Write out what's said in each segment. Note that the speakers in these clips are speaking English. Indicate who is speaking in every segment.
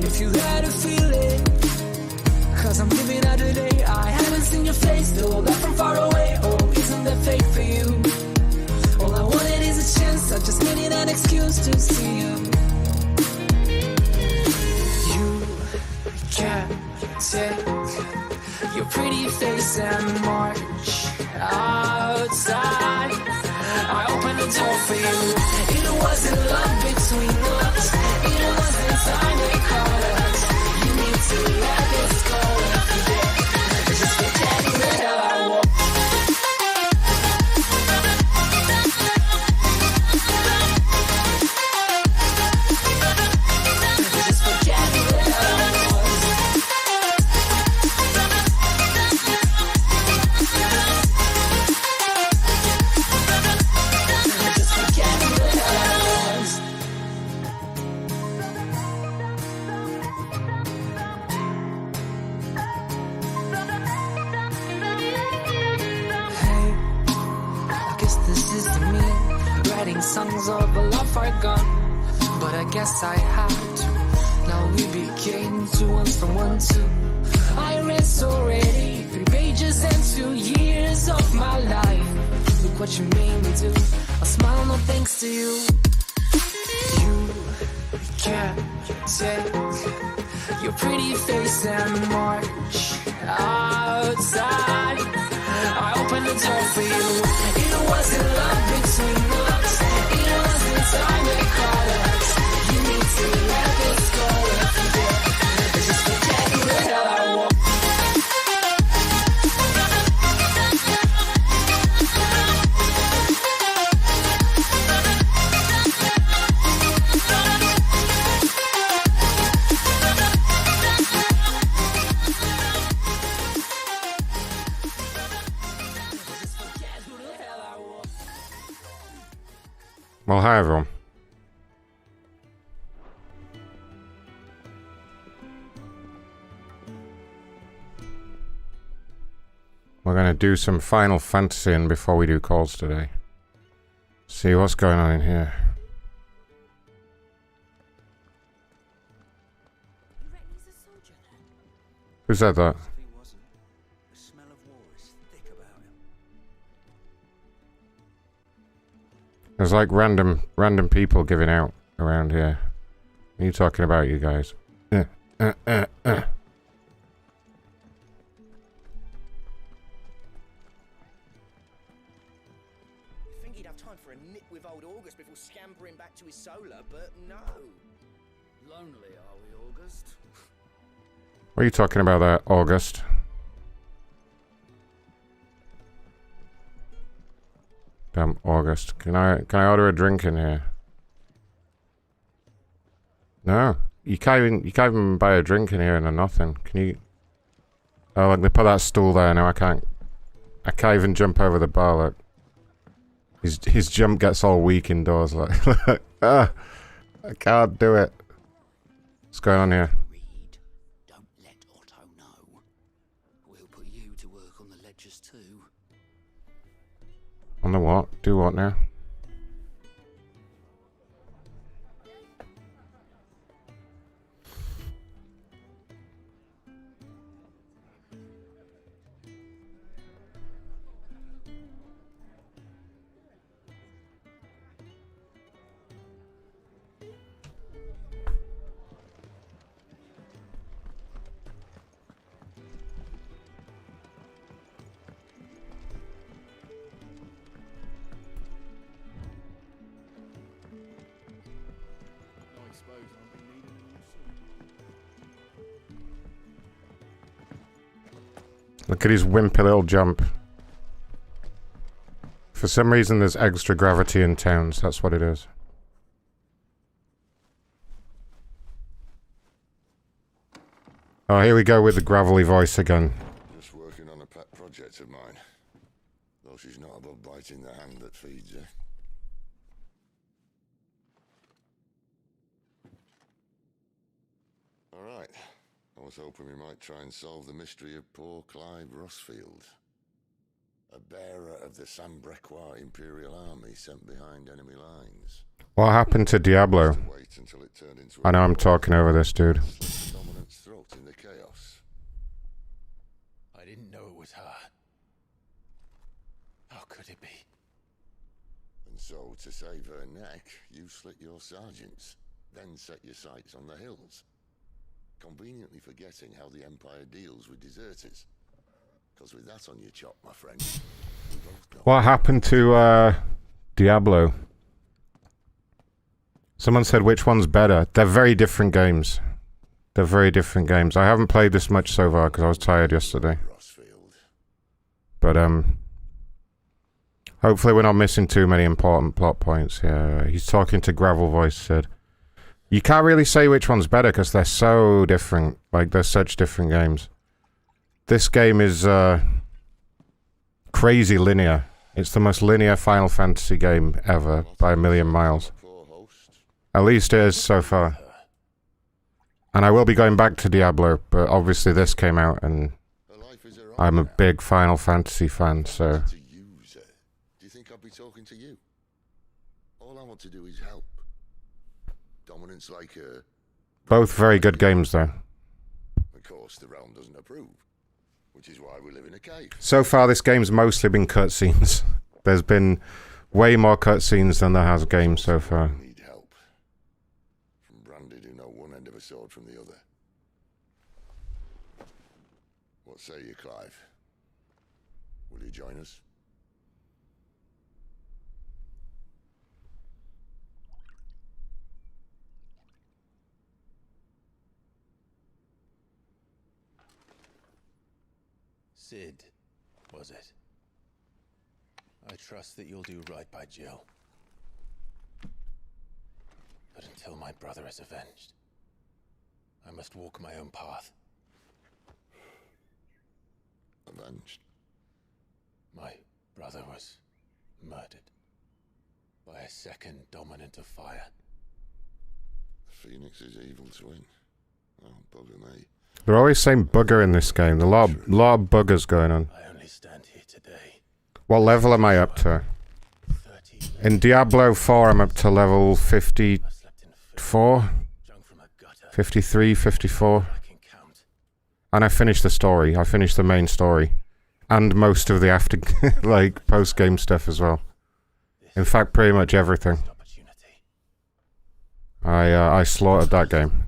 Speaker 1: If you had a feeling, cause I'm living out today. I haven't seen your face, though I'm from far away. Oh, isn't that fake for you? All I wanted is a chance, I just needed an excuse to see you. You can't take your pretty face and march outside. I opened the door for you. It wasn't love between us, it wasn't time they called us. You need to let this go. Just forget the hell I want. Just forget the hell I was. Just forget the hell I was. Hey, I guess this is to me, writing songs of a love forgone. But I guess I had to. Now we became two ones from 1 2. I read already 3 pages and 2 years of my life. Look what you made me do. I smile no thanks to you. You can't take your pretty face and march outside. I opened the door for you. It wasn't love between us, it wasn't time they called us. You need to let this go. If you did, just forget the hell I want.
Speaker 2: Well, hi everyone. We're going to do some Final Fantasy in before we do calls today. See what's going on in here.
Speaker 3: You reckon he's a soldier then?
Speaker 2: Who said that?
Speaker 4: If he wasn't, the smell of war is thick about him.
Speaker 2: There's like random people giving out around here. What are you talking about, you guys?
Speaker 4: You'd think he'd have time for a nip with old August before scampering back to his solar, but no. Lonely, are we, August?
Speaker 2: What are you talking about there, August? Damn, August. Can I order a drink in here? No. You can't even buy a drink in here and nothing. Can you? Oh, look, they put that stool there now. I can't even jump over the bar. Look. His jump gets all weak indoors. Like, look. I can't do it. What's going on here?
Speaker 4: Read. Don't let Otto know. We'll put you to work on the ledgers too.
Speaker 2: On the what? Do what now? Look at his wimpy little jump. For some reason there's extra gravity in towns, that's what it is. Oh, here we go with the gravelly voice again.
Speaker 5: Just working on a pet project of mine. Though she's not above biting the hand that feeds her. Alright. I was hoping we might try and solve the mystery of poor Clive Rossfield. A bearer of the Sambrequois Imperial Army sent behind enemy lines.
Speaker 2: What happened to Diablo?
Speaker 5: Wait until it turned into
Speaker 2: I know I'm talking over this dude.
Speaker 5: dominant throat in the chaos.
Speaker 6: I didn't know it was her. How could it be?
Speaker 5: And so, to save her neck, you slit your sergeants, then set your sights on the hills. Conveniently forgetting how the Empire deals with deserters. Because with that on your chop, my friend, we both know.
Speaker 2: What happened to Diablo? Someone said which one's better. They're very different games. They're very different games. I haven't played this much so far because I was tired yesterday. But hopefully we're not missing too many important plot points here. He's talking to Gravel Voice, said. You can't really say which one's better because they're so different. Like, they're such different games. This game is crazy linear. It's the most linear Final Fantasy game ever by a million miles. At least it is so far. And I will be going back to Diablo, but obviously this came out and I'm a big Final Fantasy fan, so...
Speaker 5: Do you think I'd be talking to you? All I want to do is help. Dominance like her.
Speaker 2: Both very good games, though.
Speaker 5: Of course, the realm doesn't approve. Which is why we live in a cave.
Speaker 2: So far, this game's mostly been cutscenes. There's been way more cutscenes than there has games so far.
Speaker 5: Need help. From branded who know one end of a sword from the other. What say you, Clive? Will you join us?
Speaker 6: Sid, was it? I trust that you'll do right by Jill. But until my brother is avenged, I must walk my own path.
Speaker 5: Avenged?
Speaker 6: My brother was murdered by a second dominant of fire.
Speaker 5: Phoenix's evil twin. Oh, bugger me.
Speaker 2: They're always saying bugger in this game. There's a lot of buggers going on.
Speaker 6: I only stand here today.
Speaker 2: What level am I up to? In Diablo 4, I'm up to level 54? 53, 54? And I finished the story. I finished the main story. And most of the after, like, post-game stuff as well. In fact, pretty much everything. I slaughtered that game.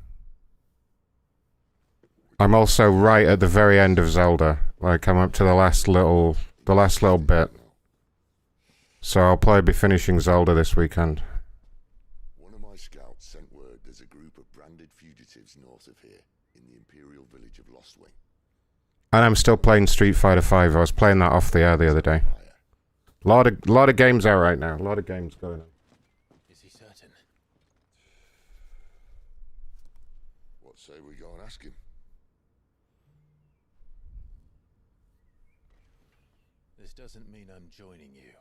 Speaker 2: I'm also right at the very end of Zelda. Like, I'm up to the last little bit. So I'll probably be finishing Zelda this weekend.
Speaker 5: One of my scouts sent word there's a group of branded fugitives north of here, in the Imperial village of Lostwing.
Speaker 2: And I'm still playing Street Fighter 5. I was playing that off the air the other day. A lot of games out right now. A lot of games going on.
Speaker 6: Is he certain?
Speaker 5: What say we go and ask him?
Speaker 6: This doesn't mean I'm joining you.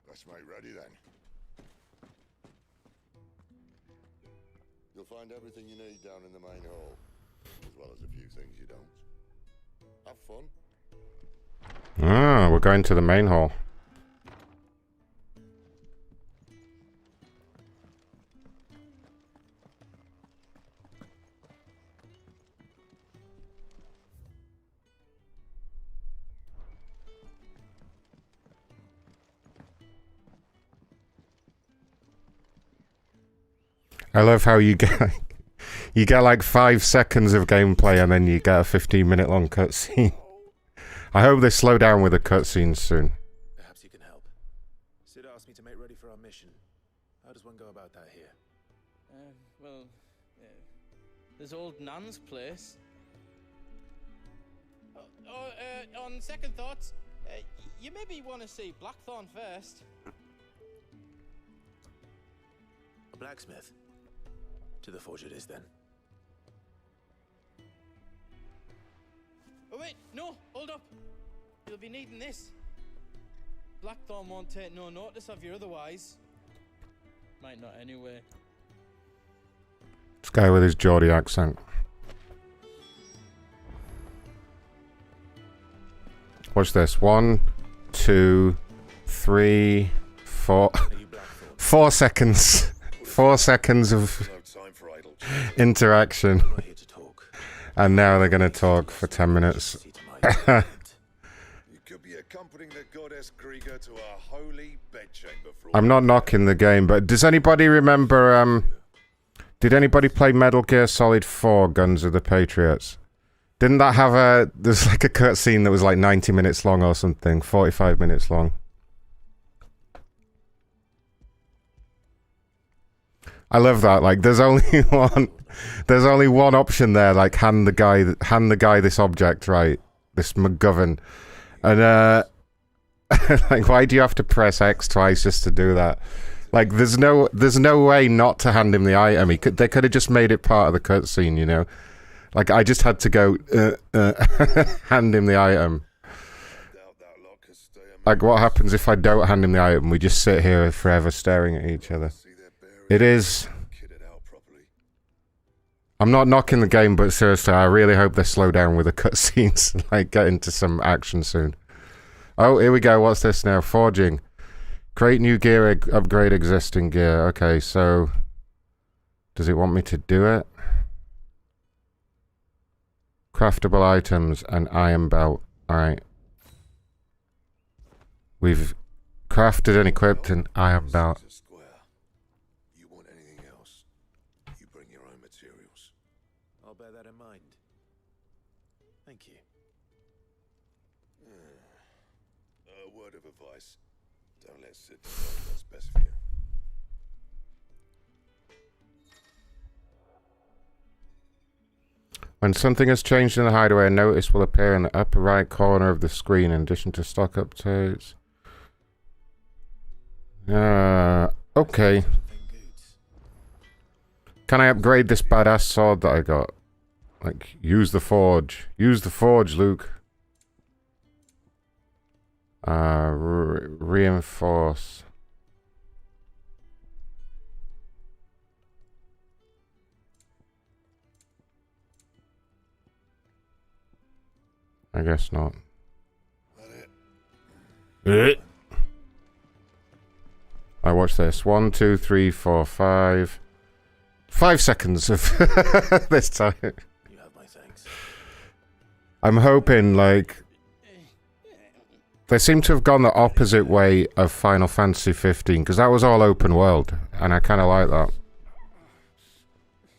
Speaker 5: Let's make ready then. You'll find everything you need down in the main hall, as well as a few things you don't. Have fun.
Speaker 2: Ah, we're going to the main hall. I love how you get like 5 seconds of gameplay and then you get a 15-minute long cutscene. I hope they slow down with the cutscenes soon.
Speaker 6: Perhaps you can help. Sid asked me to make ready for our mission. How does one go about that here?
Speaker 7: Well, there's old Nan's place. On second thoughts, you maybe want to see Blackthorn first.
Speaker 6: A blacksmith? To the forge it is, then.
Speaker 7: Oh wait, no, hold up. You'll be needing this. Blackthorn won't take no notice of you otherwise. Might not anyway.
Speaker 2: This guy with his Geordie accent. Watch this. 1, 2, 3, 4. 4 seconds. 4 seconds of interaction. And now they're going to talk for 10 minutes.
Speaker 8: You could be accompanying the goddess Krieger to a holy bedchamber.
Speaker 2: I'm not knocking the game, but does anybody remember, did anybody play Metal Gear Solid 4 Guns of the Patriots? Didn't that have there's like a cutscene that was like 90 minutes long or something, 45 minutes long. I love that. Like, there's only one option there. Like, hand the guy this object, right? This McGovern, and like, why do you have to press X twice just to do that? Like, there's no way not to hand him the item. They could have just made it part of the cutscene, you know. Like, I just had to go hand him the item. Like, what happens if I don't hand him the item? We just sit here forever staring at each other. It is. I'm not knocking the game, but seriously, I really hope they slow down with the cutscenes and like get into some action soon. Oh, here we go. What's this now? Forging. Create new gear, upgrade existing gear. Okay, so does it want me to do it? Craftable items and iron belt. Alright. We've crafted and equipped an iron belt.
Speaker 8: You want anything else? You bring your own materials.
Speaker 6: I'll bear that in mind. Thank you.
Speaker 8: A word of advice. Don't let Sid decide what's best for you.
Speaker 2: When something has changed in the hideaway, a notice will appear in the upper right corner of the screen in addition to stock updates. Okay. Can I upgrade this badass sword that I got? Like, use the forge. Use the forge, Luke. Reinforce. I guess not. I watch this. 1, 2, 3, 4, 5. 5 seconds of this time.
Speaker 6: You have my thanks.
Speaker 2: I'm hoping, like, they seem to have gone the opposite way of Final Fantasy 15, because that was all open world, and I kind of like that.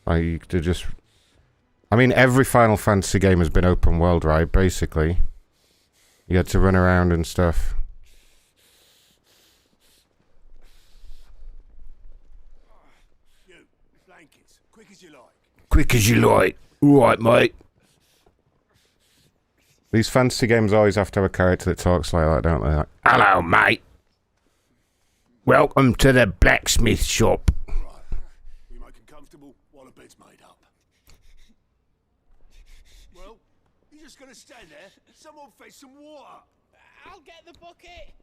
Speaker 2: Like, to just... I mean, every Final Fantasy game has been open world, right? Basically. You had to run around and stuff.
Speaker 8: You, blankets, quick as you like.
Speaker 2: Quick as you like. Alright, mate. These fantasy games always have to have a character that talks like that, don't they? Like, hello, mate. Welcome to the blacksmith shop.
Speaker 8: Right. We make them comfortable while the bed's made up. Well, you're just gonna stand there? Someone fetch some water.
Speaker 7: I'll get the bucket.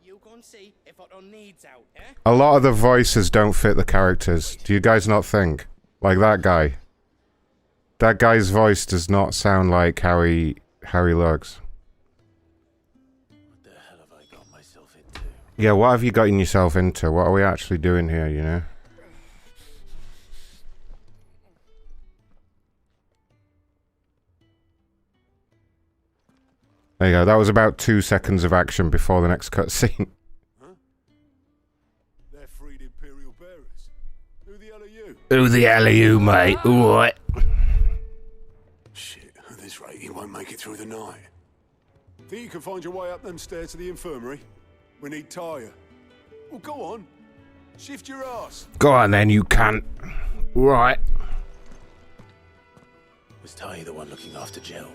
Speaker 7: You go and see if Otto needs out, eh?
Speaker 2: A lot of the voices don't fit the characters. Do you guys not think? Like that guy. That guy's voice does not sound like how he looks.
Speaker 6: What the hell have I got myself into?
Speaker 2: Yeah, what have you gotten yourself into? What are we actually doing here, you know? There you go. That was about 2 seconds of action before the next cutscene.
Speaker 8: Huh? They're freed Imperial bearers. Who the hell are you?
Speaker 2: Who the hell are you, mate? Alright.
Speaker 8: Shit, at this rate you won't make it through the night. Think you can find your way up them stairs to the infirmary? We need Tyre. Well, go on. Shift your ass.
Speaker 2: Go on then, you cunt. Right.
Speaker 6: Was Ty the one looking after Jill?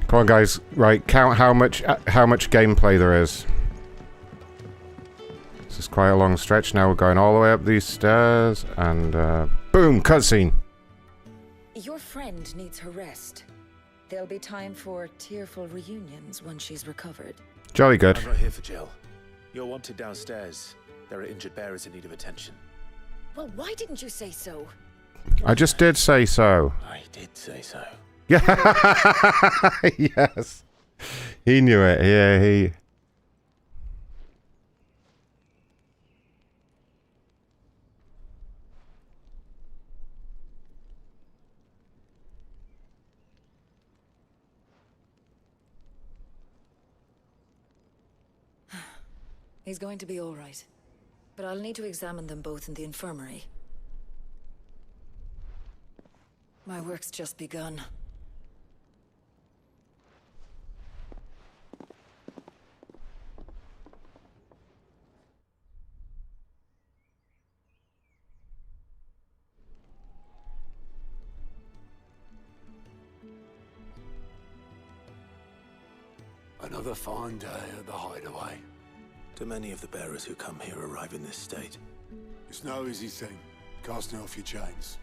Speaker 2: Come on, guys. Right, count how much gameplay there is. This is quite a long stretch. Now we're going all the way up these stairs, and boom, cutscene.
Speaker 3: Your friend needs her rest. There'll be time for tearful reunions once she's recovered.
Speaker 2: Jolly good.
Speaker 6: I'm not here for Jill. You're wanted downstairs. There are injured bearers in need of attention.
Speaker 3: Well, why didn't you say so?
Speaker 2: I just did say so.
Speaker 6: I did say so.
Speaker 2: Yeah. Yes. He knew it. Yeah, he.
Speaker 3: He's going to be all right. But I'll need to examine them both in the infirmary. My work's just begun.
Speaker 8: Another fine day at the hideaway.
Speaker 6: Do many of the bearers who come here arrive in this state?
Speaker 8: It's no easy thing, casting off your chains.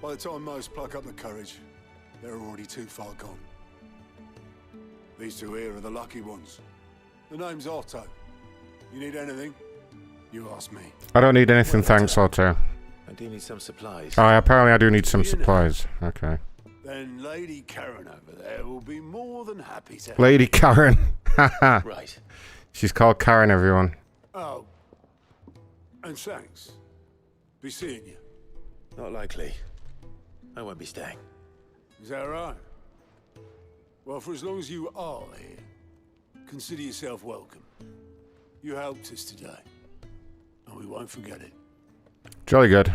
Speaker 8: By the time most pluck up the courage, they're already too far gone. These two here are the lucky ones. The name's Otto. You need anything? You ask me.
Speaker 2: I don't need anything, thanks, Otto.
Speaker 6: I do need some supplies.
Speaker 2: Oh, apparently I do need some supplies. Okay.
Speaker 8: Then Lady Karen over there will be more than happy to...
Speaker 2: Lady Karen. Haha.
Speaker 6: Right.
Speaker 2: She's called Karen, everyone.
Speaker 8: Oh. And thanks. Be seeing you.
Speaker 6: Not likely. I won't be staying.
Speaker 8: Is that right? Well, for as long as you are here, consider yourself welcome. You helped us today, and we won't forget it.
Speaker 2: Jolly good.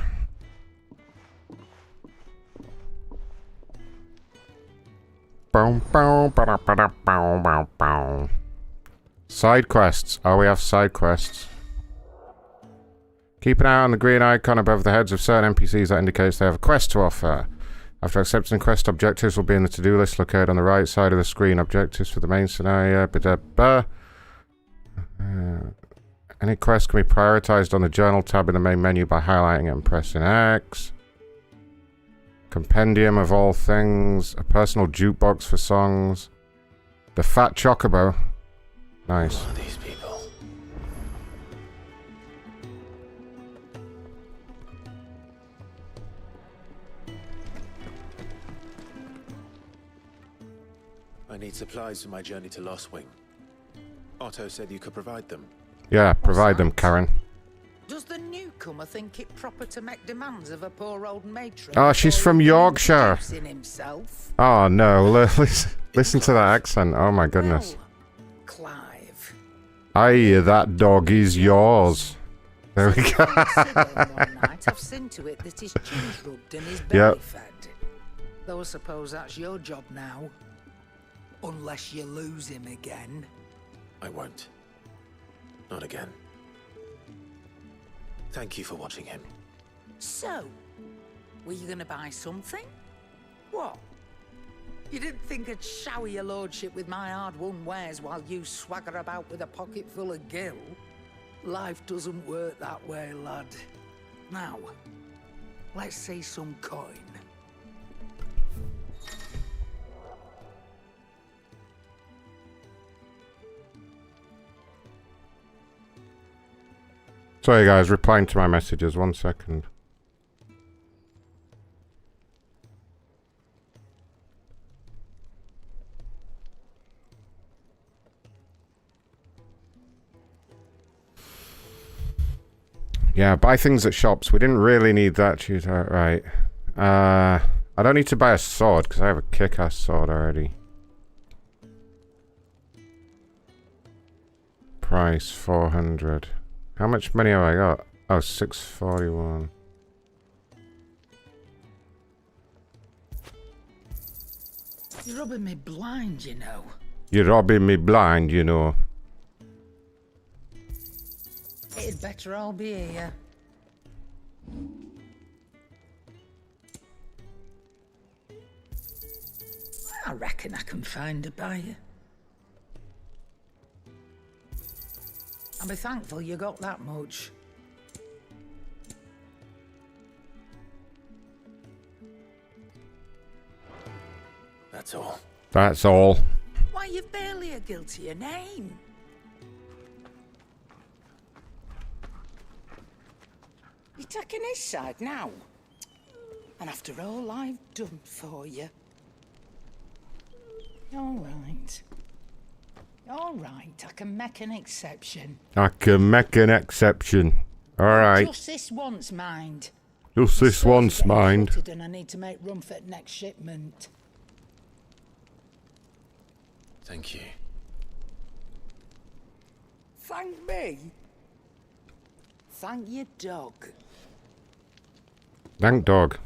Speaker 2: Boom, boom, ba-da, ba-da, bow, bow, bow. Side quests. Oh, we have side quests. Keep an eye on the green icon above the heads of certain NPCs. That indicates they have a quest to offer. After accepting quest, objectives will be in the to-do list located on the right side of the screen. Objectives for the main scenario. Any quest can be prioritized on the journal tab in the main menu by highlighting it and pressing X. Compendium of all things. A personal jukebox for songs. The Fat Chocobo. Nice.
Speaker 6: Who are these people? I need supplies for my journey to Lost Wing. Otto said you could provide them.
Speaker 2: Yeah, provide them, Karen.
Speaker 9: Does the newcomer think it proper to make demands of a poor old matron?
Speaker 2: Oh, she's from Yorkshire.
Speaker 9: Himself?
Speaker 2: Oh, no. Listen to that accent. Oh, my goodness.
Speaker 9: Well, Clive.
Speaker 2: Aye, that dog is yours. There we go.
Speaker 9: I've seen to it that his chin's rubbed and his belly fed. Though I suppose that's your job now. Unless you lose him again.
Speaker 6: I won't. Not again. Thank you for watching him.
Speaker 9: So, were you gonna buy something? What? You didn't think I'd shower your lordship with my hard-won wares while you swagger about with a pocket full of gil? Life doesn't work that way, lad. Now, let's see some coin.
Speaker 2: Sorry, guys. Replying to my messages. 1 second. Yeah, buy things at shops. We didn't really need that tutor. Right. I don't need to buy a sword because I have a kick-ass sword already. Price 400. How much money have I got? Oh, 641.
Speaker 9: You're rubbing me blind, you know.
Speaker 2: You're robbing me blind, you know.
Speaker 9: It'd better all be here. I reckon I can find a buyer. I'll be thankful you got that much.
Speaker 6: That's all.
Speaker 2: That's all.
Speaker 9: Why, you've barely a guiltier name. You're taking his side now? And after all I've done for you. All right. All right, I can make an exception.
Speaker 2: I can make an exception. Alright.
Speaker 9: Just this once, mind.
Speaker 2: Just this once, mind.
Speaker 9: And I need to make room for the next shipment.
Speaker 6: Thank you.
Speaker 9: Thank me? Thank your dog.
Speaker 2: Thank dog.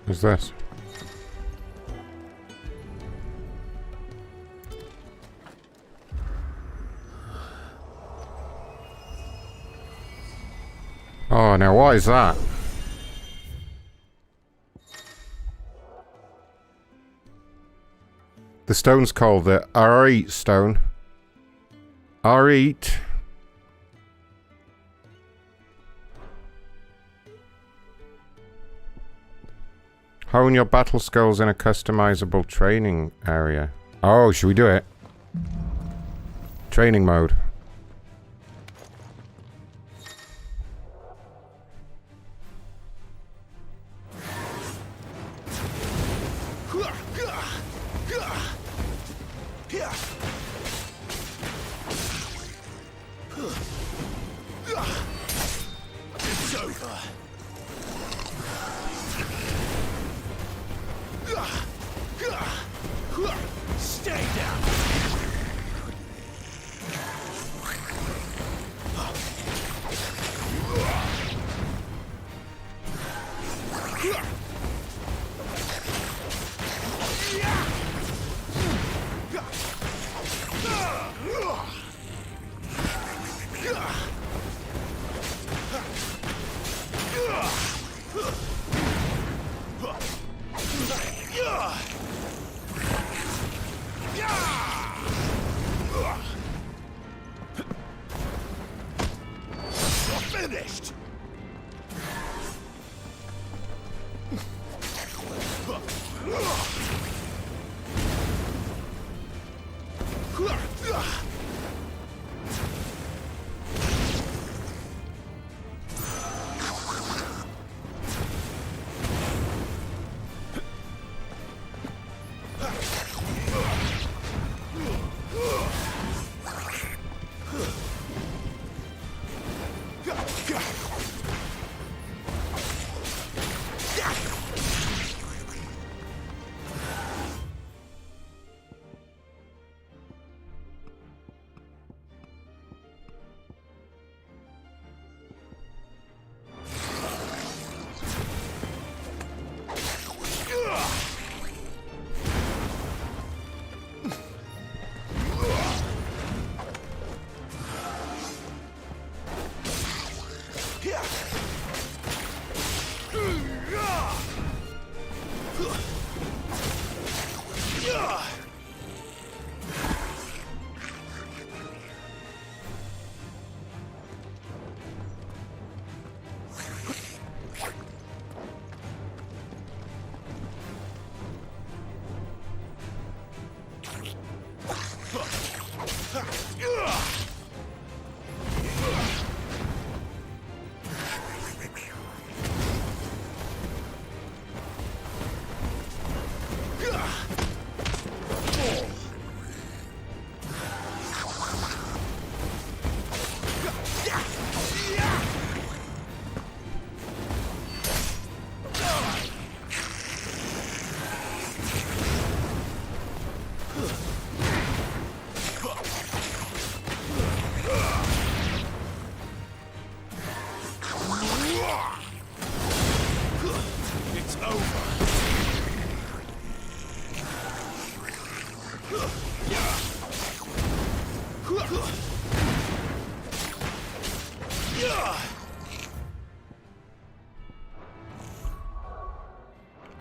Speaker 2: What's this? Oh, now what is that? The stone's called the Arit stone. Arit. Hone your battle skills in a customizable training area. Oh, should we do it? Training mode.
Speaker 8: It's over. Stay down. Finished.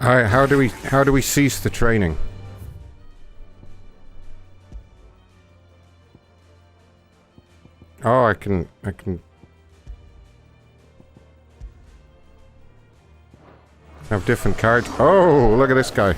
Speaker 2: Alright, how do we cease the training? Oh, I can have different cards. Oh, look at this guy.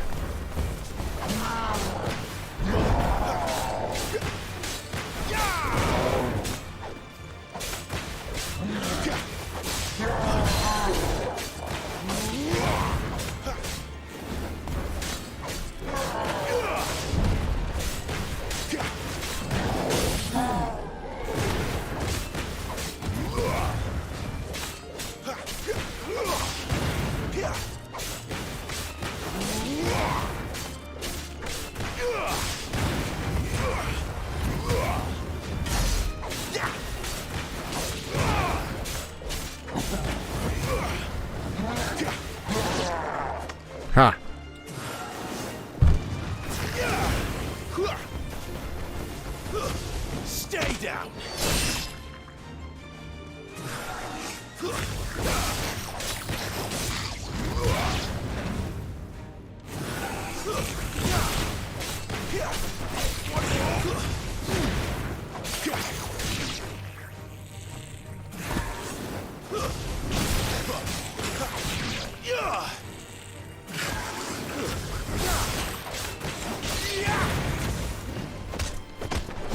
Speaker 2: Ha!
Speaker 6: Stay down.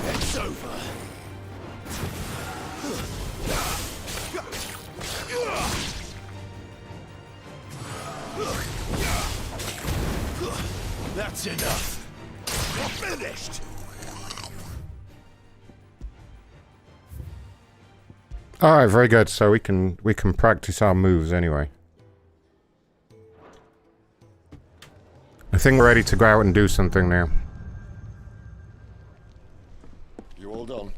Speaker 6: It's over. That's enough. We're finished.
Speaker 2: Alright, very good. So we can practice our moves anyway. I think we're ready to go out and do something now.
Speaker 5: You all done?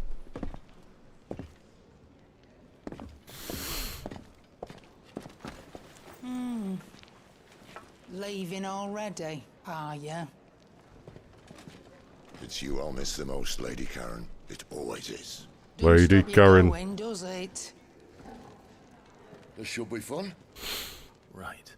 Speaker 9: Leaving already, are ya?
Speaker 5: It's you I'll miss the most, Lady Karen. It always is.
Speaker 2: Lady
Speaker 9: Doesn't stop you
Speaker 2: Karen.
Speaker 9: going, does it?
Speaker 5: This should be fun.
Speaker 6: Right.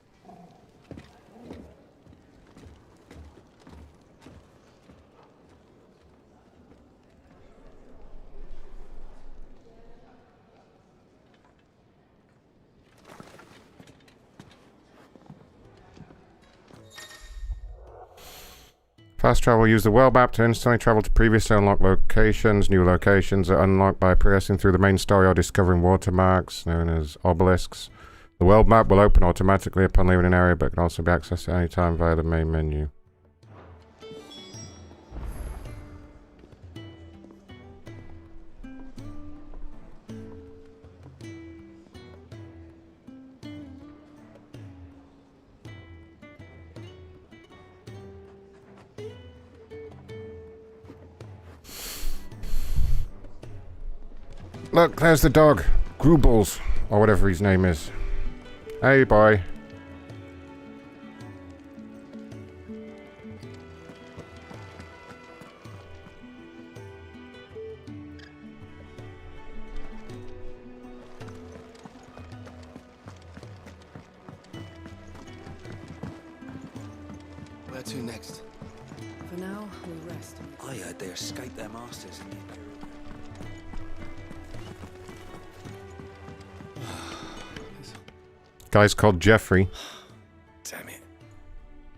Speaker 2: Fast travel. Use the world map to instantly travel to previously unlocked locations. New locations are unlocked by progressing through the main story or discovering watermarks, known as obelisks. The world map will open automatically upon leaving an area, but can also be accessed at any time via the main menu. Look, there's the dog. Grubbles, or whatever his name is. Hey, boy.
Speaker 4: Where to next?
Speaker 10: For now, we rest.
Speaker 4: I heard they escaped their masters in the Imperial.
Speaker 2: Guy's called Jeffrey.
Speaker 4: Damn it.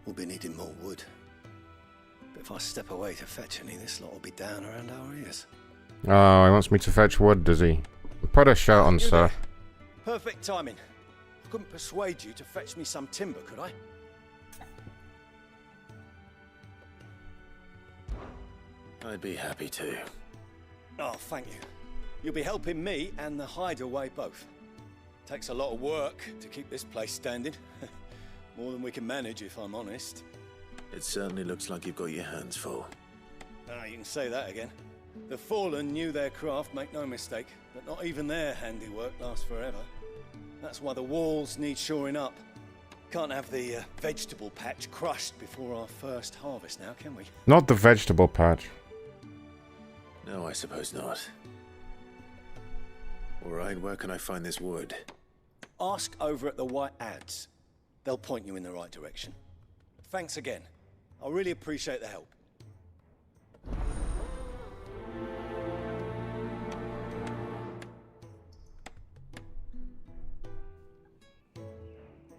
Speaker 4: We'll be needing more wood. But if I step away to fetch any, this lot will be down around our ears.
Speaker 2: Oh, he wants me to fetch wood, does he? Put a shirt on,
Speaker 4: You
Speaker 2: sir.
Speaker 4: there. Perfect timing. I couldn't persuade you to fetch me some timber, could I?
Speaker 6: I'd be happy to.
Speaker 4: Oh, thank you. You'll be helping me and the hideaway both. Takes a lot of work to keep this place standing. More than we can manage, if I'm honest.
Speaker 6: It certainly looks like you've got your hands full.
Speaker 4: Ah, you can say that again. The Fallen knew their craft, make no mistake, but not even their handiwork lasts forever. That's why the walls need shoring up. Can't have the vegetable patch crushed before our first harvest now, can we?
Speaker 2: Not the vegetable patch.
Speaker 6: No, I suppose not. Alright, where can I find this wood?
Speaker 4: Ask over at the White Ads. They'll point you in the right direction. Thanks again. I really appreciate the help.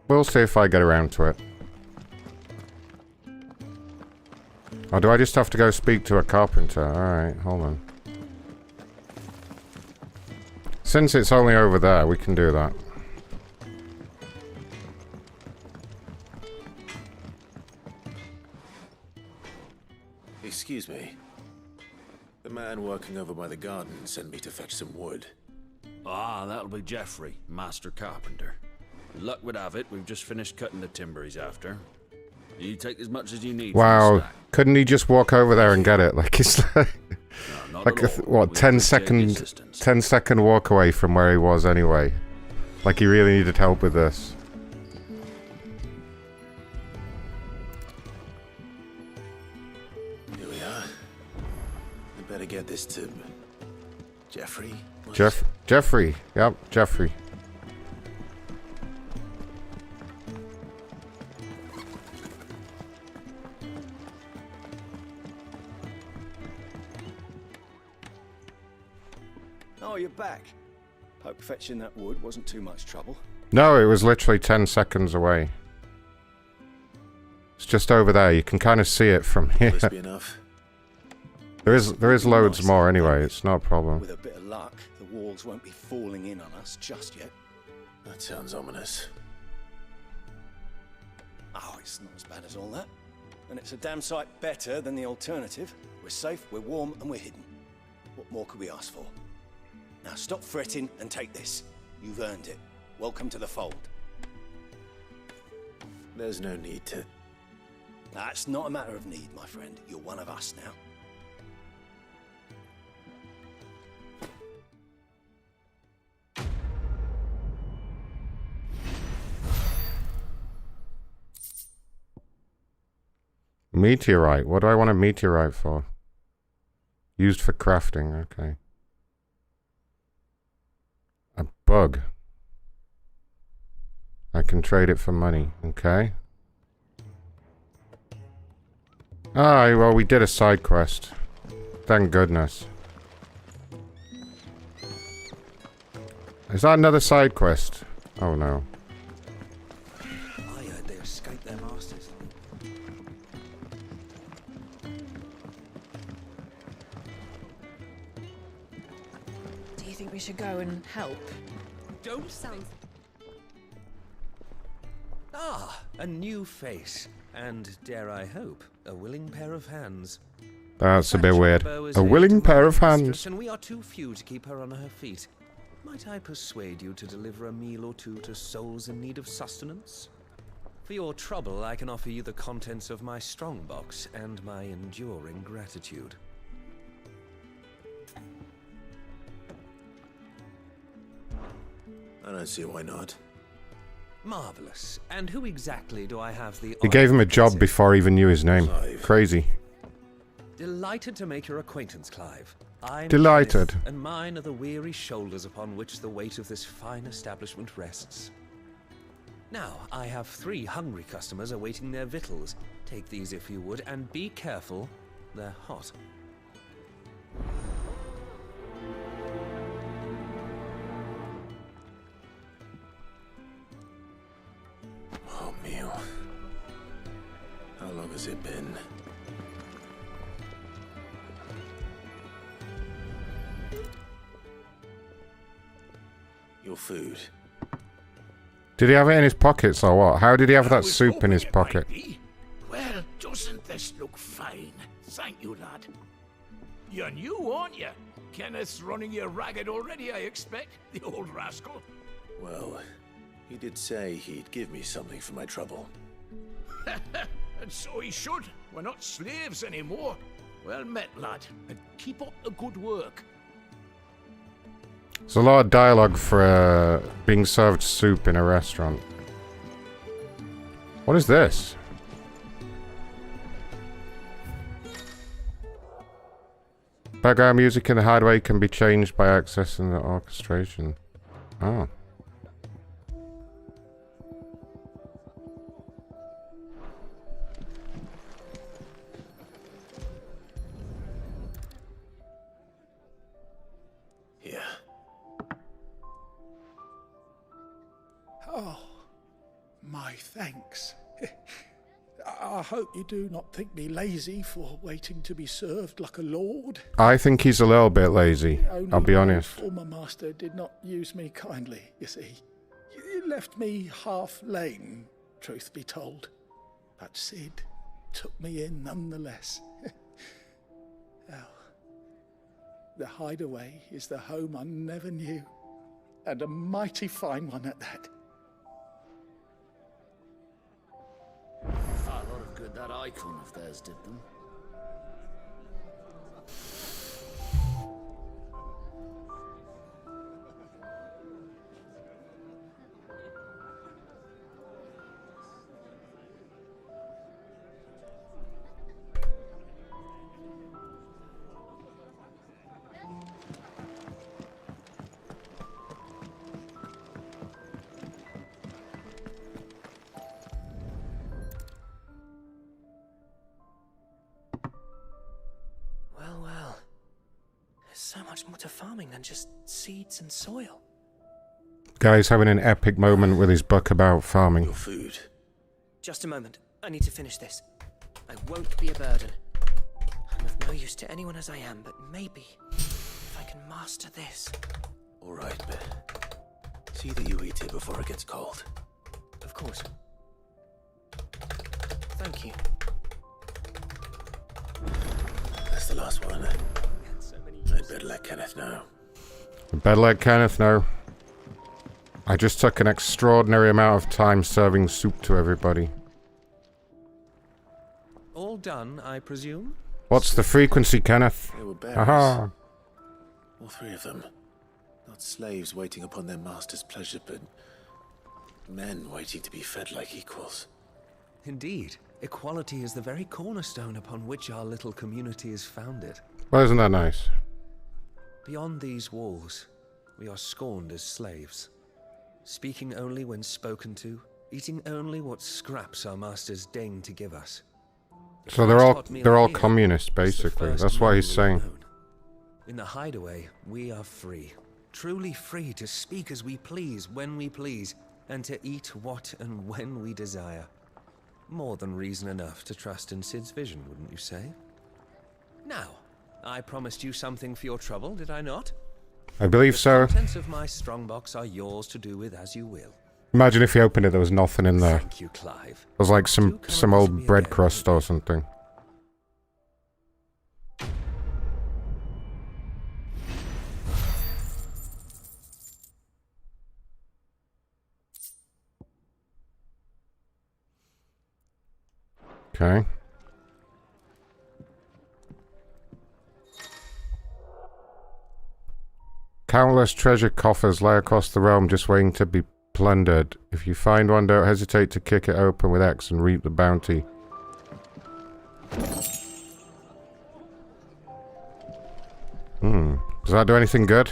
Speaker 2: We'll see if I get around to it. Or do I just have to go speak to a carpenter? Alright, hold on. Since it's only over there, we can do that.
Speaker 6: Excuse me. The man working over by the garden sent me to fetch some wood.
Speaker 11: Ah, that'll be Geoffrey, master carpenter. Luck would have it, we've just finished cutting the timber he's after. You take as much as you need.
Speaker 2: Wow, couldn't he just walk over there and get it? Like it's like,
Speaker 11: No,
Speaker 2: like what, 10-second walk away from where he was anyway. Like he really needed help with this.
Speaker 6: Here we are. I better get this to Geoffrey.
Speaker 2: Geoffrey. Yep, Geoffrey.
Speaker 4: Oh, you're back. Hope fetching that wood wasn't too much trouble.
Speaker 2: No, it was literally 10 seconds away. It's just over there. You can kind of see it from here.
Speaker 6: Must be enough.
Speaker 2: There is loads more anyway. It's not a problem.
Speaker 4: With a bit of luck, the walls won't be falling in on us just yet.
Speaker 6: That sounds ominous.
Speaker 4: Oh, it's not as bad as all that. And it's a damn sight better than the alternative. We're safe, we're warm, and we're hidden. What more could we ask for? Now stop fretting and take this. You've earned it. Welcome to the fold.
Speaker 6: There's no need to...
Speaker 4: That's not a matter of need, my friend. You're one of us now.
Speaker 2: Meteorite. What do I want a meteorite for? Used for crafting. Okay. A bug. I can trade it for money. Okay. Ah, well, we did a side quest. Thank goodness. Is that another side quest? Oh no.
Speaker 12: I heard they escaped their masters.
Speaker 10: Do you think we should go and help?
Speaker 12: Don't sound... Ah, a new face. And, dare I hope, a willing pair of hands.
Speaker 2: That's a bit weird. A willing pair of hands.
Speaker 12: And we are too few to keep her on her feet. Might I persuade you to deliver a meal or two to souls in need of sustenance? For your trouble, I can offer you the contents of my strongbox and my enduring gratitude.
Speaker 6: I don't see why not.
Speaker 12: Marvelous. And who exactly do I have the...
Speaker 2: He gave him a job before he even knew his name. Crazy.
Speaker 12: Delighted to make your acquaintance, Clive. I'm
Speaker 2: Delighted.
Speaker 12: Clive, and mine are the weary shoulders upon which the weight of this fine establishment rests. Now, I have 3 hungry customers awaiting their victuals. Take these if you would, and be careful. They're hot.
Speaker 6: Oh, meal. How long has it been? Your food.
Speaker 2: Did he have it in his pockets or what? How did he have that soup in his pocket?
Speaker 13: Well, doesn't this look fine? Thank you, lad. You're new, aren't you? Kenneth's running you ragged already, I expect, the old rascal.
Speaker 6: Well, he did say he'd give me something for my trouble.
Speaker 13: And so he should. We're not slaves anymore. Well met, lad, and keep up the good work.
Speaker 2: There's a lot of dialogue for being served soup in a restaurant. What is this? Background music in the hideaway can be changed by accessing the orchestration. Oh.
Speaker 13: Here. Oh, my thanks. I hope you do not think me lazy for waiting to be served like a lord.
Speaker 2: I think he's a little bit lazy, I'll be honest.
Speaker 13: My former master did not use me kindly, you see. He left me half lame, truth be told. But Sid took me in nonetheless. Well, the hideaway is the home I never knew, and a mighty fine one at that.
Speaker 11: A lot of good that icon of theirs did them.
Speaker 14: Well. There's so much more to farming than just seeds and soil.
Speaker 2: Guy's having an epic moment with his book about farming.
Speaker 13: Your food.
Speaker 14: Just a moment. I need to finish this. I won't be a burden. I'm of no use to anyone as I am, but maybe if I can master this.
Speaker 13: All right, but see that you eat it before it gets cold.
Speaker 14: Of course. Thank you.
Speaker 13: That's the last one. I'd better let Kenneth know.
Speaker 2: Better let Kenneth know. I just took an extraordinary amount of time serving soup to everybody.
Speaker 12: All done, I presume?
Speaker 2: What's the frequency, Kenneth?
Speaker 13: They were bearers.
Speaker 2: Aha!
Speaker 13: All three of them. Not slaves waiting upon their master's pleasure, but men waiting to be fed like equals.
Speaker 12: Indeed. Equality is the very cornerstone upon which our little community is founded.
Speaker 2: Well, isn't that nice?
Speaker 12: Beyond these walls, we are scorned as slaves. Speaking only when spoken to, eating only what scraps our masters deign to give us.
Speaker 2: So they're all communists, basically. That's what he's saying.
Speaker 12: In the hideaway, we are free. Truly free to speak as we please, when we please, and to eat what and when we desire. More than reason enough to trust in Sid's vision, wouldn't you say? Now, I promised you something for your trouble, did I not?
Speaker 2: I believe so.
Speaker 12: The contents of my strongbox are yours to do with as you will.
Speaker 2: Imagine if you opened it, there was nothing in there.
Speaker 12: Thank you, Clive.
Speaker 2: It was like some old bread crust or something. Okay. Countless treasure coffers lie across the realm just waiting to be plundered. If you find one, don't hesitate to kick it open with X and reap the bounty. Does that do anything good?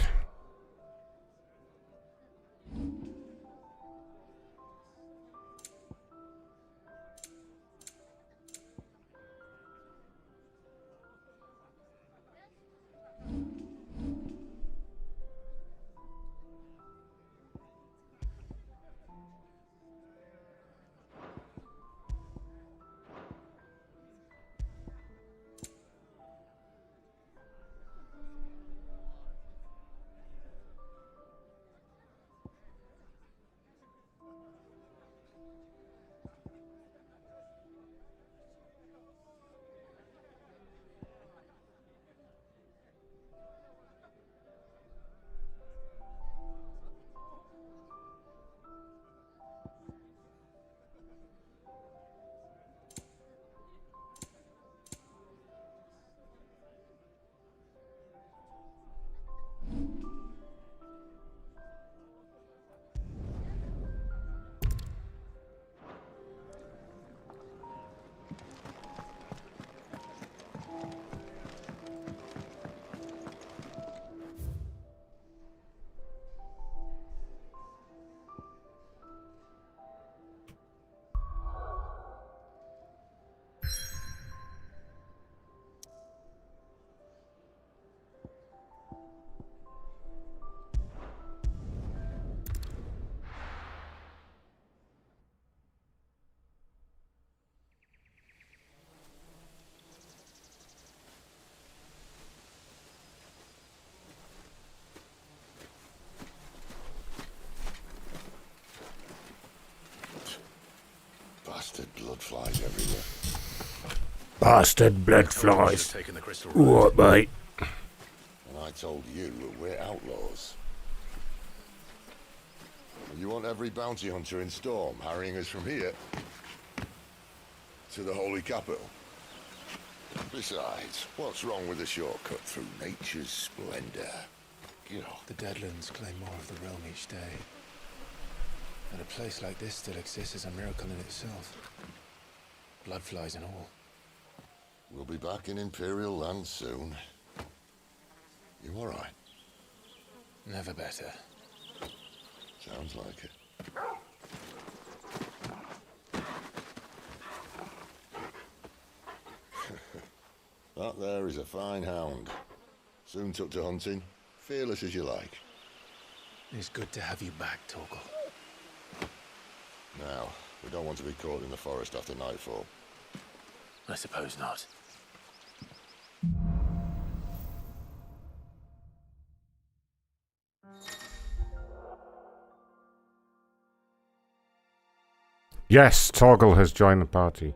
Speaker 5: blood flies everywhere.
Speaker 2: Bastard blood flies. What, mate?
Speaker 5: And I told you that we're outlaws. You want every bounty hunter in Storm harrying us from here to the Holy Capital? Besides, what's wrong with a shortcut through nature's splendor?
Speaker 6: The Deadlands claim more of the realm each day. And a place like this still exists is a miracle in itself. Bloodflies and all.
Speaker 5: We'll be back in Imperial land soon. You all right?
Speaker 6: Never better.
Speaker 5: Sounds like it. That there is a fine hound. Soon took to hunting. Fearless as you like.
Speaker 6: It's good to have you back, Torgal.
Speaker 5: Now, we don't want to be caught in the forest after nightfall.
Speaker 6: I suppose not.
Speaker 2: Yes, Torgal has joined the party.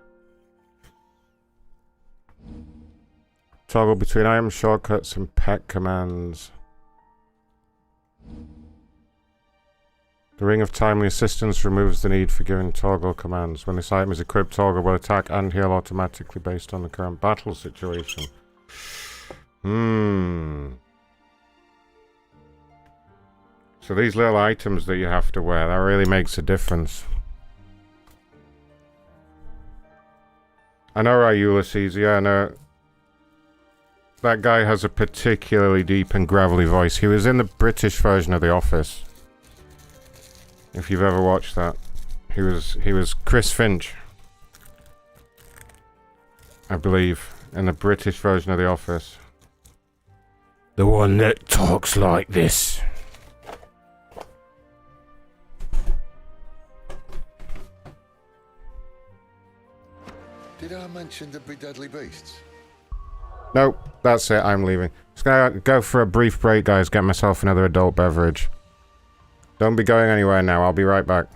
Speaker 2: Toggle between item shortcuts and pet commands. The Ring of Timely Assistance removes the need for giving toggle commands. When this item is equipped, toggle will attack and heal automatically based on the current battle situation. So these little items that you have to wear, that really makes a difference. I know, right, Ulysses? Yeah, I know. That guy has a particularly deep and gravelly voice. He was in the British version of The Office. If you've ever watched that. He was Chris Finch, I believe, in the British version of The Office. The one that talks like this.
Speaker 5: Did I mention there'd be deadly beasts?
Speaker 2: Nope, that's it, I'm leaving. Just gonna go for a brief break, guys, get myself another adult beverage. Don't be going anywhere now, I'll be right back.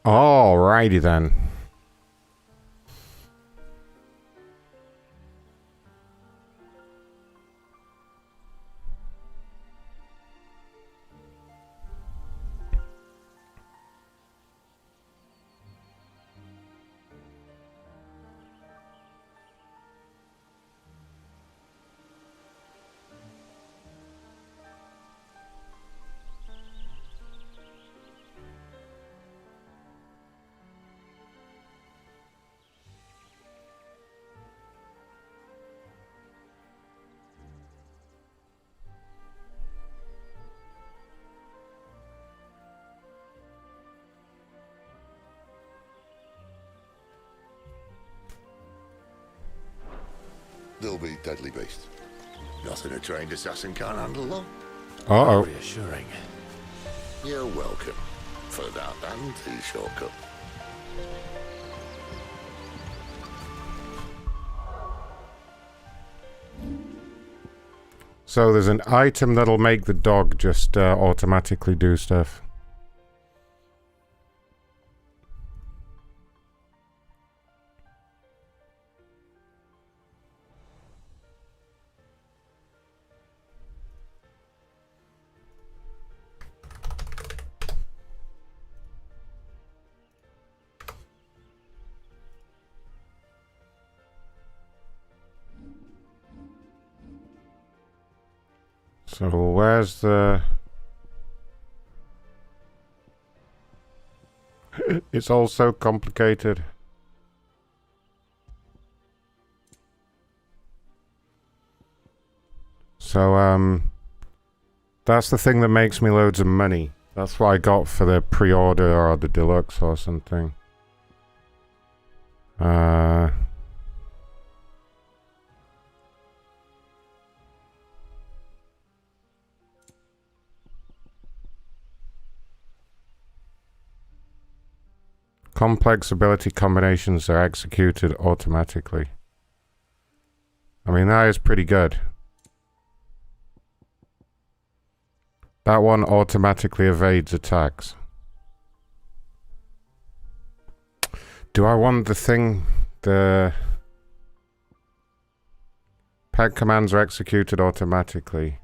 Speaker 2: Alrighty then.
Speaker 5: They'll be deadly beasts. Nothing a trained assassin can't handle, though.
Speaker 2: Uh-oh.
Speaker 6: Reassuring.
Speaker 5: You're welcome. For that and the shortcut.
Speaker 2: So there's an item that'll make the dog just automatically do stuff. So where's the... It's all so complicated. So, that's the thing that makes me loads of money. That's what I got for the pre-order or the deluxe or something. Complex ability combinations are executed automatically. I mean, that is pretty good. That one automatically evades attacks. Do I want the thing... The... Pet commands are executed automatically.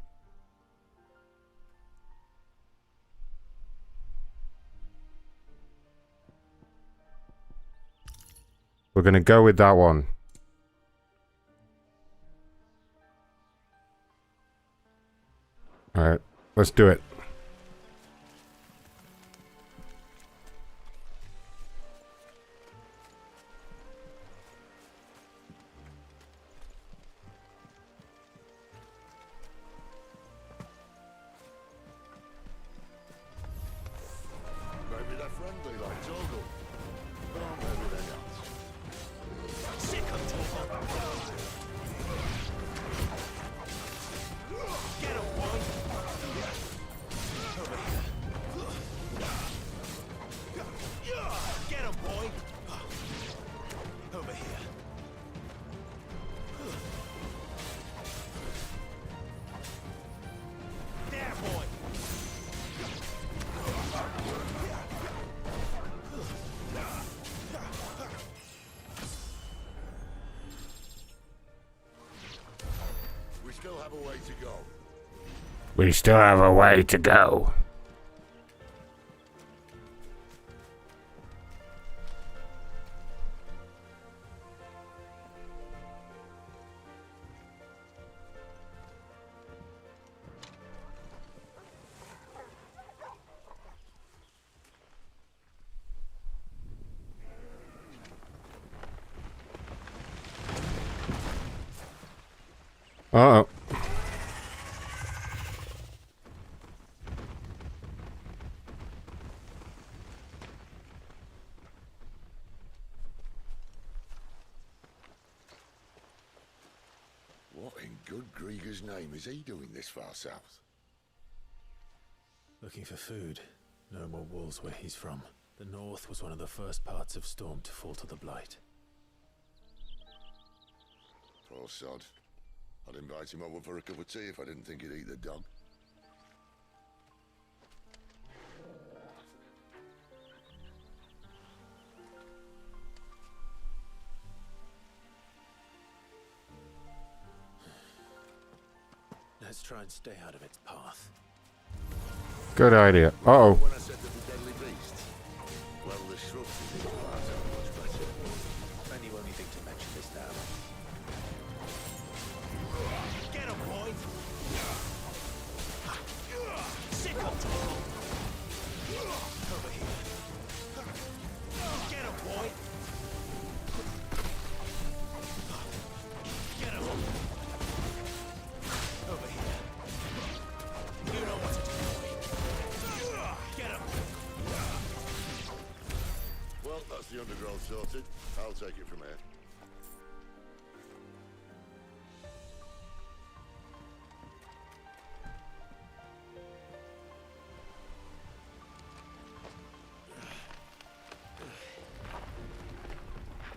Speaker 2: We're going to go with that one. Alright, let's do it.
Speaker 5: Maybe they're friendly like Chocobo. Or maybe they're not. Sick of Chocobo. Get him, boy. Over here. Get him, boy. Over here. There, boy. We still have a way to go.
Speaker 2: We still have a way to go. Uh-oh.
Speaker 5: What in good Grieger's name is he doing this far south?
Speaker 6: Looking for food. No more wolves where he's from. The north was one of the first parts of Storm to fall to the Blight.
Speaker 5: Poor sod. I'd invite him over for a cup of tea if I didn't think he'd eat the dog.
Speaker 6: Let's try and stay out of its path.
Speaker 2: Good idea. Uh-oh.
Speaker 5: When I said that the deadly beasts, well, the shrubs in these parts are much better.
Speaker 6: And you won't think to mention this now.
Speaker 4: Get him, boy! Sick of trouble! Over here. Get him, boy! Get him! Over here. You know what to do, boy. Get him!
Speaker 5: Well, that's the undergrowth sorted. I'll take it from here.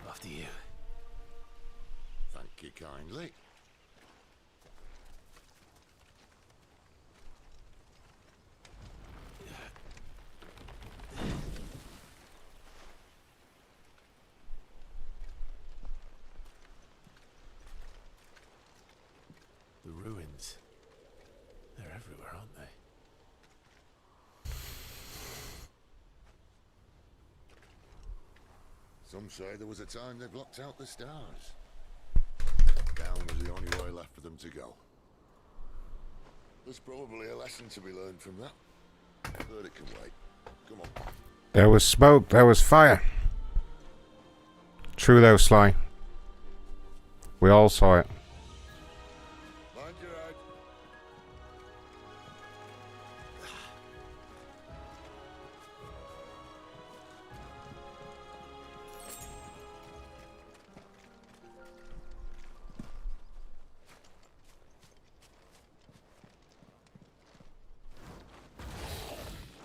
Speaker 6: After you.
Speaker 5: Thank you kindly.
Speaker 6: The ruins. They're everywhere, aren't they?
Speaker 5: Some say there was a time they blocked out the stars. Down was the only way left for them to go. There's probably a lesson to be learned from that. But it can wait. Come on.
Speaker 2: There was smoke, there was fire. True though, Sly. We all saw it.
Speaker 5: Mind your eye.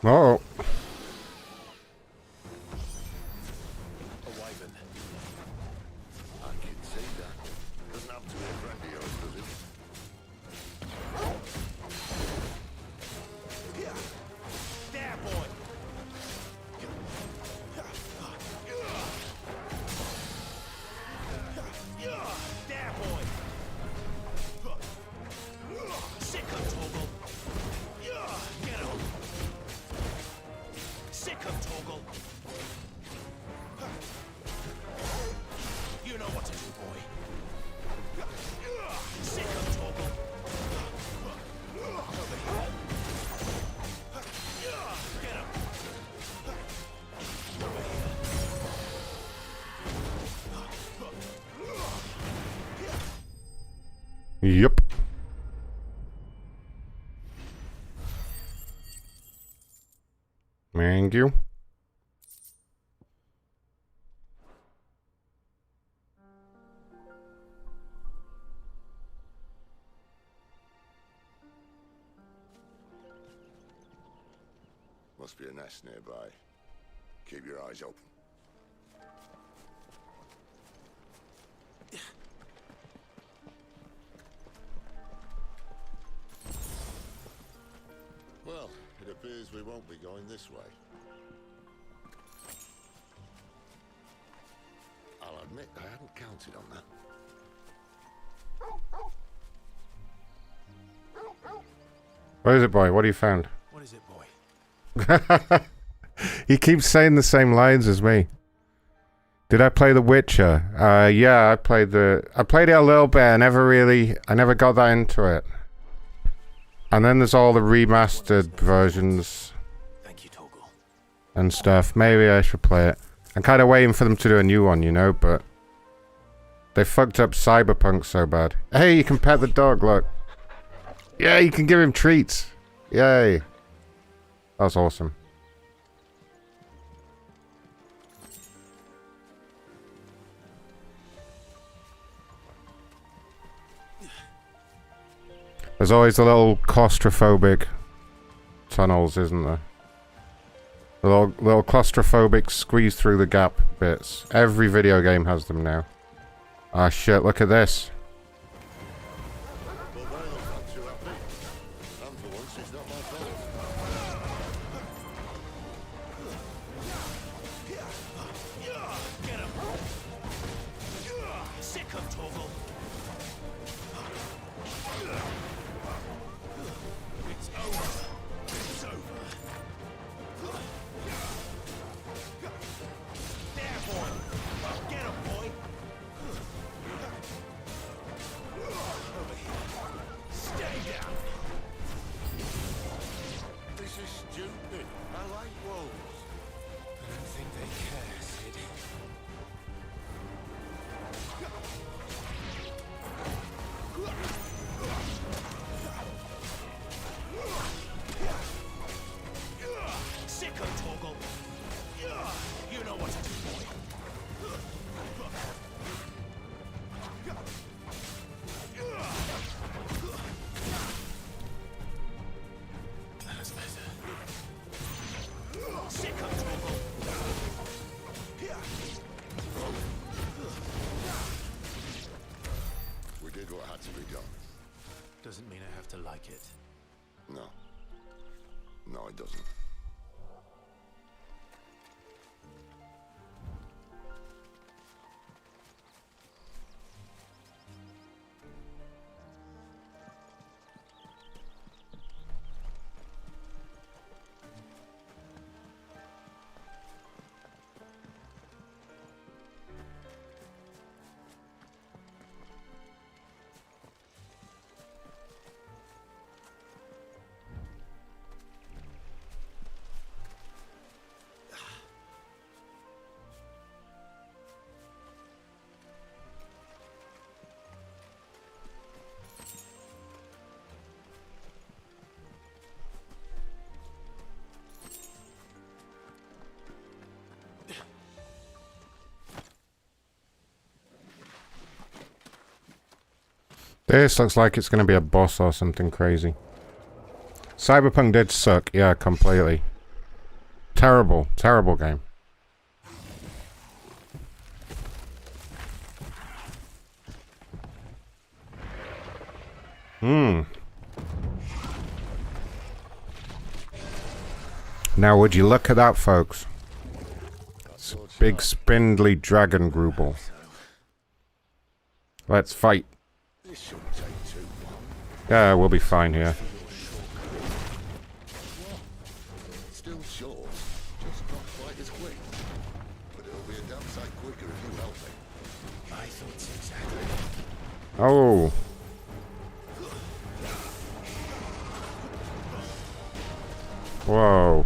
Speaker 2: Uh-oh.
Speaker 5: A wyvern. I can see that. Doesn't have to be a friend of yours, does it?
Speaker 4: There, boy! There, boy! Sick of trouble! Get him! Sick of Toggle! You know what to do, boy. Sick of Toggle! Over here. Get him! Over here.
Speaker 2: Yep. Thank you.
Speaker 5: Must be a nest nearby. Keep your eyes open. Well, it appears we won't be going this way. I'll admit I hadn't counted on that.
Speaker 2: What is it, boy? What have you found?
Speaker 6: What is it, boy?
Speaker 2: He keeps saying the same lines as me. Did I play The Witcher? Yeah, I played it a little bit. I never got that into it. And then there's all the remastered versions.
Speaker 6: Thank you, Toggle.
Speaker 2: And stuff. Maybe I should play it. I'm kind of waiting for them to do a new one, you know, but they fucked up Cyberpunk so bad. Hey, you can pet the dog, look. Yeah, you can give him treats. Yay. That's awesome. There's always the little claustrophobic tunnels, isn't there? The little claustrophobic squeeze through the gap bits. Every video game has them now. Ah shit, look at this.
Speaker 6: have to like it.
Speaker 5: No. No, it doesn't.
Speaker 2: This looks like it's going to be a boss or something crazy. Cyberpunk did suck, yeah, completely. Terrible, terrible game. Now would you look at that, folks? It's a big spindly dragon grubble. Let's fight.
Speaker 5: This shouldn't take too long.
Speaker 2: Yeah, we'll be fine here.
Speaker 5: Still short, just not quite as quick. But it'll be a damn sight quicker if you help me.
Speaker 6: My thoughts exactly.
Speaker 2: Oh. Whoa.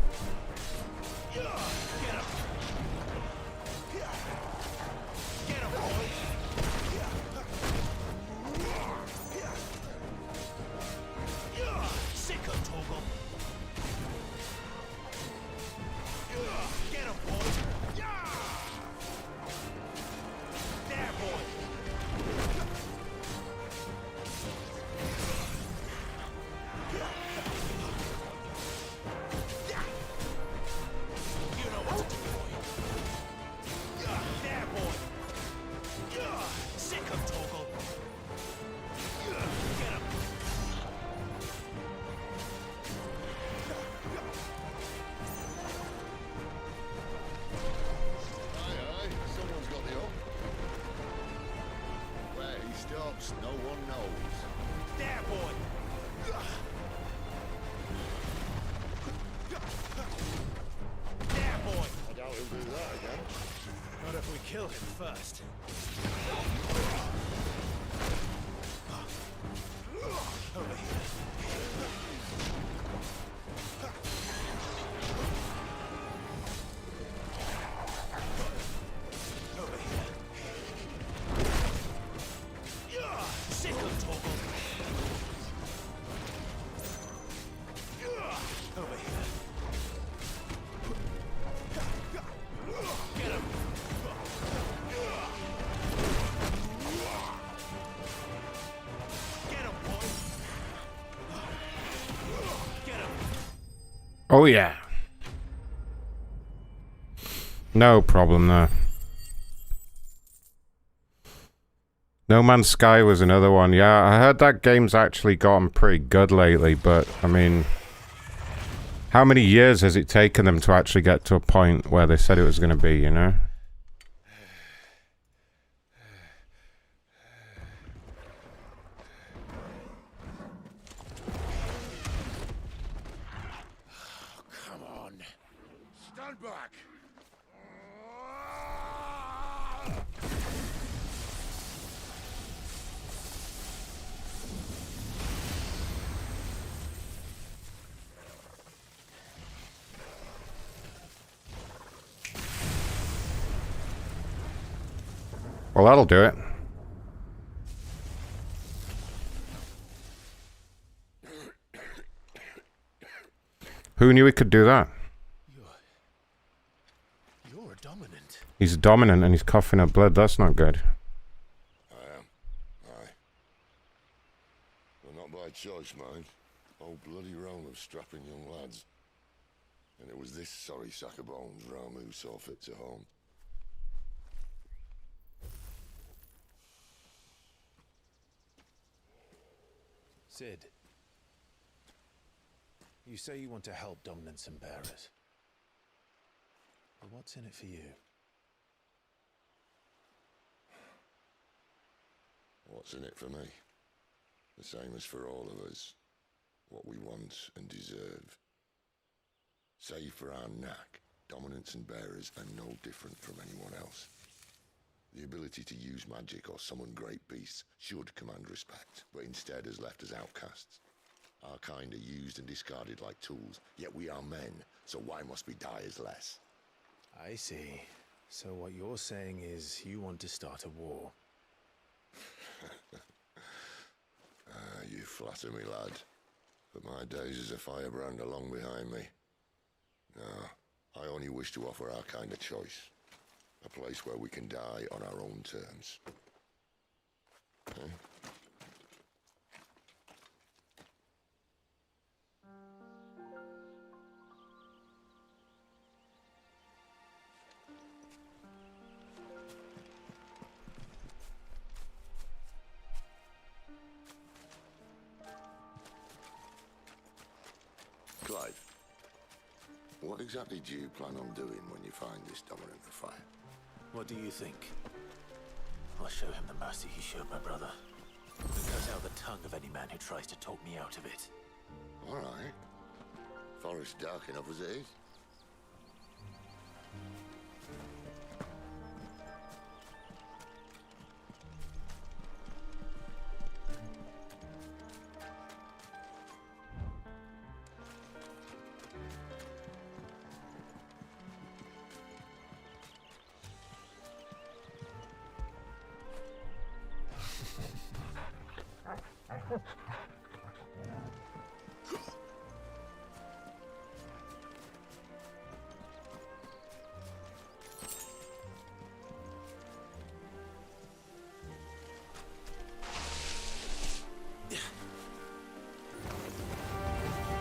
Speaker 5: No one knows.
Speaker 6: There, boy! There, boy!
Speaker 5: I doubt he'll do that again.
Speaker 6: Not if we kill him first. Over here.
Speaker 2: Oh yeah. No problem there. No Man's Sky was another one. Yeah, I heard that game's actually gotten pretty good lately, but I mean, how many years has it taken them to actually get to a point where they said it was going to be, you know?
Speaker 5: Come on. Stand back.
Speaker 2: Well, that'll do it. Who knew he could do that?
Speaker 6: You're dominant.
Speaker 2: He's dominant and he's coughing up blood. That's not good.
Speaker 5: I am. Aye. But not by choice, mind. Oh, bloody realm of strapping young lads. And it was this sorry sack of bones Ram who saw fit to home.
Speaker 6: Sid, You say you want to help dominance and bearers. But what's in it for you?
Speaker 5: What's in it for me? The same as for all of us. What we want and deserve. Save for our knack, dominance and bearers are no different from anyone else. The ability to use magic or summon great beasts should command respect, but instead has left us outcasts. Our kind are used and discarded like tools, yet we are men, so why must we die as less?
Speaker 6: I see. So what you're saying is you want to start a war.
Speaker 5: You flatter me, lad. But my days as a firebrand are long behind me. No, I only wish to offer our kind a choice. A place where we can die on our own terms. Huh? Clive, what exactly do you plan on doing when you find this dominant of fire?
Speaker 6: What do you think? I'll show him the mercy he showed my brother. And cut out the tongue of any man who tries to talk me out of it.
Speaker 5: All right. Forest dark enough as it is.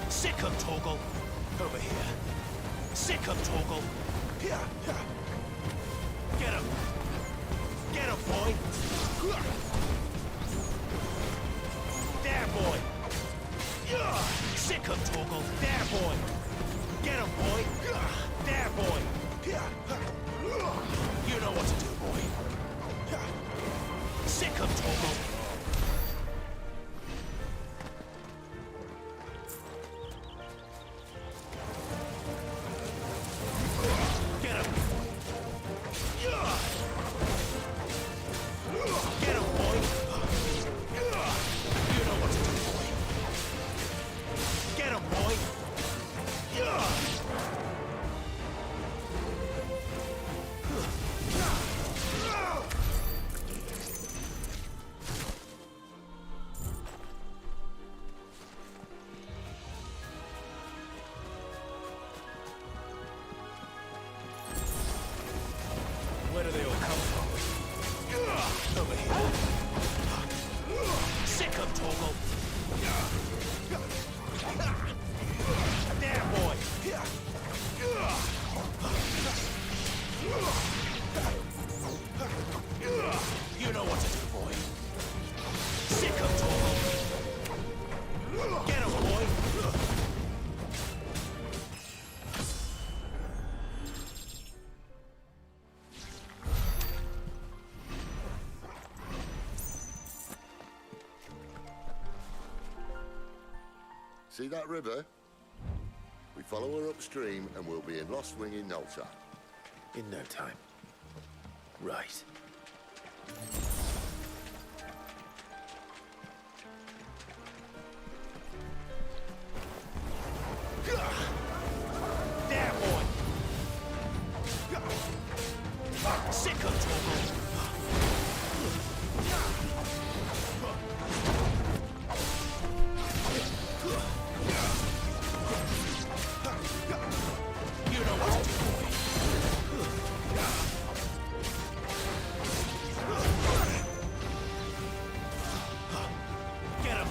Speaker 15: Sick him, Toggle! Over here. Sick him, Toggle! Here, here. Get him! Get him, boy! There, boy! Sick him, Toggle! There, boy! Get him, boy! There, boy! You know what to do, boy! Sick him, Toggle! Where do they all come from? Over here. Sick him, Toggle! There, boy! You know what to do, boy. Sick him, Toggle! Get him, boy!
Speaker 5: See that river? We follow her upstream and we'll be in Lost Wing in no time.
Speaker 6: In no time. Right.
Speaker 15: There, boy! Sick him, Toggle! You know what to do, boy. Get him. Get him.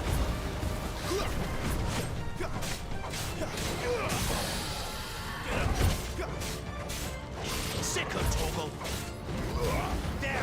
Speaker 15: Sick him, Toggle. There,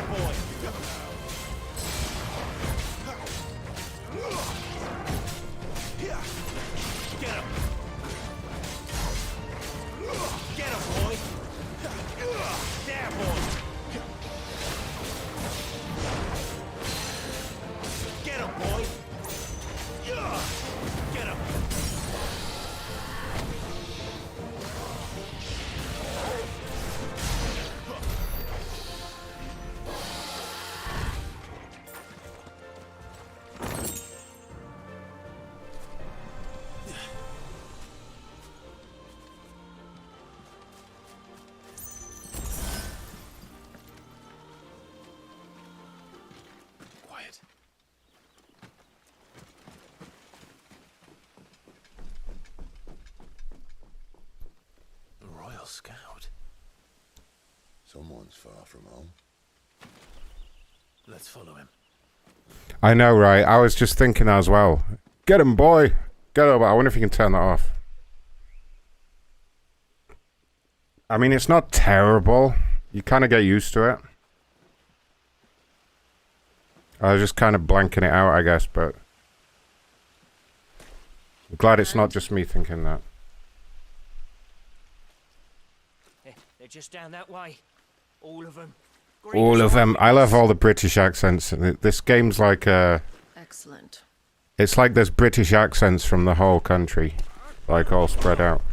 Speaker 5: Someone's far from home.
Speaker 15: Let's follow him.
Speaker 2: I know, right? I was just thinking as well. Get him, boy! Get him! I wonder if you can turn that off. I mean, it's not terrible. You kind of get used to it. I was just kind of blanking it out, I guess, but... I'm glad it's not just me thinking that.
Speaker 14: They're just down that way. All of them.
Speaker 2: All of them. I love all the British accents. This game's like
Speaker 10: Excellent.
Speaker 2: it's like there's British accents from the whole country, like all spread out.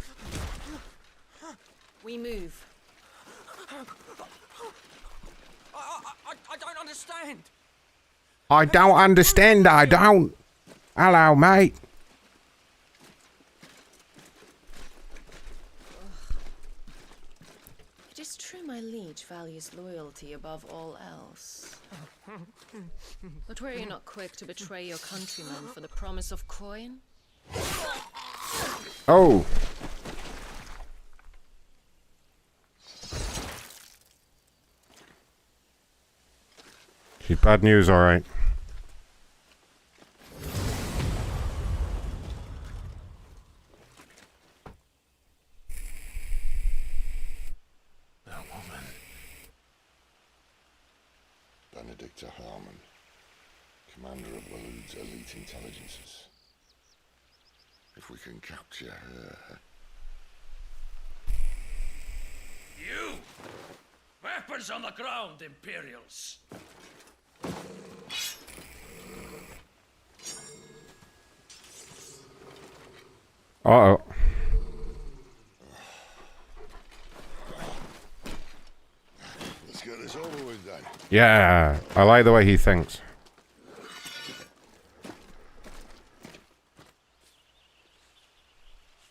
Speaker 10: We move.
Speaker 14: I don't understand.
Speaker 2: I don't understand. I don't. Hello, mate.
Speaker 10: It is true my liege values loyalty above all else. But were you not quick to betray your countrymen for the promise of coin?
Speaker 2: Oh. She's bad news, alright.
Speaker 15: That woman.
Speaker 5: Benedicta Harmon, commander of Waloed's elite intelligences. If we can capture her...
Speaker 11: You! Weapons on the ground, Imperials!
Speaker 2: Uh-oh.
Speaker 5: Let's get this over with then.
Speaker 2: Yeah, I like the way he thinks.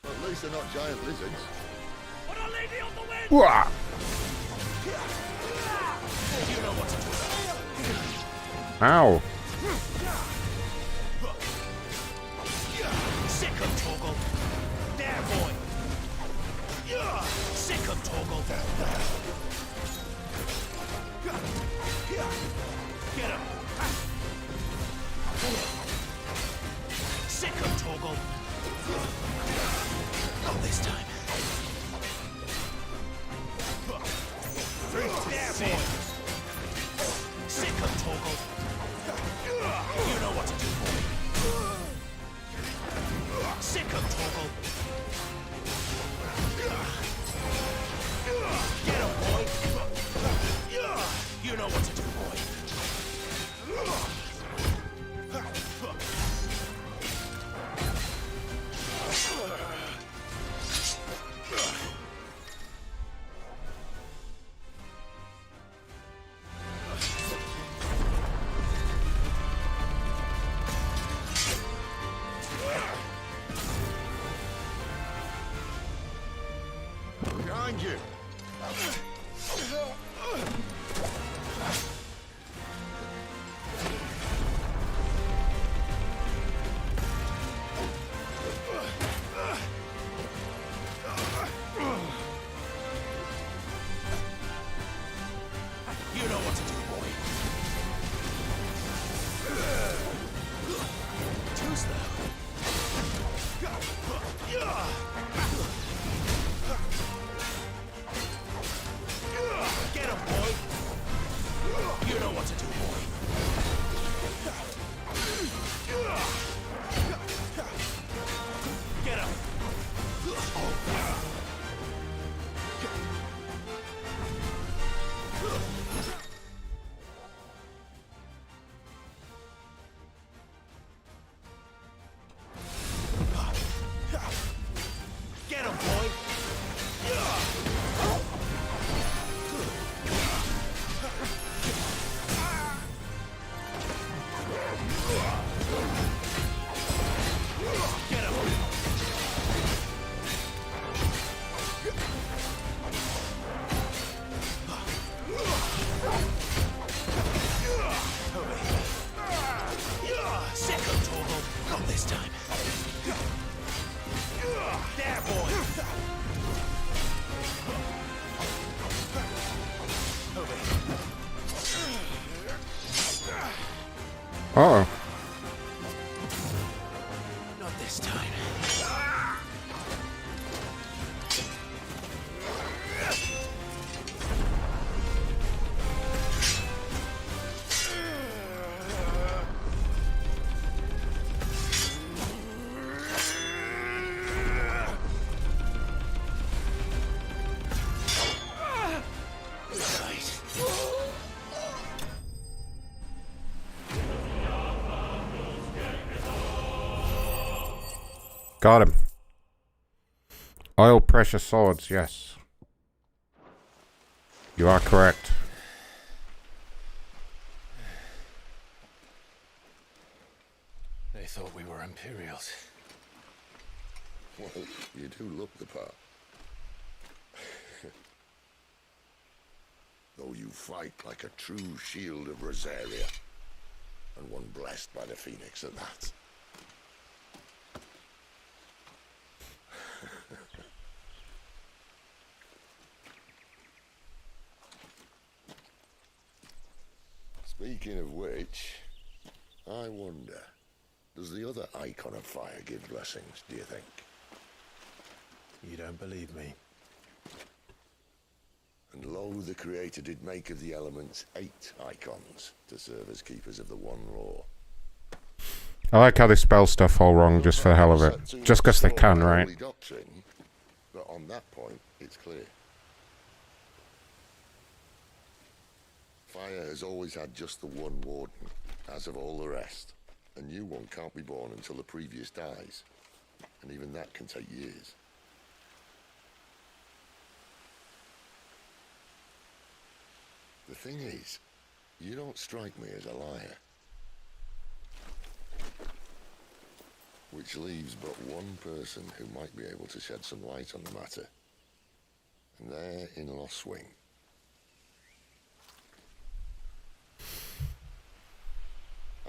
Speaker 5: At least they're not giant lizards.
Speaker 15: Put a lady on the wind!
Speaker 2: Wah!
Speaker 15: You know what to do.
Speaker 2: Ow.
Speaker 15: Sick him, Toggle. There, boy. Sick him, Toggle. Get him. Sick him, Toggle. Not this time. There, boy. Sick him, Toggle. You know what to do, boy. Sick him, Toggle. Get him, boy. You know what to do, boy.
Speaker 5: Behind you.
Speaker 15: You know what to do, boy. Too slow. Get him, boy. You know what to do, boy. Get him. Get him, boy. Get him.
Speaker 2: Uh-oh.
Speaker 15: Not this time.
Speaker 2: Got him. Oil pressure swords, yes. You are correct.
Speaker 6: They thought we were Imperials.
Speaker 5: Well, you do look the part. Though you fight like a true shield of Rosaria. And one blessed by the Phoenix at that. Speaking of which, I wonder, does the other icon of fire give blessings, do you think?
Speaker 6: You don't believe me?
Speaker 5: And lo, the Creator did make of the elements 8 icons to serve as keepers of the one law.
Speaker 2: I like how they spell stuff all wrong just for the hell of it. Just because they can, right?
Speaker 5: Doctrine, but on that point, it's clear. Fire has always had just the one warden, as of all the rest. A new one can't be born until the previous dies. And even that can take years. The thing is, you don't strike me as a liar. Which leaves but one person who might be able to shed some light on the matter. And they're in Lost Swing.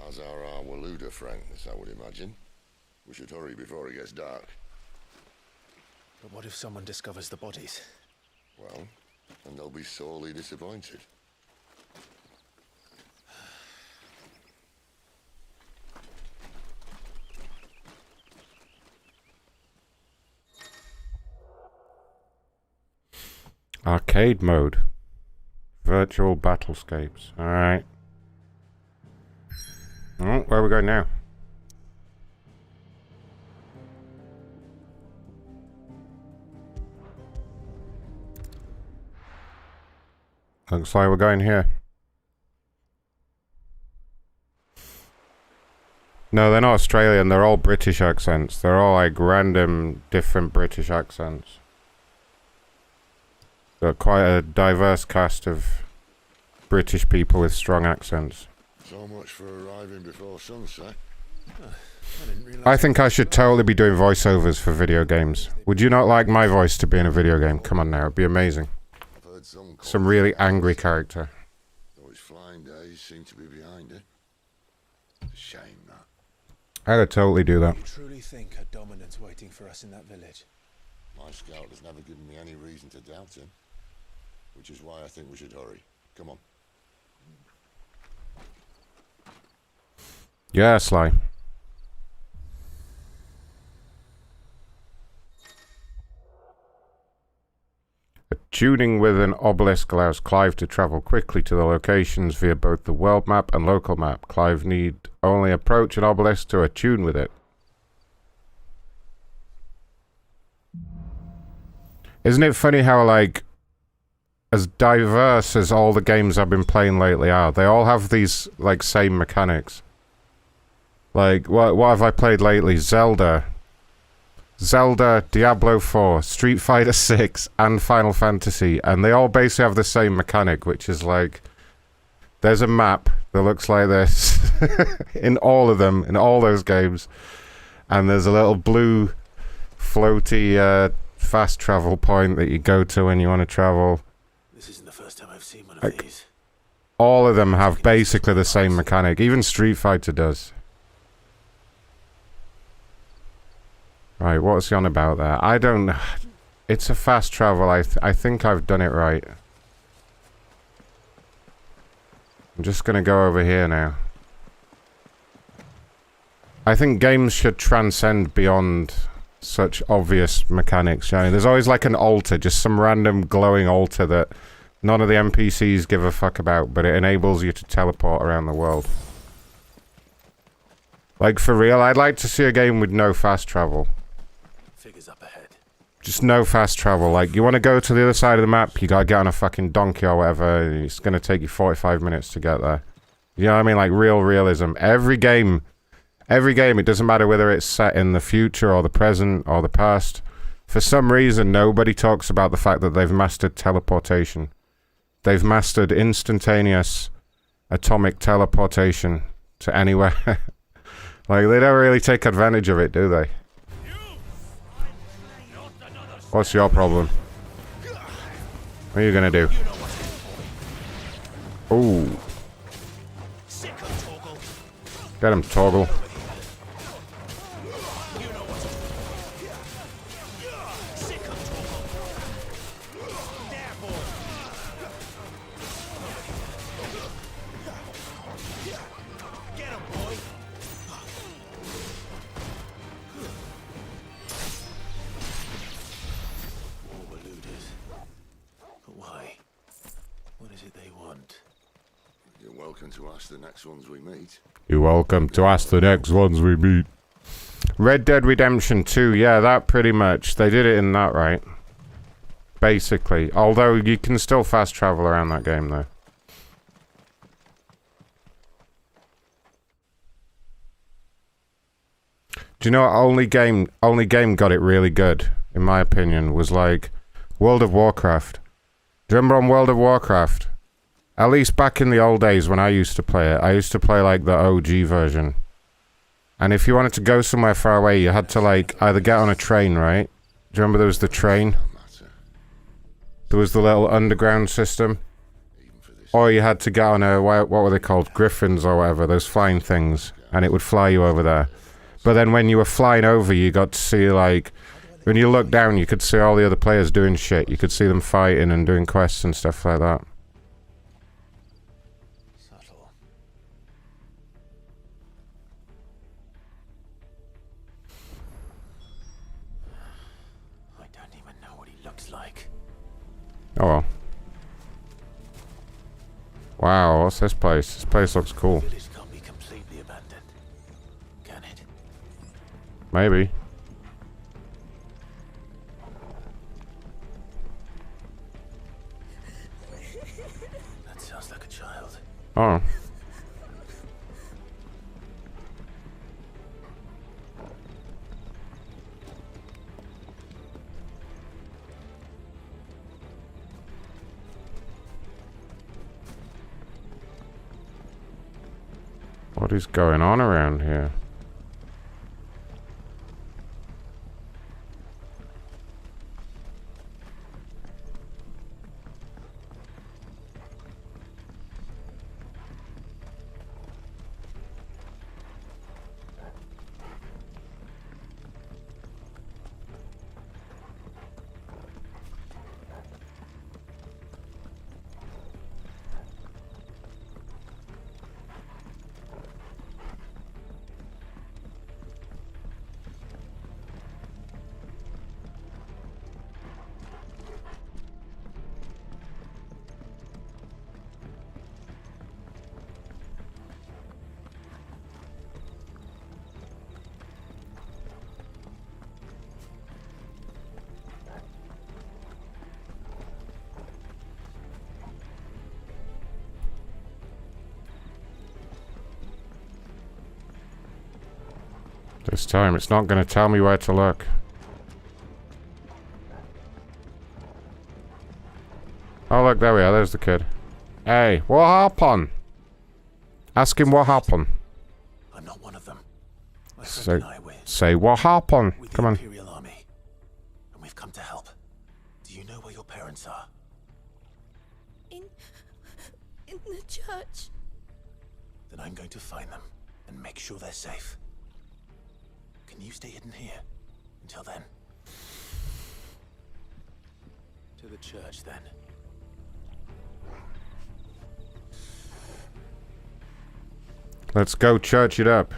Speaker 5: As are our Waluda friends, I would imagine. We should hurry before it gets dark.
Speaker 6: But what if someone discovers the bodies?
Speaker 5: Well, and they'll be sorely disappointed.
Speaker 2: Arcade mode. Virtual battlescapes. Alright. Oh, where we go now? Looks like we're going here. No, they're not Australian. They're all British accents. They're all like random, different British accents. Got quite a diverse cast of British people with strong accents.
Speaker 5: So much for arriving before sunset.
Speaker 2: I think I should totally be doing voiceovers for video games. Would you not like my voice to be in a video game? Come on now, it'd be amazing. Some really angry character.
Speaker 5: Though his flying days seem to be behind it. It's a shame, that.
Speaker 2: I'd totally do that.
Speaker 6: You truly think a dominant's waiting for us in that village?
Speaker 5: My scout has never given me any reason to doubt him. Which is why I think we should hurry. Come on.
Speaker 2: Yeah, Sly. Tuning with an obelisk allows Clive to travel quickly to the locations via both the world map and local map. Clive need only approach an obelisk to attune with it. Isn't it funny how, like, as diverse as all the games I've been playing lately are, they all have these, like, same mechanics. Like, what have I played lately? Zelda, Diablo 4, Street Fighter 6, and Final Fantasy, and they all basically have the same mechanic, which is like, there's a map that looks like this in all of them, in all those games, and there's a little blue floaty fast travel point that you go to when you want to travel.
Speaker 6: This isn't the first time I've seen one of
Speaker 2: Like,
Speaker 6: these.
Speaker 2: all of them have basically the same mechanic, even Street Fighter does. Right, what's he on about there? I don't... It's a fast travel. I think I've done it right. I'm just going to go over here now. I think games should transcend beyond such obvious mechanics. You know? There's always like an altar, just some random glowing altar that none of the NPCs give a fuck about, but it enables you to teleport around the world. Like, for real, I'd like to see a game with no fast travel.
Speaker 15: Figures up ahead.
Speaker 2: Just no fast travel. Like, you want to go to the other side of the map, you gotta get on a fucking donkey or whatever, it's gonna take you 45 minutes to get there. You know what I mean? Like, real realism. Every game, it doesn't matter whether it's set in the future or the present or the past. For some reason, nobody talks about the fact that they've mastered teleportation. They've mastered instantaneous atomic teleportation to anywhere. Like, they don't really take advantage of it, do they? What's your problem? What are you gonna do? Ooh. Get him, Toggle.
Speaker 5: To ask the next ones we meet.
Speaker 2: You're welcome to ask the next ones we meet. Red Dead Redemption 2, yeah, that pretty much. They did it in that, right? Basically. Although you can still fast travel around that game, though. Do you know what only game got it really good, in my opinion, was like World of Warcraft. Do you remember on World of Warcraft? At least back in the old days when I used to play it, I used to play like the OG version. And if you wanted to go somewhere far away, you had to like either get on a train, right? Do you remember there was the train? There was the little underground system. Or you had to get on a, what were they called? Griffins or whatever, those flying things. And it would fly you over there. But then when you were flying over, you got to see like, when you looked down, you could see all the other players doing shit. You could see them fighting and doing quests and stuff like that. Oh well. Wow, what's this place? This place looks cool.
Speaker 15: Village can't be completely abandoned, can it?
Speaker 2: Maybe.
Speaker 15: That sounds like a child.
Speaker 2: Oh. What is going on around here? This time, it's not going to tell me where to look. Oh, look, there we are. There's the kid. Hey, what happened? Ask him what happened.
Speaker 15: I'm not one of them.
Speaker 2: Say what happened. Come on.
Speaker 15: Imperial Army, and we've come to help. Do you know where your parents are?
Speaker 10: In the church.
Speaker 15: Then I'm going to find them and make sure they're safe. Can you stay hidden here until then? To the church, then.
Speaker 2: Let's go church it up.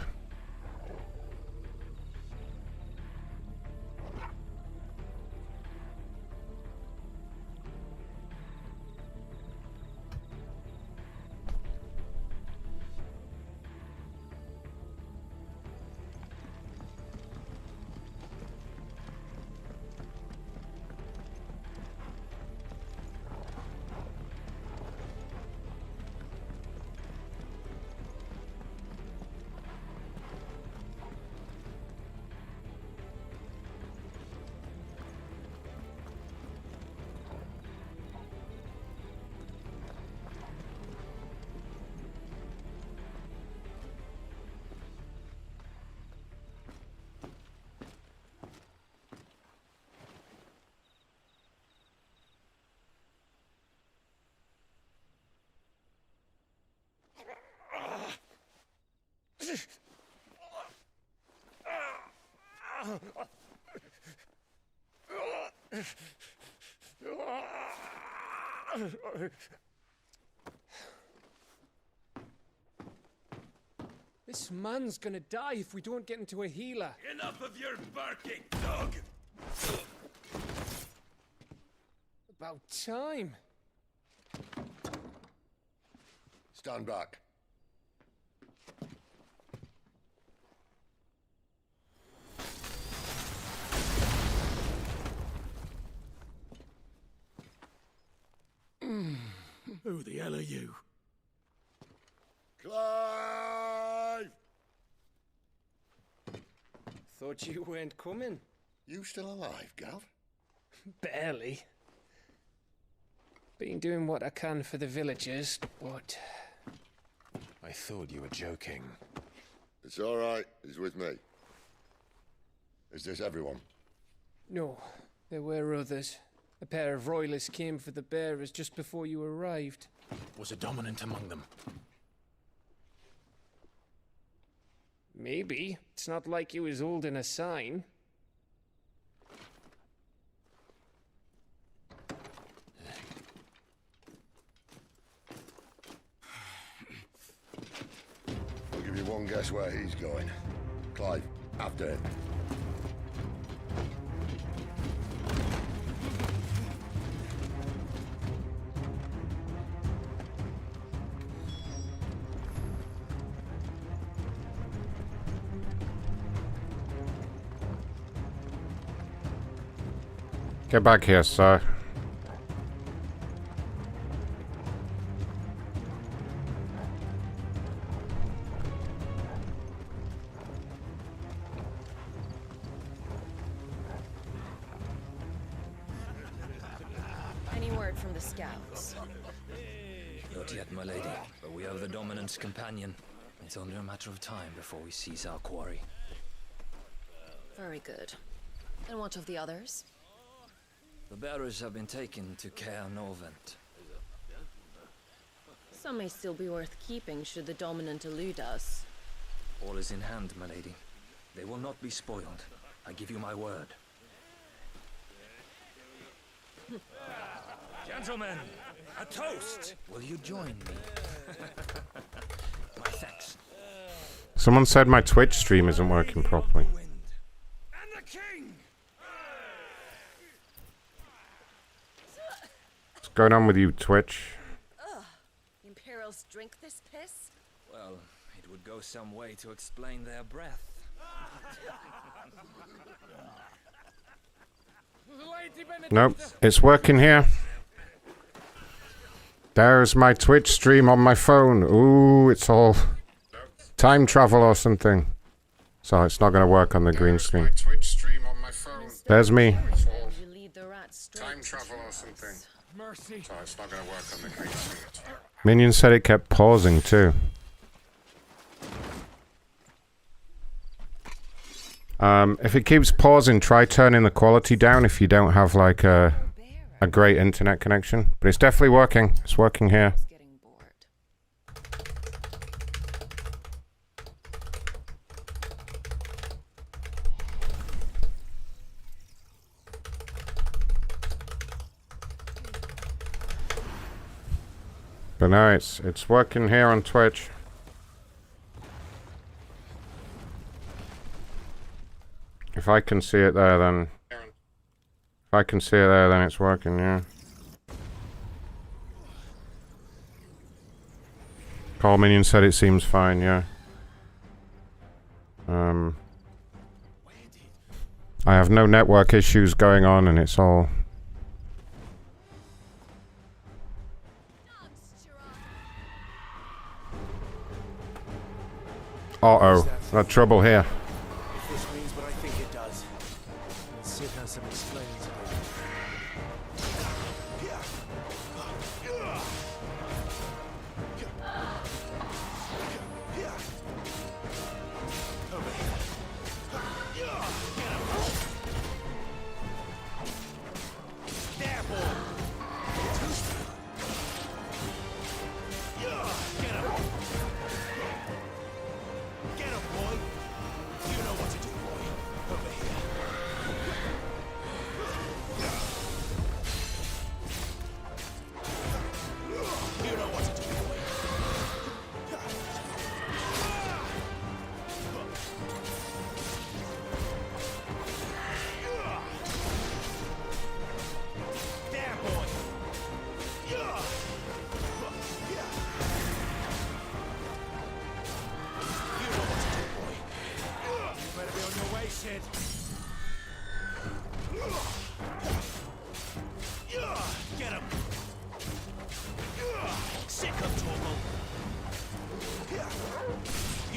Speaker 16: This man's gonna die if we don't get into a healer.
Speaker 15: Enough of your barking, dog!
Speaker 16: About time.
Speaker 5: Stand back.
Speaker 8: Who the hell are you?
Speaker 5: Clive!
Speaker 16: Thought you weren't coming.
Speaker 5: You still alive, Gav?
Speaker 16: Barely. Been doing what I can for the villagers, but...
Speaker 6: I thought you were joking.
Speaker 5: It's all right. He's with me. Is this everyone?
Speaker 16: No, there were others. A pair of royalists came for the bearers just before you arrived.
Speaker 6: Was a dominant among them?
Speaker 16: Maybe. It's not like he was holding a sign.
Speaker 5: I'll give you one guess where he's going. Clive, after him.
Speaker 2: Get back here, sir.
Speaker 10: Any word from the scouts?
Speaker 17: Not yet, my lady, but we have the dominant's companion. It's only a matter of time before we seize our quarry.
Speaker 10: Very good. And what of the others?
Speaker 17: The bearers have been taken to Caer Novent.
Speaker 10: Some may still be worth keeping should the dominant elude us.
Speaker 17: All is in hand, my lady. They will not be spoiled. I give you my word. Gentlemen, a toast! Will you join me? My thanks.
Speaker 2: Someone said my Twitch stream isn't working properly. What's going on with you, Twitch?
Speaker 10: Ugh. Imperials drink this piss?
Speaker 17: Well, it would go some way to explain their breath.
Speaker 2: Nope, it's working here. There's my Twitch stream on my phone. Ooh, it's all time travel or something. So it's not going to work on the green screen. There's me.
Speaker 1: Time travel or something.
Speaker 16: Mercy.
Speaker 1: So it's not going to work on the green screen.
Speaker 2: Minion said it kept pausing too. If it keeps pausing, try turning the quality down if you don't have like a great internet connection. But it's definitely working. It's working here. But no, it's working here on Twitch. If I can see it there, then... If I can see it there, then it's working, yeah. Call Minion said it seems fine, yeah. I have no network issues going on, and it's all... Uh-oh, got trouble here.
Speaker 15: If this means what I think it does, then Sid has some explaining to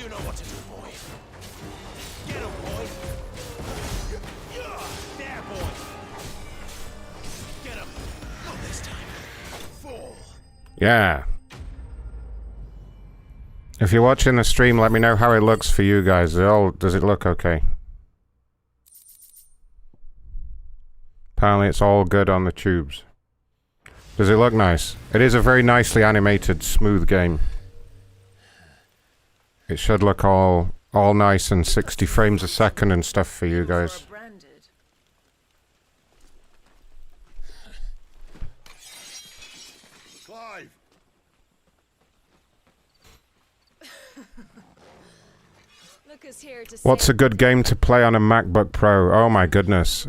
Speaker 15: You know what to do, boy. Get him, boy. There, boy. Get him. Not this time. Fall.
Speaker 2: Yeah. If you're watching the stream, let me know how it looks for you guys. Does it look okay? Apparently it's all good on the tubes. Does it look nice? It is a very nicely animated, smooth game. It should look all nice and 60 frames a second and stuff for you guys.
Speaker 5: Clive!
Speaker 10: Lucas here to
Speaker 2: What's a good game to play on a MacBook Pro? Oh my goodness.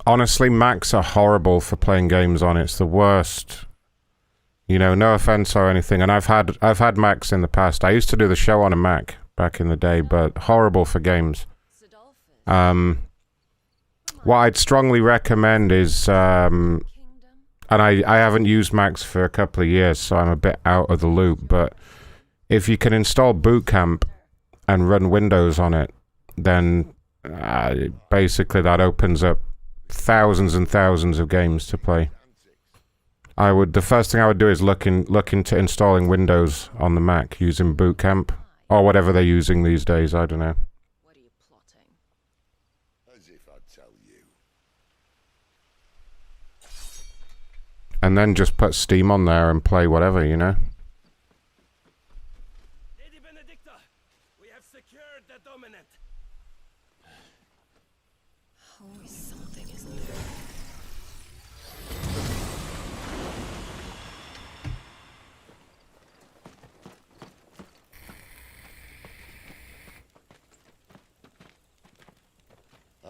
Speaker 2: Honestly, Macs are horrible for playing games on. It's the worst. You know, no offense or anything. And I've had Macs in the past. I used to do the show on a Mac back in the day, but horrible for games. What I'd strongly recommend is, and I haven't used Macs for a couple of years, so I'm a bit out of the loop, but if you can install Boot Camp and run Windows on it, then basically that opens up thousands and thousands of games to play. The first thing I would do is look into installing Windows on the Mac using Boot Camp or whatever they're using these days. I don't know.
Speaker 10: What are you plotting?
Speaker 5: As if I'd tell you.
Speaker 2: And then just put Steam on there and play whatever, you know.
Speaker 15: Lady Benedicta, we have secured the dominant.
Speaker 10: Always something, isn't there?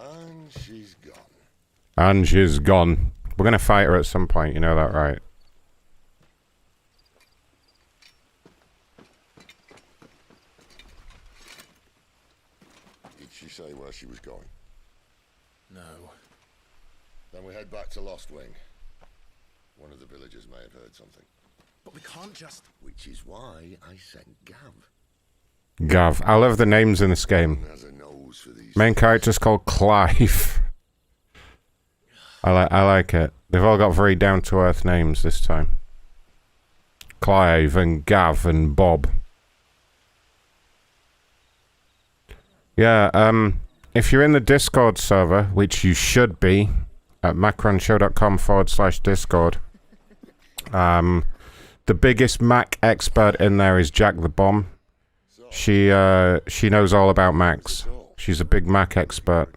Speaker 5: And she's gone.
Speaker 2: And she's gone. We're going to fight her at some point, you know that, right?
Speaker 5: Did she say where she was going?
Speaker 6: No.
Speaker 5: Then we head back to Lost Wing. One of the villagers may have heard something.
Speaker 15: But we can't just...
Speaker 5: Which is why I sent Gav.
Speaker 2: Gav. I love the names in this game. Main character's called Clive. I like it. They've all got very down-to-earth names this time. Clive and Gav and Bob. Yeah, if you're in the Discord server, which you should be, at macronshow.com/Discord, the biggest Mac expert in there is Jack the Bomb. She knows all about Macs. She's a big Mac expert.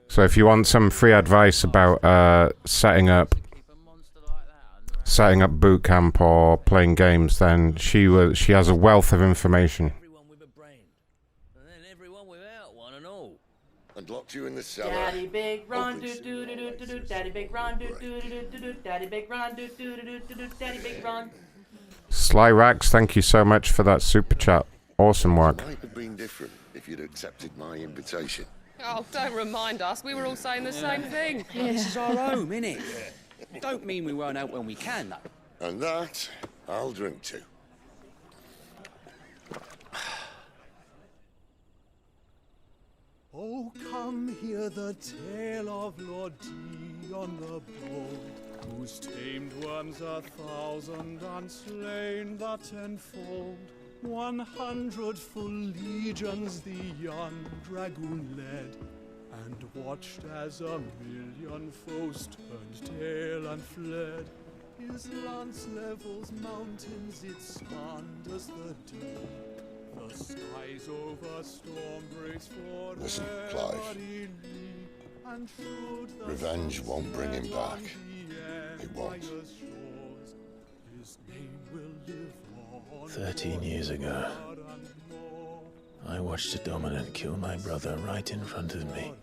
Speaker 2: So if you want some free advice about setting up boot camp or playing games, then she has a wealth of information.
Speaker 5: And locked you in the cellar.
Speaker 18: Daddy Big Ron, do do do do do do. Daddy Big Ron, do do do do do. Daddy Big Ron, do do do do do. Daddy Big Ron.
Speaker 2: Sly Rax, thank you so much for that super chat. Awesome work.
Speaker 5: It might have been different if you'd accepted my invitation.
Speaker 19: Oh, don't remind us. We were all saying the same thing.
Speaker 20: This is our home, innit? Don't mean we won't out when we can, though.
Speaker 5: And that, I'll drink to.
Speaker 21: Oh, come hear the tale of Lord Dion the Bold, whose tamed worms 1,000 and slain the tenfold. 100 full legions the young dragoon led, and watched as 1,000,000 foes turned tail and fled. His lance levels mountains, it spanders the deep. The skies over storm breaks for
Speaker 5: Listen, Clive. Revenge won't bring him back. It won't.
Speaker 6: 13 years ago, I watched a dominant kill my brother right in front of me.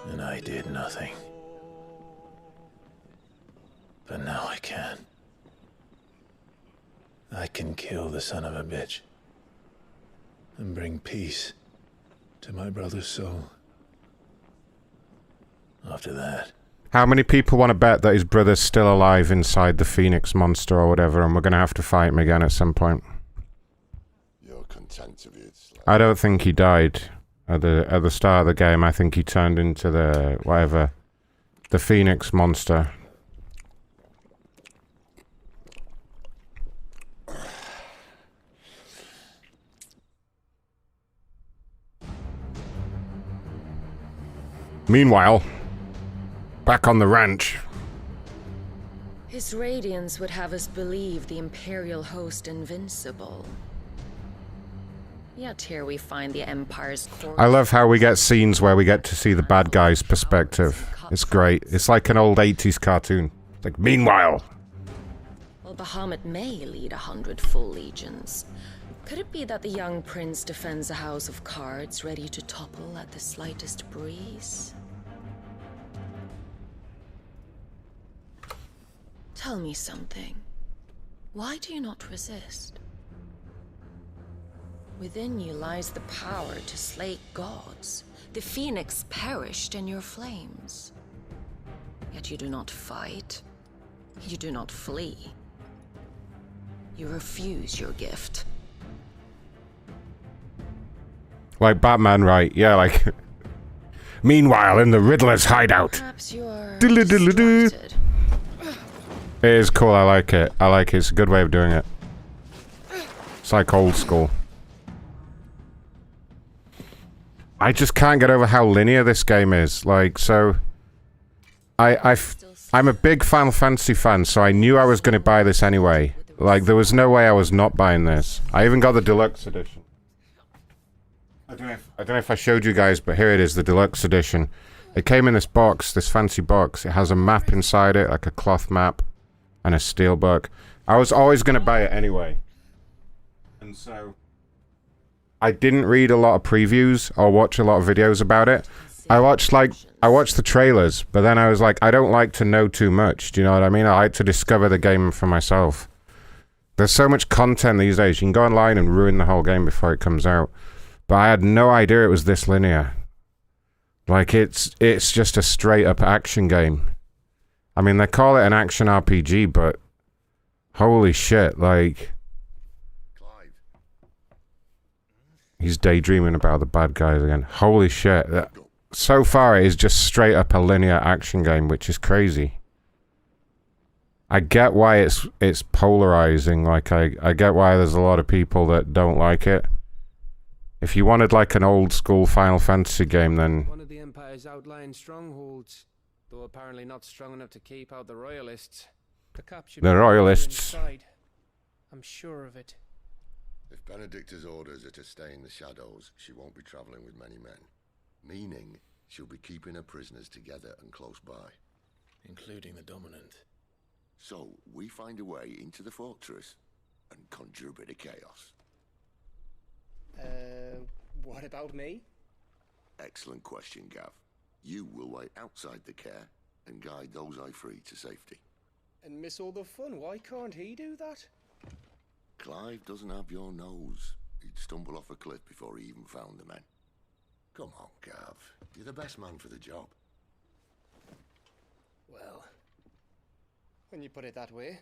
Speaker 6: And I did nothing. But now I can. I can kill the son of a bitch and bring peace to my brother's soul. After that,
Speaker 2: How many people want to bet that his brother's still alive inside the Phoenix monster or whatever, and we're going to have to fight him again at some point?
Speaker 5: You're content to be a slave.
Speaker 2: I don't think he died at the start of the game. I think he turned into the Phoenix monster. Meanwhile, back on the ranch.
Speaker 10: His radiance would have us believe the Imperial host invincible. Yet here we find the Empire's core.
Speaker 2: I love how we get scenes where we get to see the bad guy's perspective. It's great. It's like an old 80s cartoon. It's like, meanwhile.
Speaker 10: Well, Bahamut may lead 100 full legions. Could it be that the young prince defends a house of cards ready to topple at the slightest breeze? Tell me something. Why do you not resist? Within you lies the power to slay gods. The phoenix perished in your flames. Yet you do not fight. You do not flee. You refuse your gift.
Speaker 2: Like Batman, right? Yeah, like... Meanwhile, in the Riddler's hideout.
Speaker 10: Perhaps you are
Speaker 2: Diddle-diddle-doo. It is cool, I like it. I like it. It's a good way of doing it. It's like old school. I just can't get over how linear this game is. Like, so... I'm a big Final Fantasy fan, so I knew I was going to buy this anyway. Like, there was no way I was not buying this. I even got the deluxe edition. I don't know if I showed you guys, but here it is, the deluxe edition. It came in this box, this fancy box. It has a map inside it, like a cloth map, and a steelbook. I was always going to buy it anyway. And so... I didn't read a lot of previews or watch a lot of videos about it. I watched the trailers, but then I was like, I don't like to know too much. Do you know what I mean? I like to discover the game for myself. There's so much content these days. You can go online and ruin the whole game before it comes out. But I had no idea it was this linear. Like, it's just a straight-up action game. I mean, they call it an action RPG, but... Holy shit, like... He's daydreaming about the bad guys again. Holy shit. So far, it is just straight up a linear action game, which is crazy. I get why it's polarizing. Like, I get why there's a lot of people that don't like it. If you wanted, like, an old-school Final Fantasy game, then...
Speaker 16: One of the Empire's outlying strongholds, though apparently not strong enough to keep out the Royalists.
Speaker 2: The Royalists.
Speaker 16: Inside. I'm sure of it.
Speaker 5: If Benedicta's orders are to stay in the shadows, she won't be traveling with many men. Meaning, she'll be keeping her prisoners together and close by.
Speaker 6: Including the Dominant.
Speaker 5: So, we find a way into the fortress and conjure a bit of chaos.
Speaker 16: What about me?
Speaker 5: Excellent question, Gav. You will wait outside the care and guide those I free to safety.
Speaker 16: And miss all the fun. Why can't he do that?
Speaker 5: Clive doesn't have your nose. He'd stumble off a cliff before he even found the men. Come on, Gav. You're the best man for the job.
Speaker 16: Well, when you put it that way.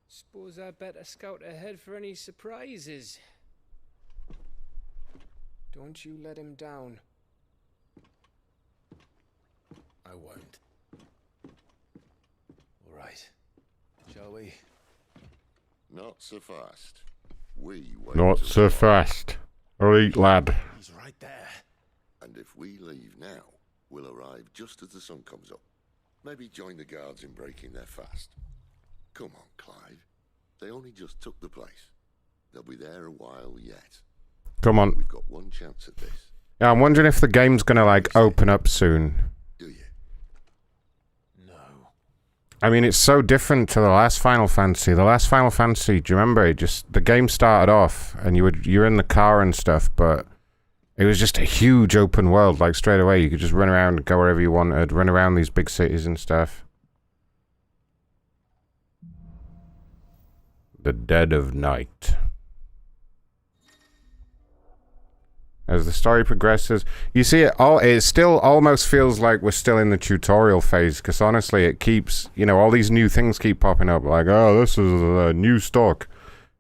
Speaker 16: Suppose I'd better scout ahead for any surprises. Don't you let him down.
Speaker 6: I won't. All right. Shall we?
Speaker 5: Not so fast. We wait.
Speaker 2: Not so fast. Alright, lad.
Speaker 15: He's right there.
Speaker 5: And if we leave now, we'll arrive just as the sun comes up. Maybe join the guards in breaking their fast. Come on, Clive. They only just took the place. They'll be there a while yet.
Speaker 2: Come on.
Speaker 5: We've got one chance at this.
Speaker 2: Yeah, I'm wondering if the game's gonna, like, open up soon.
Speaker 5: Do you?
Speaker 6: No.
Speaker 2: I mean, it's so different to the last Final Fantasy. The last Final Fantasy, do you remember? It just, the game started off, and you're in the car and stuff, but it was just a huge open world, like, straight away. You could just run around and go wherever you wanted, run around these big cities and stuff. The dead of night. There's As the story progresses, you see it still almost feels like we're still in the tutorial phase, because honestly it keeps, you know, all these new things keep popping up, like, oh, this is a new stock.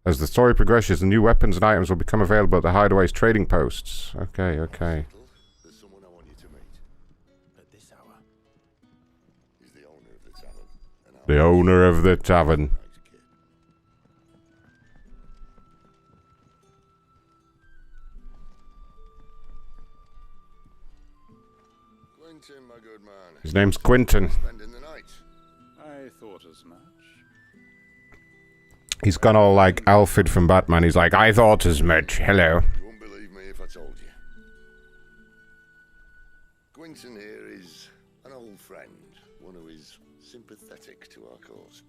Speaker 2: As the story progresses, the new weapons and items will become available at the Hideaway's trading posts. Okay.
Speaker 5: There's someone I want you to meet. At this hour. He's the owner of the tavern.
Speaker 2: The owner of the tavern.
Speaker 5: Quentin, my good man.
Speaker 2: His name's Quentin.
Speaker 5: Spending the night.
Speaker 21: I thought as much.
Speaker 2: He's gone all like Alfred from Batman. He's like, I thought as much. Hello.
Speaker 5: You won't believe me if I told you. Quentin here is an old friend, one who is sympathetic to our cause.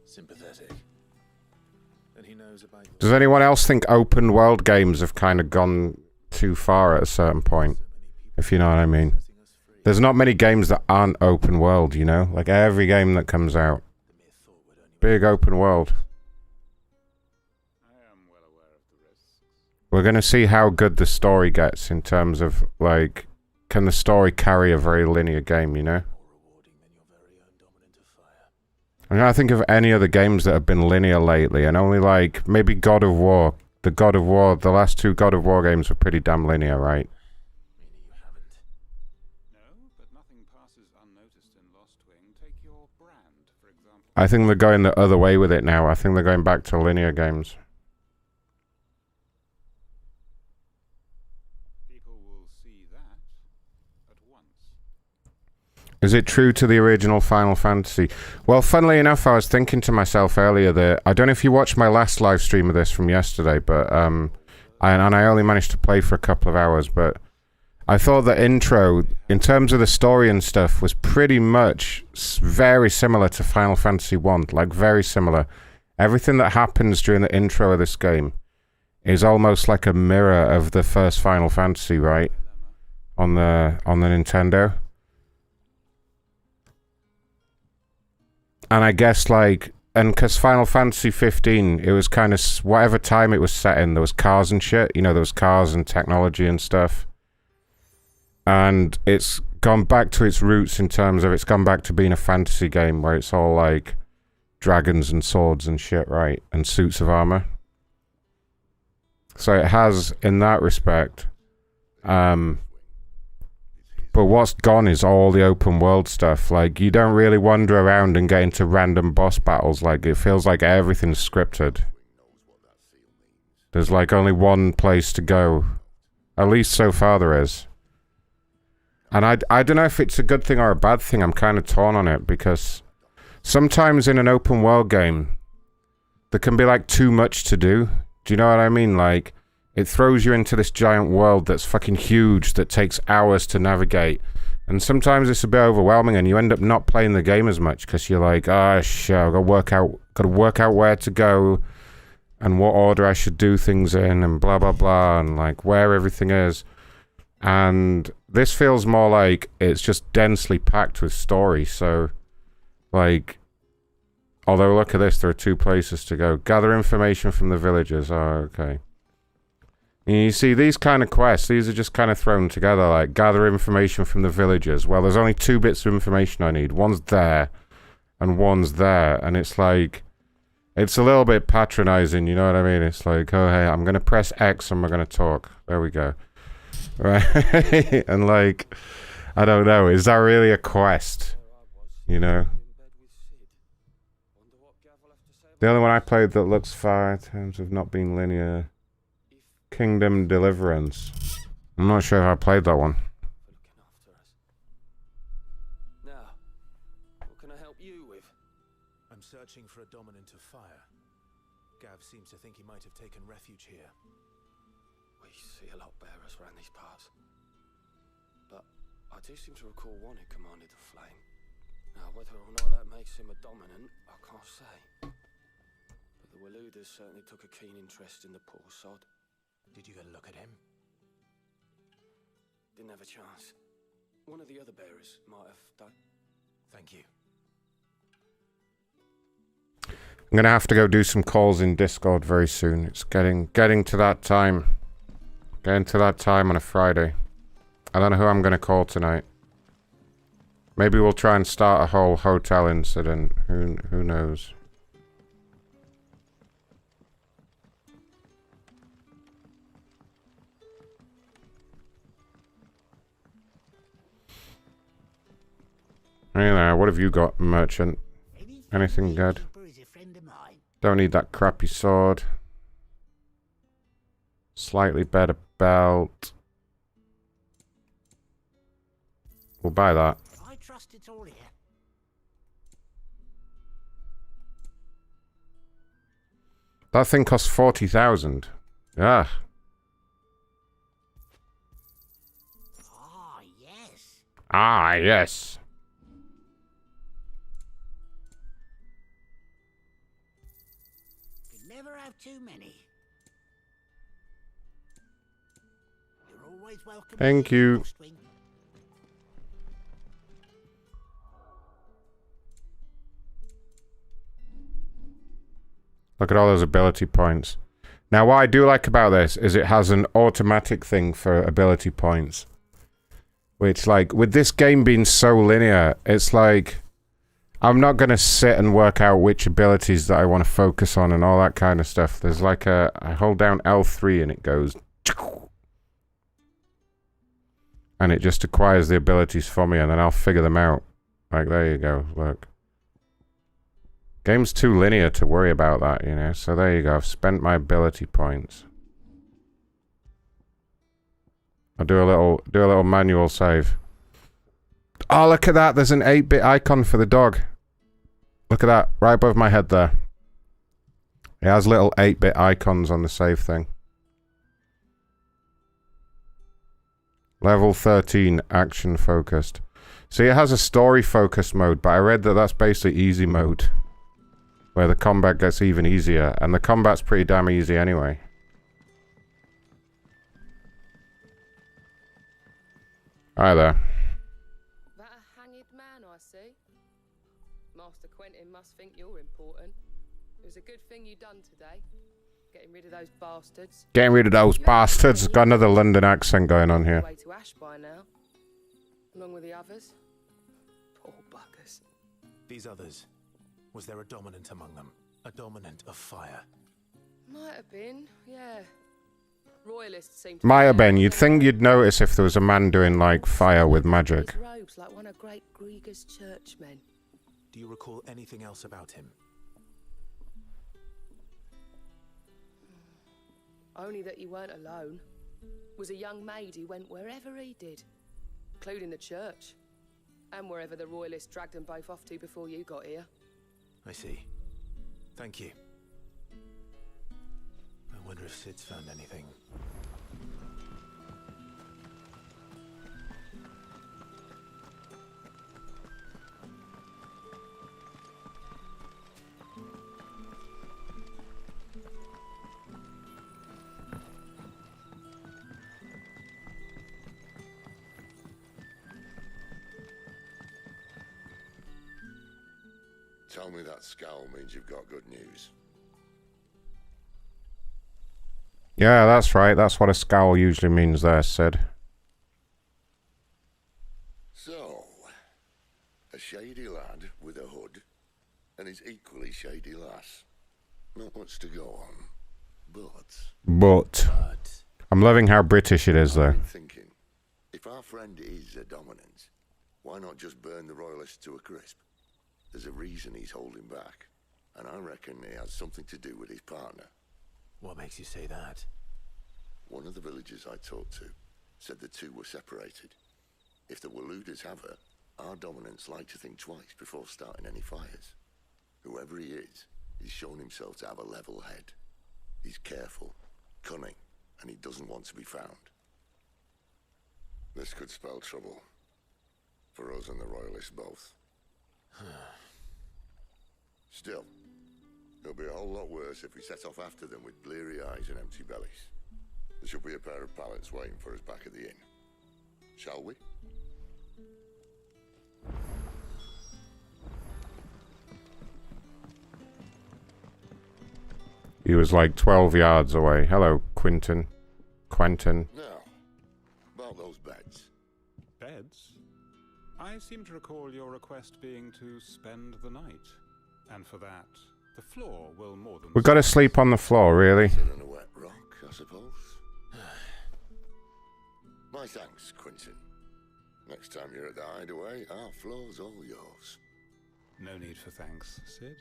Speaker 6: Sympathetic. And he knows about.
Speaker 2: Does anyone else think open world games have kind of gone too far at a certain point? If you know what I mean. There's not many games that aren't open world, you know? Like every game that comes out. Big open world. We're going to see how good the story gets in terms of, like, can the story carry a very linear game, you know? I'm trying to think of any other games that have been linear lately, and only, like, maybe God of War. The last two God of War games were pretty damn linear, right? I think they're going the other way with it now. I think they're going back to linear games. Is it true to the original Final Fantasy? Well, funnily enough, I was thinking to myself earlier that I don't know if you watched my last live stream of this from yesterday, but I only managed to play for a couple of hours, but I thought the intro, in terms of the story and stuff, was pretty much very similar to Final Fantasy 1, like very similar. Everything that happens during the intro of this game is almost like a mirror of the first Final Fantasy, right? On the Nintendo. And I guess, like, and because Final Fantasy 15, it was kind of, whatever time it was set in, there was cars and shit, you know, there was cars and technology and stuff. And it's gone back to its roots in terms of, it's gone back to being a fantasy game where it's all, like, dragons and swords and shit, right? And suits of armor. So it has, in that respect, but what's gone is all the open world stuff. Like, you don't really wander around and get into random boss battles. Like, it feels like everything's scripted. There's, like, only one place to go. At least so far there is. And I don't know if it's a good thing or a bad thing. I'm kind of torn on it, because sometimes in an open world game, there can be, like, too much to do. Do you know what I mean? Like, it throws you into this giant world that's fucking huge, that takes hours to navigate. And sometimes it's a bit overwhelming, and you end up not playing the game as much, because you're like, oh shit, I've got to work out where to go, and what order I should do things in, and blah, blah, blah, and like where everything is. And this feels more like it's just densely packed with story, so, like, although look at this, there are 2 places to go. Gather information from the villagers. Oh, okay. And you see, these kind of quests, these are just kind of thrown together, like, gather information from the villagers. Well, there's only 2 bits of information I need. One's there, and one's there. And it's like, it's a little bit patronizing, you know what I mean? It's like, oh, hey, I'm going to press X and we're going to talk. There we go. Right? And, like, I don't know. Is that really a quest? You know? The only one I played that looks far in terms of not being linear... Kingdom Deliverance. I'm not sure if I played that one.
Speaker 12: Now, what can I help you with?
Speaker 6: I'm searching for a dominant of fire. Gav seems to think he might have taken refuge here.
Speaker 12: We see a lot bearers around these parts. But I do seem to recall one who commanded the flame. Now, whether or not that makes him a dominant, I can't say. But the Waluders certainly took a keen interest in the poor sod.
Speaker 6: Did you get a look at him?
Speaker 12: Didn't have a chance. One of the other bearers might have done.
Speaker 6: Thank you.
Speaker 2: I'm gonna have to go do some calls in Discord very soon. It's getting to that time. Getting to that time on a Friday. I don't know who I'm going to call tonight. Maybe we'll try and start a whole hotel incident. Who knows? Anyway, what have you got, merchant? Anything good? Don't need that crappy sword. Slightly better belt. We'll buy that.
Speaker 7: I trust it's all here.
Speaker 2: That thing costs 40,000. Ah.
Speaker 7: Ah, yes.
Speaker 2: Ah, yes.
Speaker 7: Could never have too many. You're always welcome.
Speaker 2: Thank you. Look at all those ability points. Now, what I do like about this is it has an automatic thing for ability points. Which, like, with this game being so linear, it's like... I'm not going to sit and work out which abilities that I want to focus on and all that kind of stuff. There's like a... I hold down L3 and it goes... And it just acquires the abilities for me and then I'll figure them out. Like, there you go, look. Game's too linear to worry about that, you know. So there you go, I've spent my ability points. I'll do a little manual save. Oh, look at that, there's an 8-bit icon for the dog. Look at that, right above my head there. It has little 8-bit icons on the save thing. Level 13, action focused. See, it has a story focused mode, but I read that that's basically easy mode. Where the combat gets even easier, and the combat's pretty damn easy anyway. Hi there.
Speaker 19: That a hanged man, I see. Master Quentin must think you're important. It was a good thing you done today. Getting rid of those bastards.
Speaker 2: Getting rid of those bastards. Got another London accent going on here.
Speaker 19: Way to Ash by now. Along with the others. Poor buggers.
Speaker 15: These others, was there a dominant among them? A dominant of fire?
Speaker 19: Might have been, yeah. Royalists seem to
Speaker 2: Might have been. You'd think you'd notice if there was a man doing, like, fire with magic.
Speaker 19: robes like one of great Grieger's churchmen.
Speaker 15: Do you recall anything else about him?
Speaker 19: Only that he weren't alone. Was a young maid who went wherever he did, including the church, and wherever the royalists dragged them both off to before you got here.
Speaker 15: I see. Thank you. I wonder if Sid's found anything.
Speaker 5: Tell me that scowl means you've got good news.
Speaker 2: Yeah, that's right. That's what a scowl usually means there, Sid.
Speaker 5: So, a shady lad with a hood, and his equally shady lass. Not much to go on,
Speaker 2: But I'm loving how British it is, though.
Speaker 5: I'm thinking, if our friend is a dominant, why not just burn the royalists to a crisp? There's a reason he's holding back, and I reckon it has something to do with his partner.
Speaker 15: What makes you say that?
Speaker 5: One of the villagers I talked to said the two were separated. If the Waluders have her, our dominants like to think twice before starting any fires. Whoever he is, he's shown himself to have a level head. He's careful, cunning, and he doesn't want to be found. This could spell trouble. For us and the Royalists both. Still, it'll be a whole lot worse if we set off after them with bleary eyes and empty bellies. There should be a pair of pallets waiting for us back at the inn. Shall we?
Speaker 2: He was like 12 yards away. Hello, Quentin. Quentin.
Speaker 5: Now, about those beds.
Speaker 21: Beds? I seem to recall your request being to spend the night. And for that, the floor will more than...
Speaker 2: We've got to sleep on the floor, really?
Speaker 5: Better than a wet rock, I suppose. My thanks, Quentin. Next time you're at the hideaway, our floor's all yours.
Speaker 21: No need for thanks, Sid.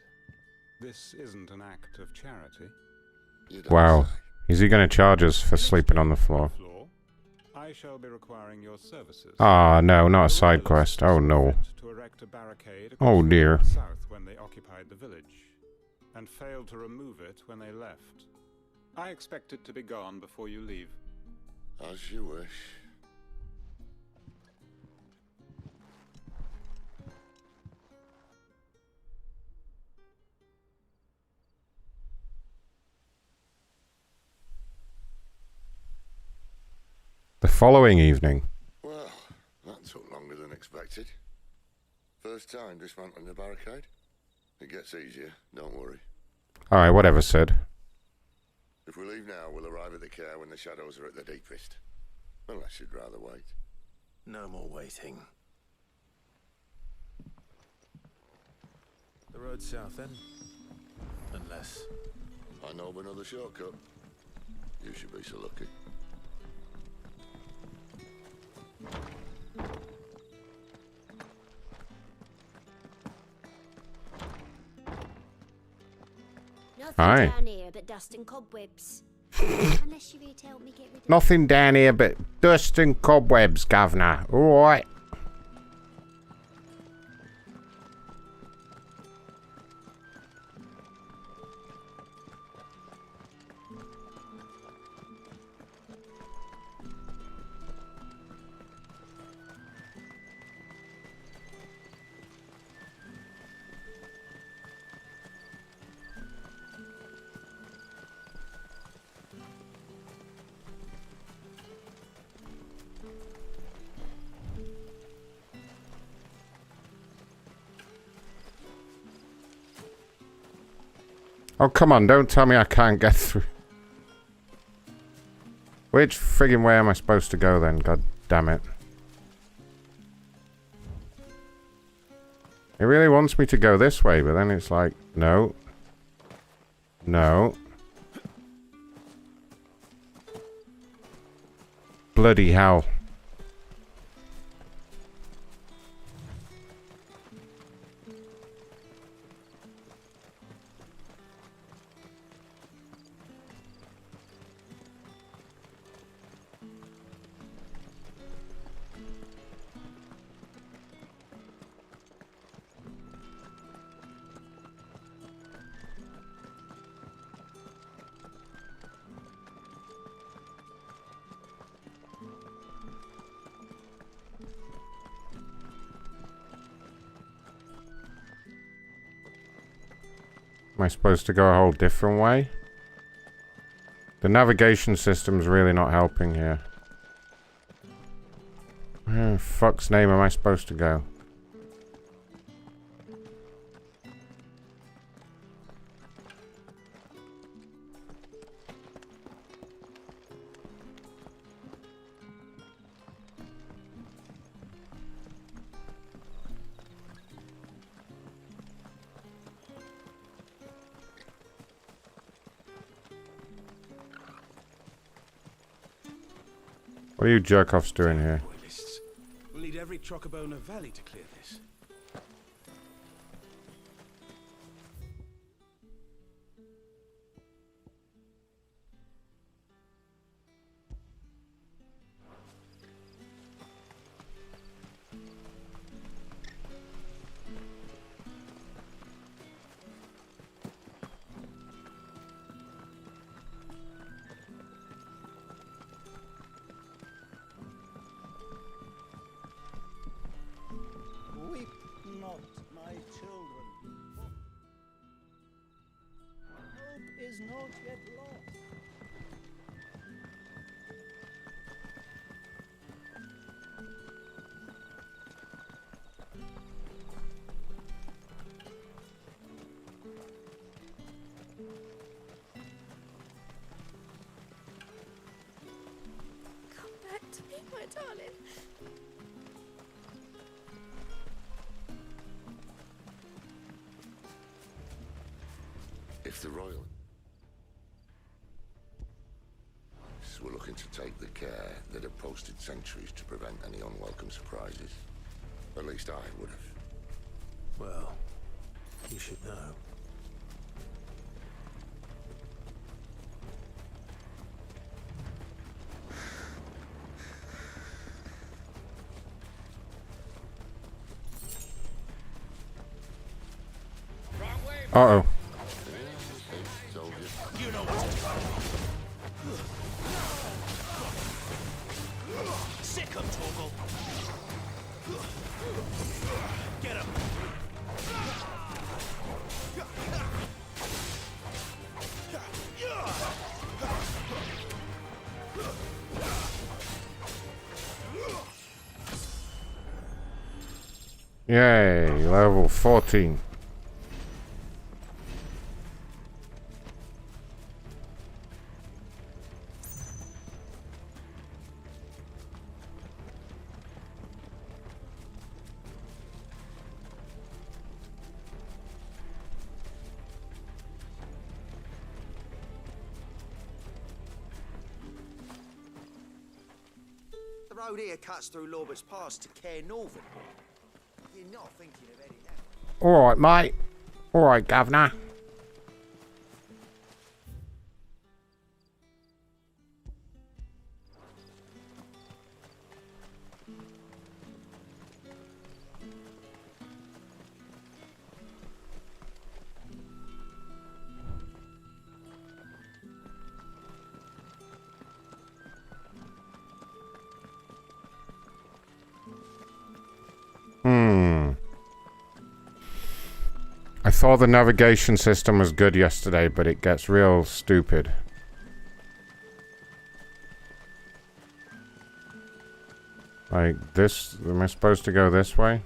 Speaker 21: This isn't an act of charity.
Speaker 2: Wow. Is he going to charge us for sleeping on the floor?
Speaker 21: I shall be requiring your services.
Speaker 2: Ah, no, not a side quest. Oh, no.
Speaker 21: To erect a barricade
Speaker 2: Oh, dear.
Speaker 21: south when they occupied the village, and failed to remove it when they left. I expect it to be gone before you leave.
Speaker 5: As you wish.
Speaker 2: The following evening.
Speaker 5: Well, that took longer than expected. First time dismantling the barricade? It gets easier, don't worry.
Speaker 2: Alright, whatever, Sid.
Speaker 5: If we leave now, we'll arrive at the care when the shadows are at their deepest. Unless you'd rather wait.
Speaker 4: No more waiting.
Speaker 6: The road south, then? Unless...
Speaker 5: I know of another shortcut. You should be so lucky.
Speaker 3: Nothing
Speaker 2: Aye.
Speaker 3: down here but dust and cobwebs. Unless you're here to help me get rid of...
Speaker 2: Nothing down here but dust and cobwebs, Governor. Alright. Oh, come on, don't tell me I can't get through. Which friggin' way am I supposed to go then? God damn it. It really wants me to go this way, but then it's like, no. No. Bloody hell. Am I supposed to go a whole different way? The navigation system's really not helping here. Where in fuck's name am I supposed to go? What are you jerk-offs doing here?
Speaker 15: Royalists. We'll need every Chocobo in the valley to clear this.
Speaker 5: If the royal were looking to take the care, they'd have posted sentries to prevent any unwelcome surprises. At least I would have.
Speaker 6: Well, you should know.
Speaker 2: Uh-oh.
Speaker 15: You know what to do. Sick him, Torgal. Get him.
Speaker 2: Yay, level 14.
Speaker 9: The road here cuts through Lorbert's Pass to Care Northern. You're not thinking of heading out.
Speaker 2: Alright, mate. Alright, governor. I thought the navigation system was good yesterday, but it gets real stupid. Like this, am I supposed to go this way?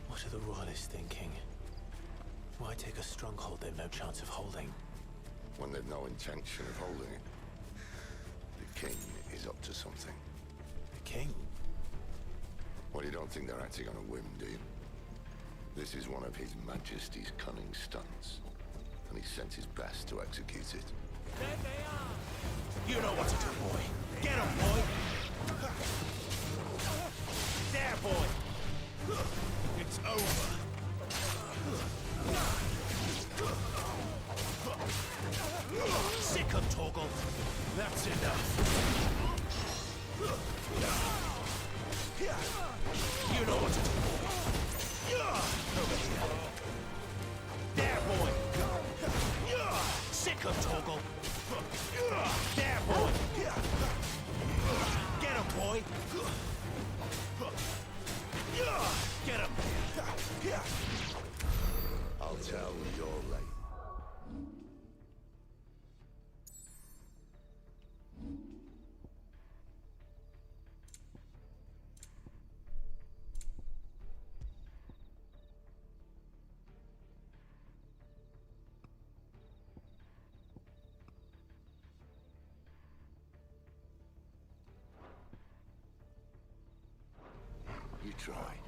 Speaker 6: What are the royalists thinking? Why take a stronghold they've no chance of holding?
Speaker 5: When they've no intention of holding it. The king is up to something.
Speaker 6: The king?
Speaker 5: Well, you don't think they're acting on a whim, do you? This is one of His Majesty's cunning stunts, and he sent his best to execute it.
Speaker 15: There they are! You know what to do, boy. Get him, boy! There, boy! It's over. Sick him, Torgal. That's enough. You know what to do, boy. Over here. There, boy. Sick him, Torgal. There, boy. Get him, boy. Get him.
Speaker 5: I'll tell you're late. You tried.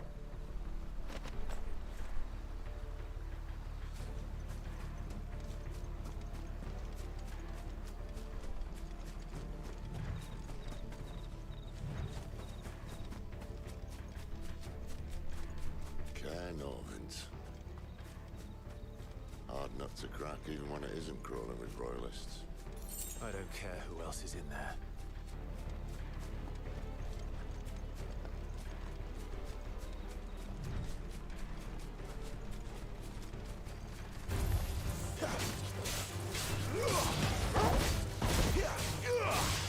Speaker 5: Northans. Hard nut to crack even when it isn't crawling with royalists.
Speaker 6: I don't care who else is in there.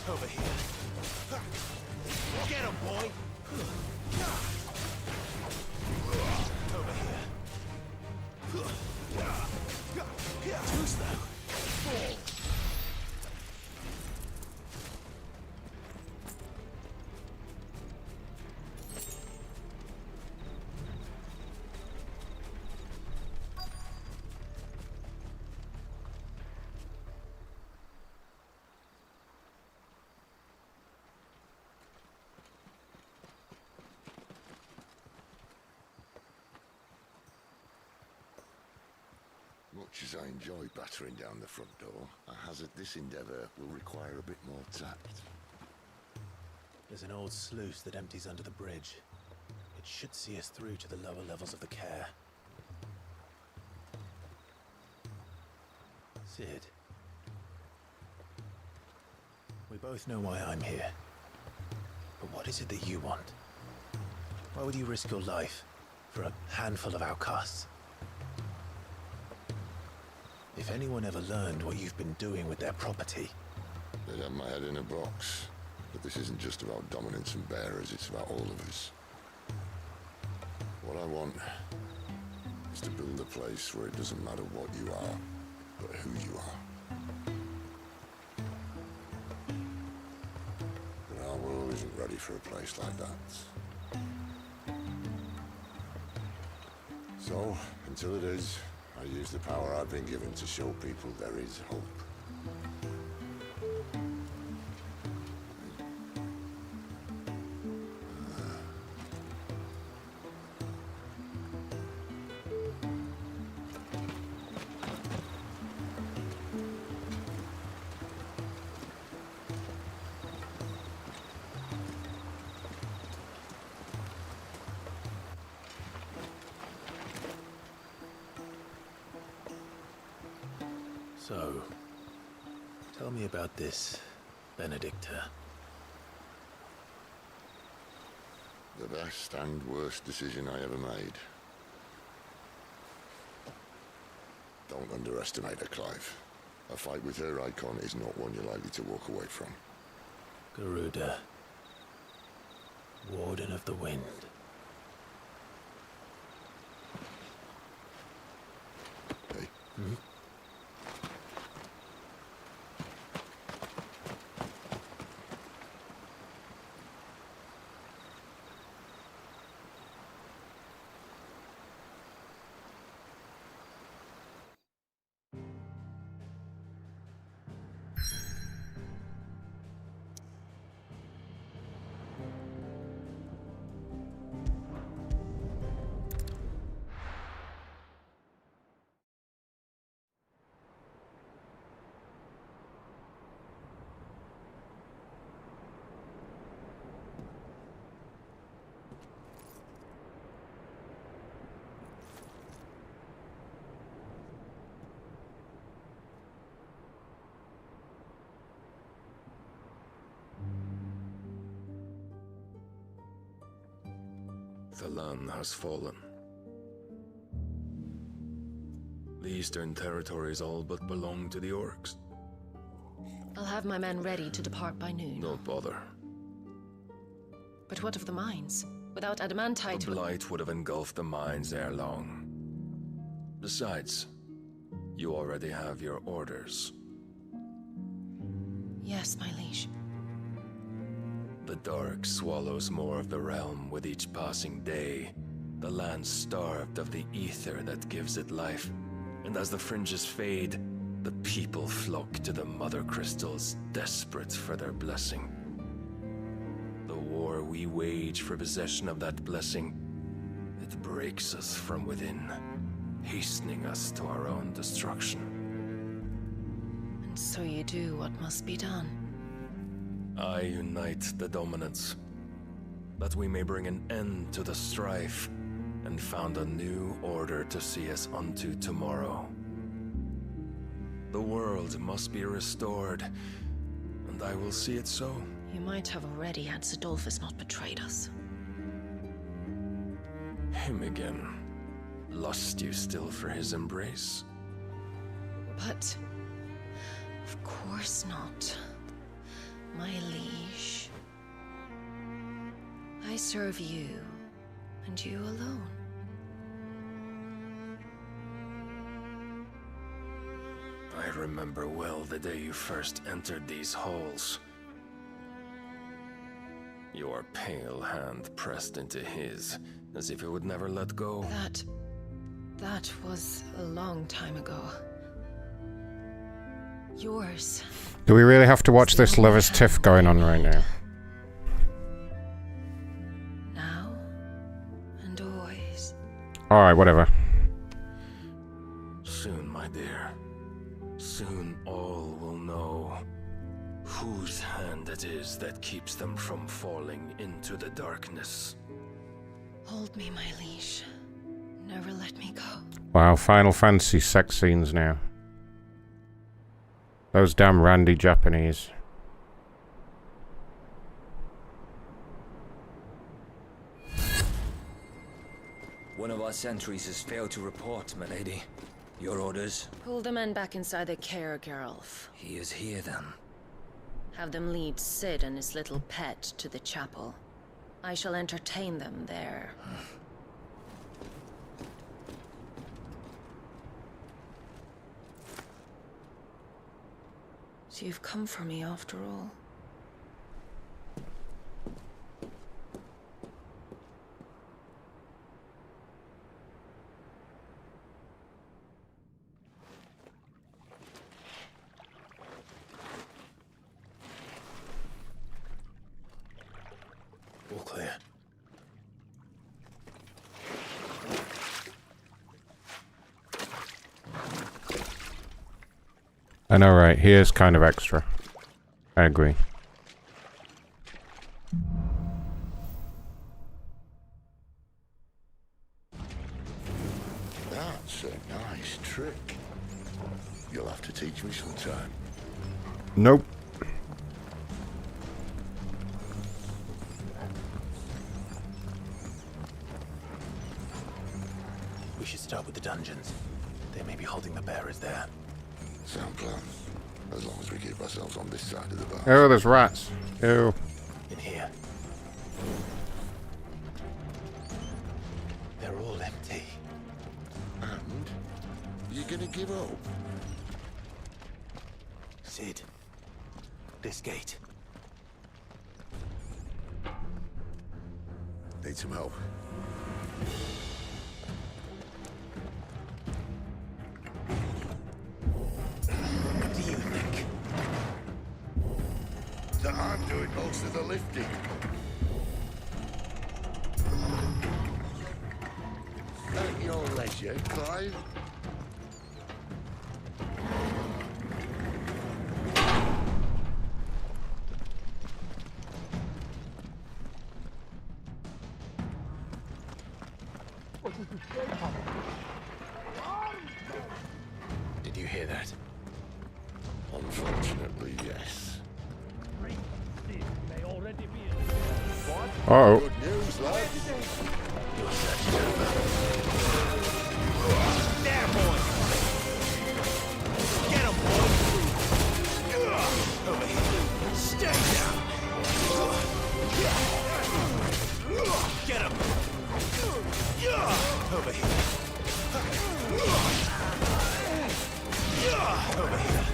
Speaker 15: Over here. Get him, boy.
Speaker 5: much as I enjoy battering down the front door, I hazard this endeavour will require a bit more tact.
Speaker 6: There's an old sluice that empties under the bridge. It should see us through to the lower levels of the care. Sid. We both know why I'm here. But what is it that you want? Why would you risk your life for a handful of outcasts? If anyone ever learned what you've been doing with their property...
Speaker 5: They'd have my head in a box. But this isn't just about dominance and bearers, it's about all of us. What I want is to build a place where it doesn't matter what you are, but who you are. But our world isn't ready for a place like that. So, until it is, I use the power I've been given to show people there is hope.
Speaker 6: So, tell me about this, Benedicta.
Speaker 5: The best and worst decision I ever made. Don't underestimate her, Clive. A fight with her icon is not one you're likely to walk away from.
Speaker 6: Garuda. Warden of the Wind.
Speaker 5: Hey.
Speaker 6: Hmm?
Speaker 13: The land has fallen. The Eastern Territories all but belong to the Orcs.
Speaker 10: I'll have my men ready to depart by noon.
Speaker 13: Don't bother.
Speaker 10: But what of the mines? Without adamantite...
Speaker 13: The Blight would have engulfed the mines ere long. Besides, you already have your orders.
Speaker 10: Yes, my liege.
Speaker 13: The dark swallows more of the realm with each passing day. The land starved of the ether that gives it life. And as the fringes fade, the people flock to the mother crystals, desperate for their blessing. The war we wage for possession of that blessing, it breaks us from within, hastening us to our own destruction.
Speaker 10: And so you do what must be done.
Speaker 13: I unite the dominants, that we may bring an end to the strife, and found a new order to see us unto tomorrow. The world must be restored, and I will see it so.
Speaker 10: You might have already had Sidolphus not betrayed us.
Speaker 13: Him again. Lust you still for his embrace?
Speaker 10: But... of course not. My liege. I serve you, and you alone.
Speaker 13: I remember well the day you first entered these halls. Your pale hand pressed into his, as if it would never let go.
Speaker 10: That was a long time ago. Yours.
Speaker 2: Do we really have to watch this lover's tiff going on right now?
Speaker 10: Now and always.
Speaker 2: Alright, whatever.
Speaker 13: Soon, my dear. Soon all will know whose hand it is that keeps them from falling into the darkness.
Speaker 10: Hold me, my liege. Never let me go.
Speaker 2: Wow, Final Fantasy sex scenes now. Those damn randy Japanese.
Speaker 17: One of our sentries has failed to report, my lady. Your orders?
Speaker 10: Pull the men back inside the care, Geralf.
Speaker 17: He is here, then.
Speaker 10: Have them lead Sid and his little pet to the chapel. I shall entertain them there. So you've come for me after all.
Speaker 6: All clear.
Speaker 2: I know, right? Here's kind of extra. I agree.
Speaker 5: That's a nice trick. You'll have to teach me sometime.
Speaker 2: Nope.
Speaker 6: We should start with the dungeons. They may be holding the bearers there.
Speaker 5: Sound plan. As long as we keep ourselves on this side of the bar.
Speaker 2: Oh, there's rats. Ew.
Speaker 6: In here. They're all empty.
Speaker 5: And? You gonna give up?
Speaker 6: Sid. This gate.
Speaker 5: Need some help.
Speaker 6: What do you think?
Speaker 5: That I'm doing most of the lifting. At your leisure, Clive.
Speaker 6: Did you hear that?
Speaker 5: Unfortunately, yes.
Speaker 2: Uh-oh.
Speaker 5: Good news, lad.
Speaker 6: Your search is over.
Speaker 15: There, boy! Get him, boy! Over here. Stay down! Get him! Over here. Over here.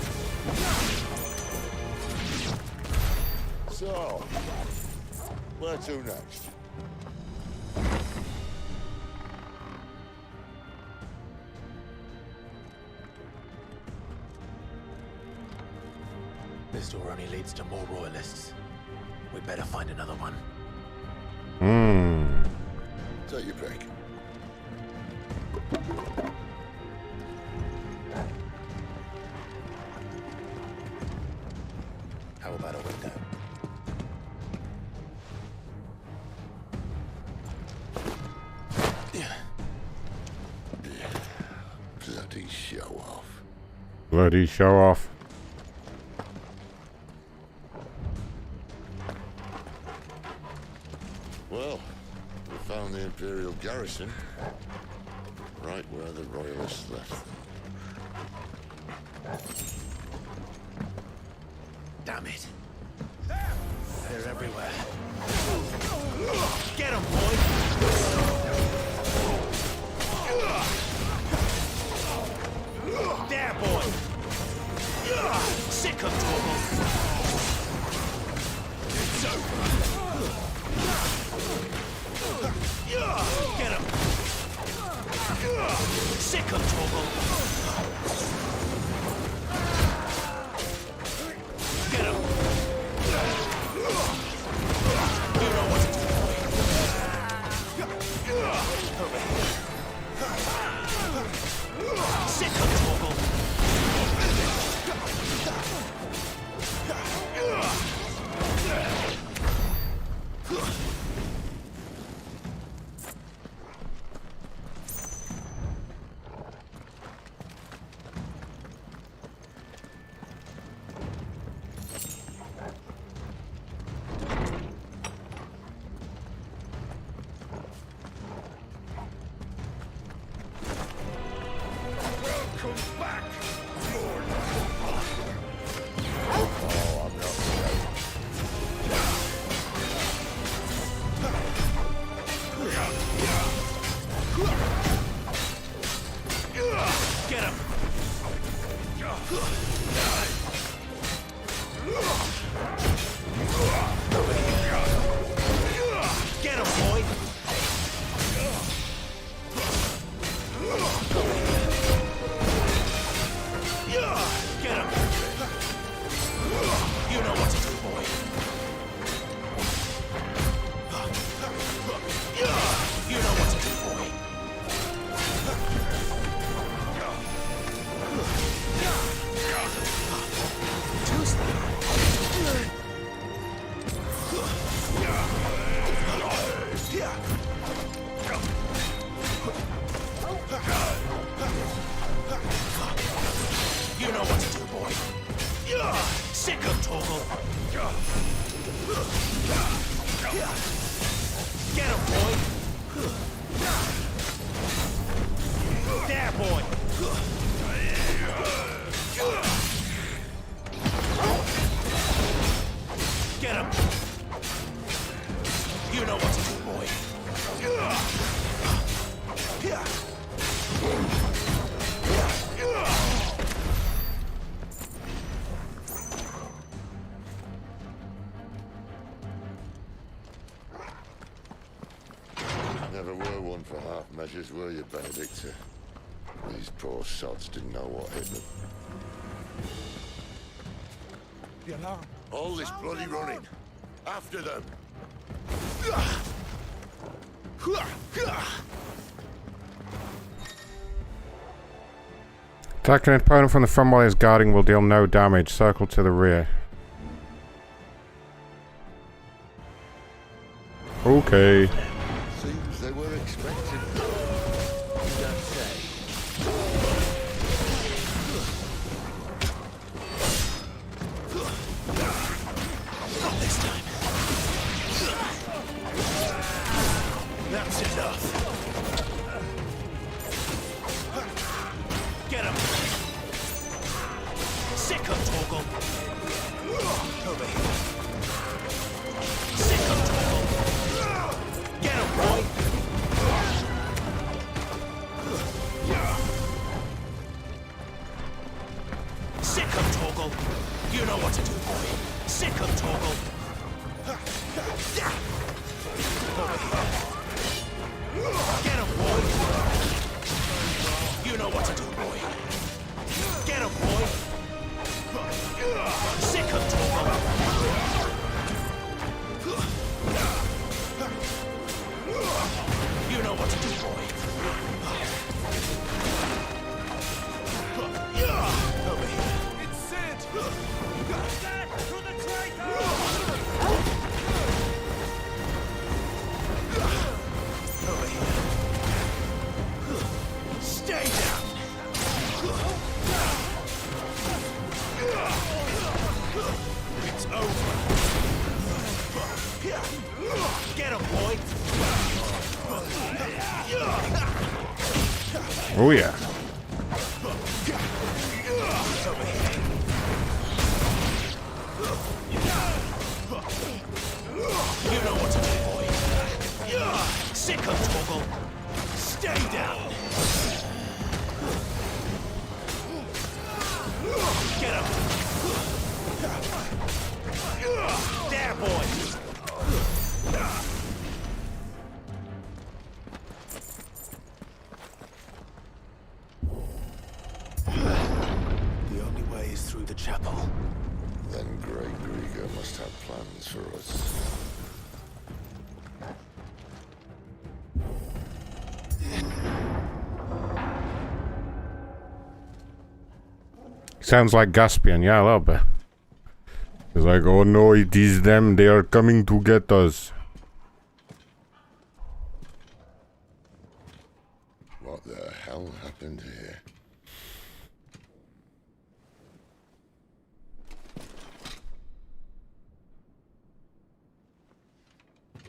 Speaker 5: So, where to next?
Speaker 6: This door only leads to more royalists. We'd better find another one.
Speaker 5: Take your pick.
Speaker 6: How about a window?
Speaker 5: Bloody show off.
Speaker 2: Bloody show off.
Speaker 5: Well, we found the Imperial garrison. Right where the Royalists left them.
Speaker 6: Damn it. They're everywhere.
Speaker 15: Get him, boy! There, boy! Sick of trouble! It's over! Get him! Sick of trouble! Get him! You know what to do. Torgal! Get him, boy! There, boy! Get him! You know what to do, boy.
Speaker 5: Never were one for half measures, were you, Benedicta? These poor sods didn't know what hit them.
Speaker 15: The alarm.
Speaker 5: All this bloody running. After them.
Speaker 2: Attacking an opponent from the front while he's guarding will deal no damage. Circle to the rear. Okay.
Speaker 5: Seems they were expecting.
Speaker 12: You don't say.
Speaker 15: Not this time. That's enough. Get him. Sick him, Torgal. Over here. Sick him, Torgal. Get him, boy. Sick him, Torgal. You know what to do, boy. Sick him, Torgal. Over here. Get him, boy. You know what to do, boy. Get him, boy. Sick him, Torgal. You know what to do, boy. Over here. It's Sid! Stand to the traitor! Over here. Stay down! It's over. Get him, boy!
Speaker 2: Oh yeah.
Speaker 15: You know what to do, boy. Sick of Torgal. Stay down. Get him. There, boy. The only way is through the chapel.
Speaker 5: Then Grey Grieger must have plans for us.
Speaker 2: Sounds like Gaspian, yeah, a little bit. He's like, oh no, it is them, they are coming to get us.
Speaker 5: What the hell happened here?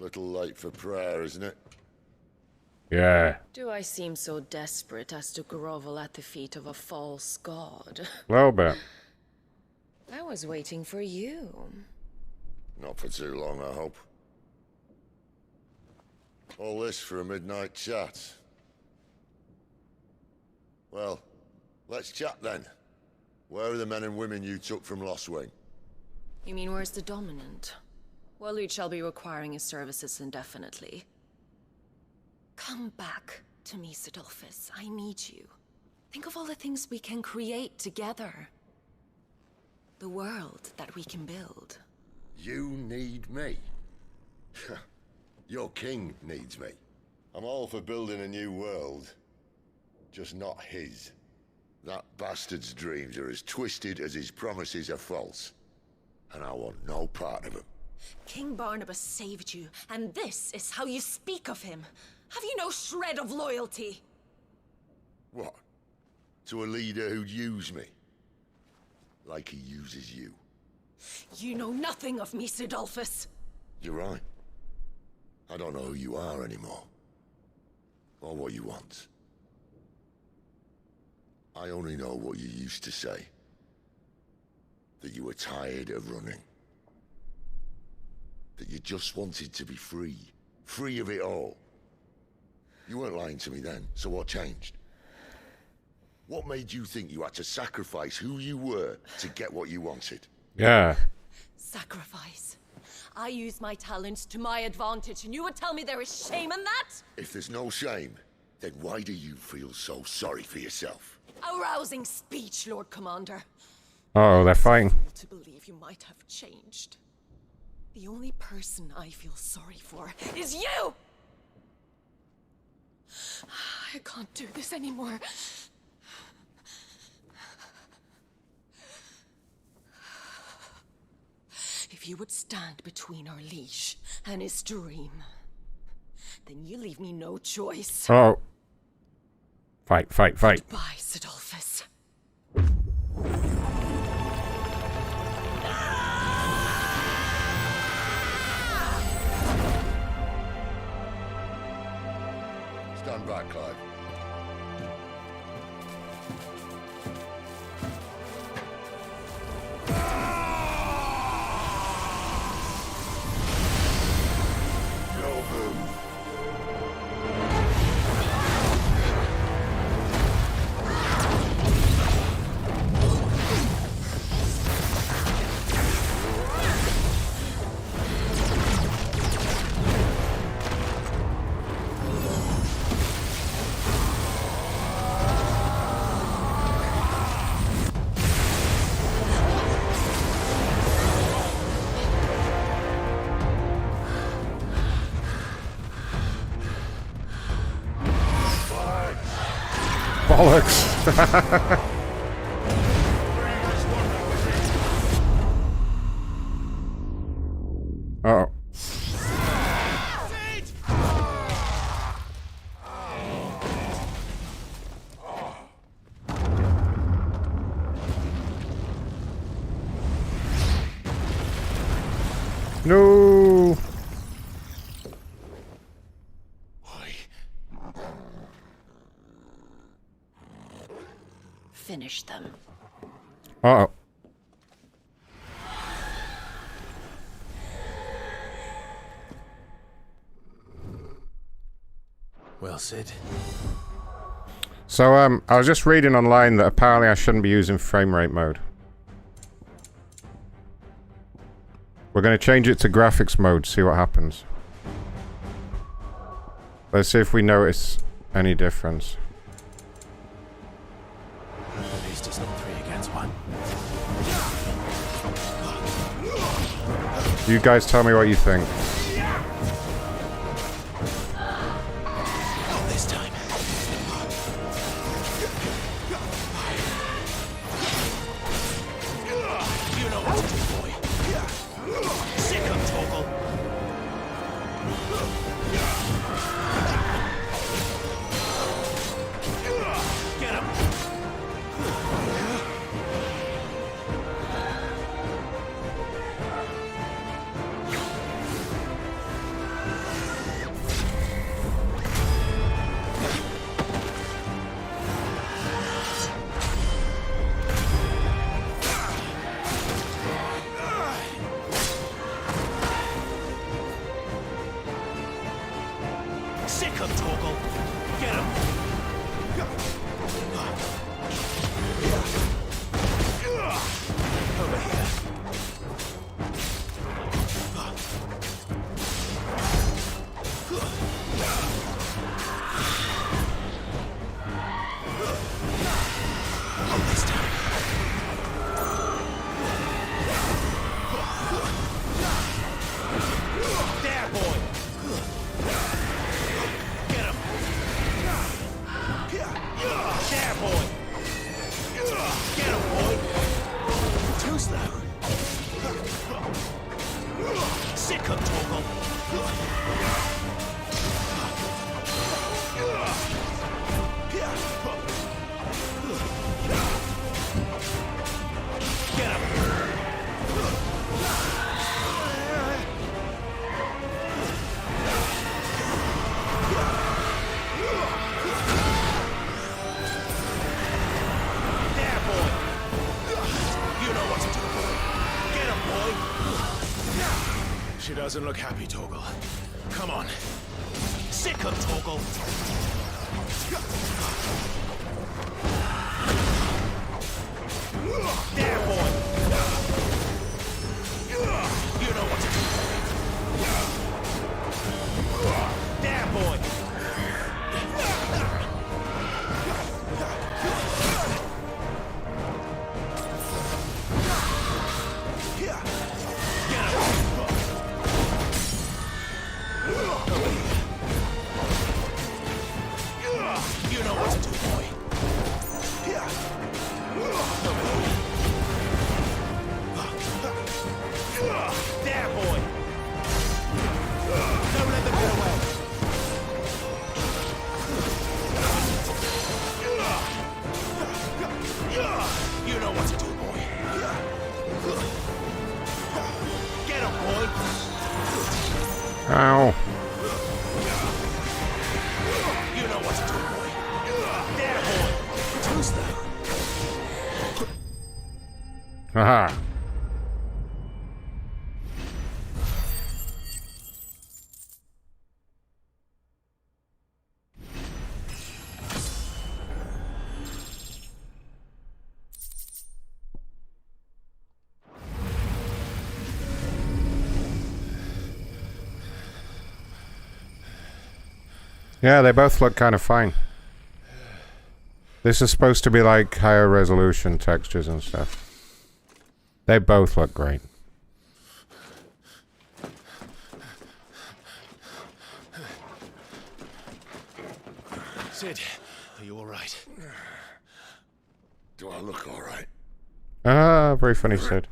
Speaker 5: Little late for prayer, isn't it?
Speaker 2: Yeah.
Speaker 10: Do I seem so desperate as to grovel at the feet of a false god?
Speaker 2: A little bit.
Speaker 10: I was waiting for you.
Speaker 5: Not for too long, I hope. All this for a midnight chat. Well, let's chat then. Where are the men and women you took from Lost Wing?
Speaker 10: You mean where's the dominant? Waleed shall be requiring his services indefinitely. Come back to me, Sidolphus. I need you. Think of all the things we can create together. The world that we can build.
Speaker 5: You need me? Your king needs me. I'm all for building a new world. Just not his. That bastard's dreams are as twisted as his promises are false. And I want no part of them.
Speaker 10: King Barnabas saved you, and this is how you speak of him. Have you no shred of loyalty?
Speaker 5: What? To a leader who'd use me? Like he uses you.
Speaker 10: You know nothing of me, Sidolphus.
Speaker 5: You're right. I don't know who you are anymore. Or what you want. I only know what you used to say. That you were tired of running. That you just wanted to be free. Free of it all. You weren't lying to me then, so what changed? What made you think you had to sacrifice who you were to get what you wanted?
Speaker 2: Yeah.
Speaker 10: Sacrifice. I use my talents to my advantage, and you would tell me there is shame in that?
Speaker 5: If there's no shame, then why do you feel so sorry for yourself?
Speaker 10: A rousing speech, Lord Commander.
Speaker 2: Oh, they're fighting.
Speaker 10: To believe you might have changed. The only person I feel sorry for is you! I can't do this anymore. If you would stand between our liege and his dream, then you leave me no choice.
Speaker 2: Oh. Fight, fight, fight.
Speaker 10: Goodbye, Sidolphus.
Speaker 5: Stand back, Clive.
Speaker 2: Bollocks. Uh-oh. No.
Speaker 10: Finish them.
Speaker 2: Uh-oh.
Speaker 6: Well, Sid.
Speaker 2: So, I was just reading online that apparently I shouldn't be using frame rate mode. We're going to change it to graphics mode, see what happens. Let's see if we notice any difference.
Speaker 6: At least it's not 3 against 1.
Speaker 2: You guys tell me what you think.
Speaker 15: Not this time. You know what to do, boy. Sick of Torgal. Get him. Sick of Torgal. Get him. Over here. This time. There, boy. Get him. There, boy. Get him, boy. Too slow. Sick of Torgal. Doesn't look happy, Torgal. Come on. Sick him, Torgal. There, boy. You know what to do. There, boy. You know what to do, boy. There, boy. Don't let them get away. You know what to do, boy. Get him, boy.
Speaker 2: Ow.
Speaker 15: You know what to do, boy. There, boy. Too slow.
Speaker 2: Haha. Yeah, they both look kind of fine. This is supposed to be like higher resolution textures and stuff. They both look great.
Speaker 15: Sid, are you all right?
Speaker 5: Do I look all right?
Speaker 2: Ah, very funny, Sid.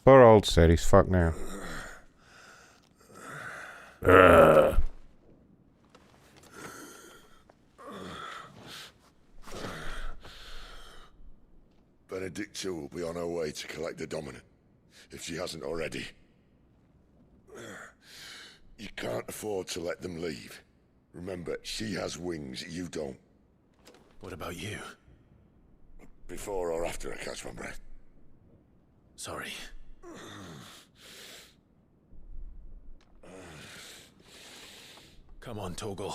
Speaker 2: Poor old Sid, he's fucked now.
Speaker 5: Benedicta will be on her way to collect the Dominant, if she hasn't already. You can't afford to let them leave. Remember, she has wings, you don't.
Speaker 15: What about you?
Speaker 5: Before or after I catch my breath?
Speaker 15: Sorry. Come on, Torgal.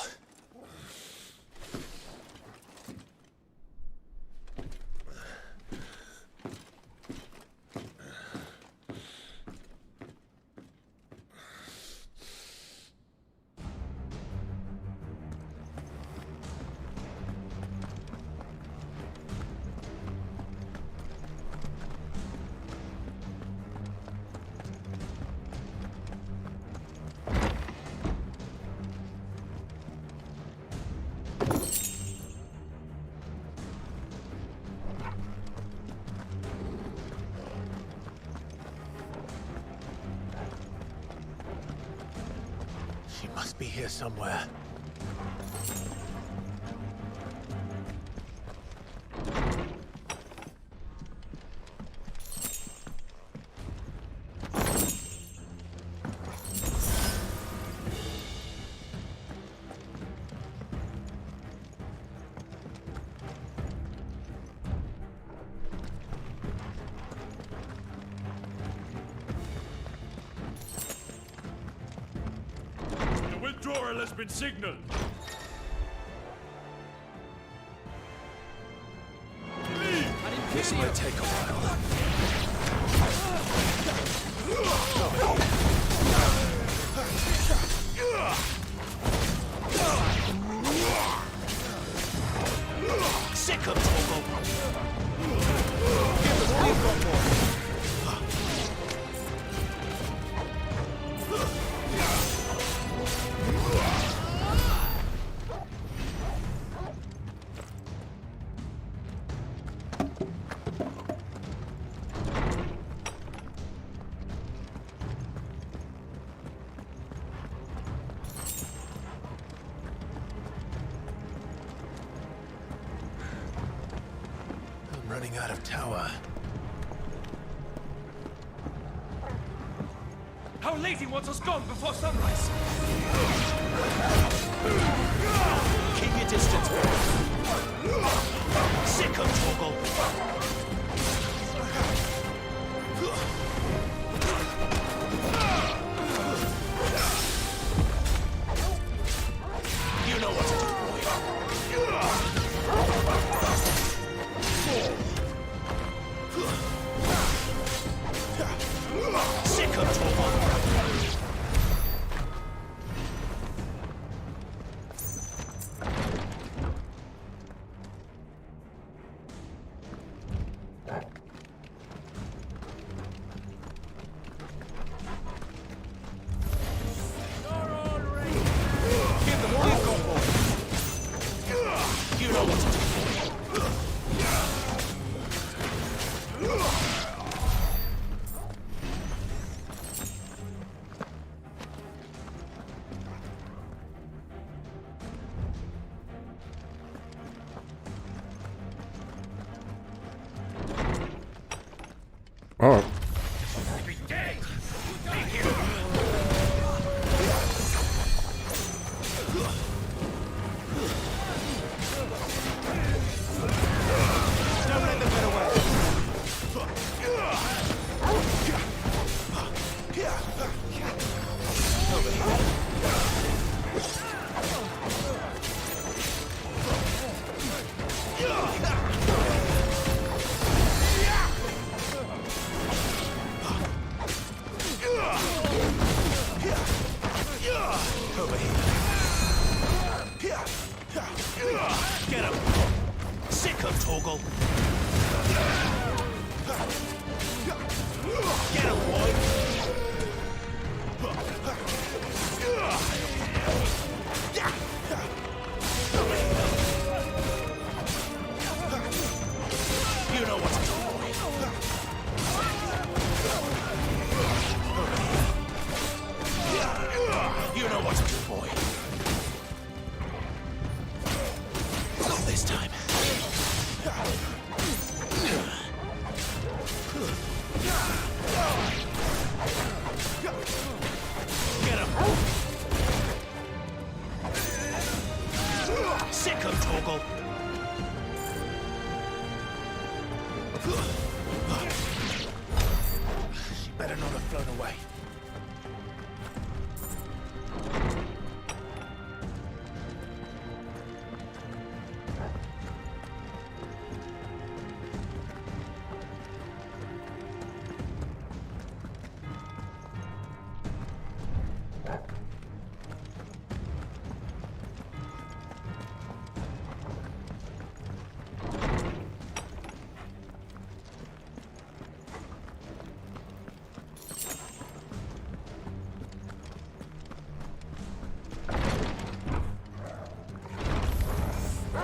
Speaker 15: She must be here somewhere.
Speaker 14: Withdrawal has been signaled.
Speaker 15: This might take a while. Sick of Chocobo. Give us one more. Running out of tower.
Speaker 14: How Lady wants us gone before sunrise.
Speaker 15: Keep your distance, boy. Sick of Torgal. Over here. Get him. Sick him, Torgal. Get him, boy. You know what to do, boy. You know what to do, boy. Not this time. Get him. Sick him, Torgal. She better not have flown away.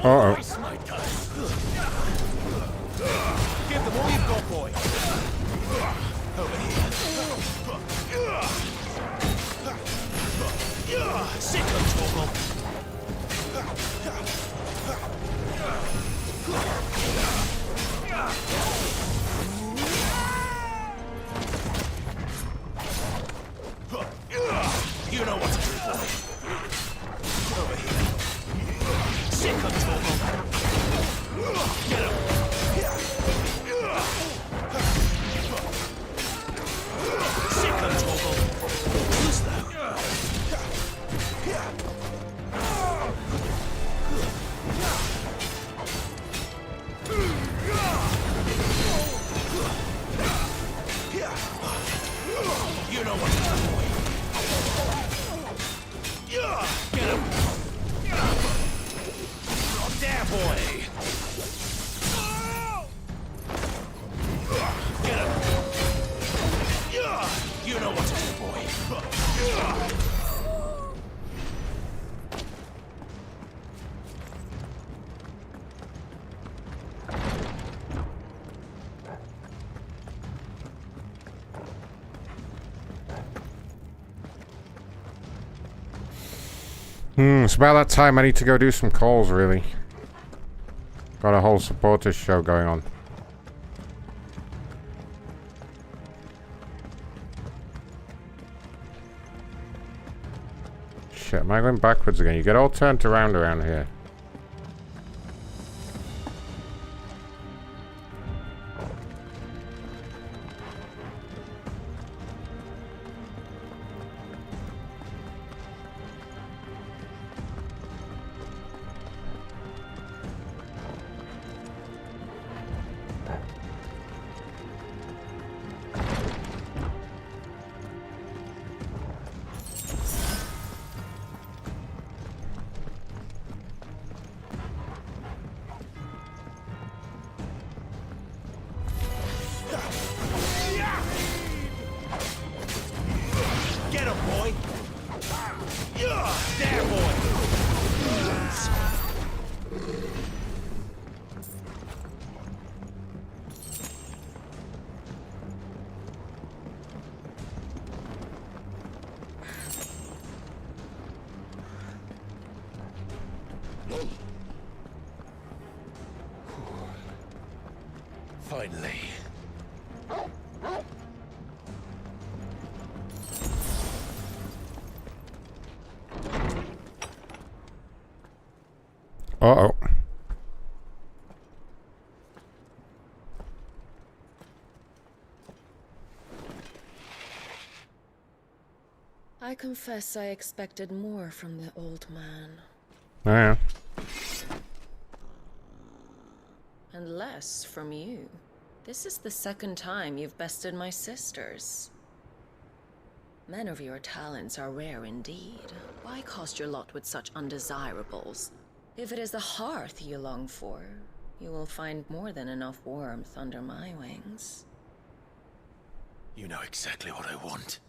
Speaker 2: Uh-oh.
Speaker 15: Give them all you've got, boy. Over here. Sick of Torgal. You know what to do, boy. Over here. Sick of Torgal. Get him. Sick of Torgal. Who's that? You know what to do, boy. Get him. There, boy. Get him. You know what to do, boy.
Speaker 2: It's about that time I need to go do some calls, really. Got a whole supporters show going on. Shit, am I going backwards again? You get all turned around here.
Speaker 15: Get him, boy. There, boy. Finally.
Speaker 2: Uh-oh.
Speaker 10: I confess I expected more from the old man.
Speaker 2: Oh, yeah.
Speaker 10: And less from you. This is the second time you've bested my sisters. Men of your talents are rare indeed. Why cast your lot with such undesirables? If it is the hearth you long for, you will find more than enough warmth under my wings.
Speaker 15: You know exactly what I want.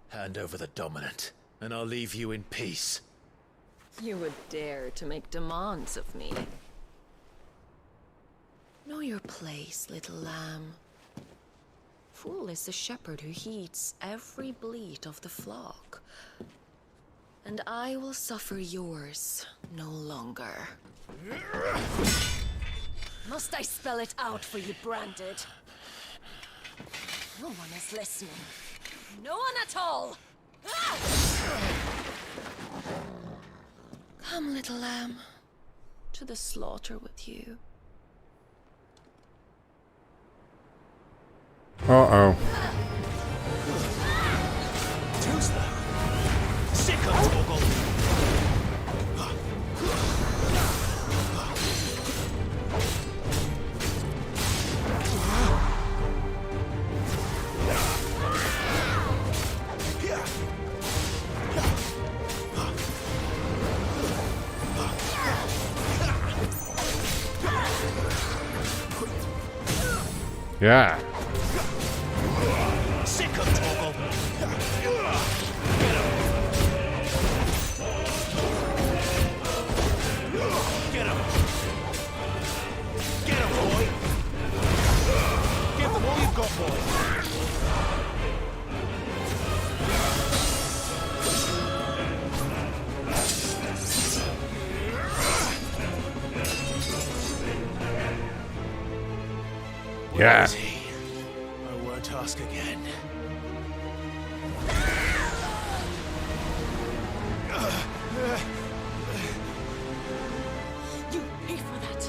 Speaker 15: Hand over the dominant, and I'll leave you in peace.
Speaker 10: You would dare to make demands of me. Know your place, little lamb. Fool is the shepherd who heeds every bleat of the flock. And I will suffer yours no longer. Must I spell it out for you, Branded? No one is listening. No one at all! Come, little lamb, to the slaughter with you.
Speaker 2: Uh-oh.
Speaker 15: Too slow. Sick of Torgal.
Speaker 2: Yeah.
Speaker 15: Sick of Torgal. Get him. Get him, boy. Give them all you've got, boy.
Speaker 2: Yeah.
Speaker 15: Where is he? I won't ask again.
Speaker 10: You pay for that.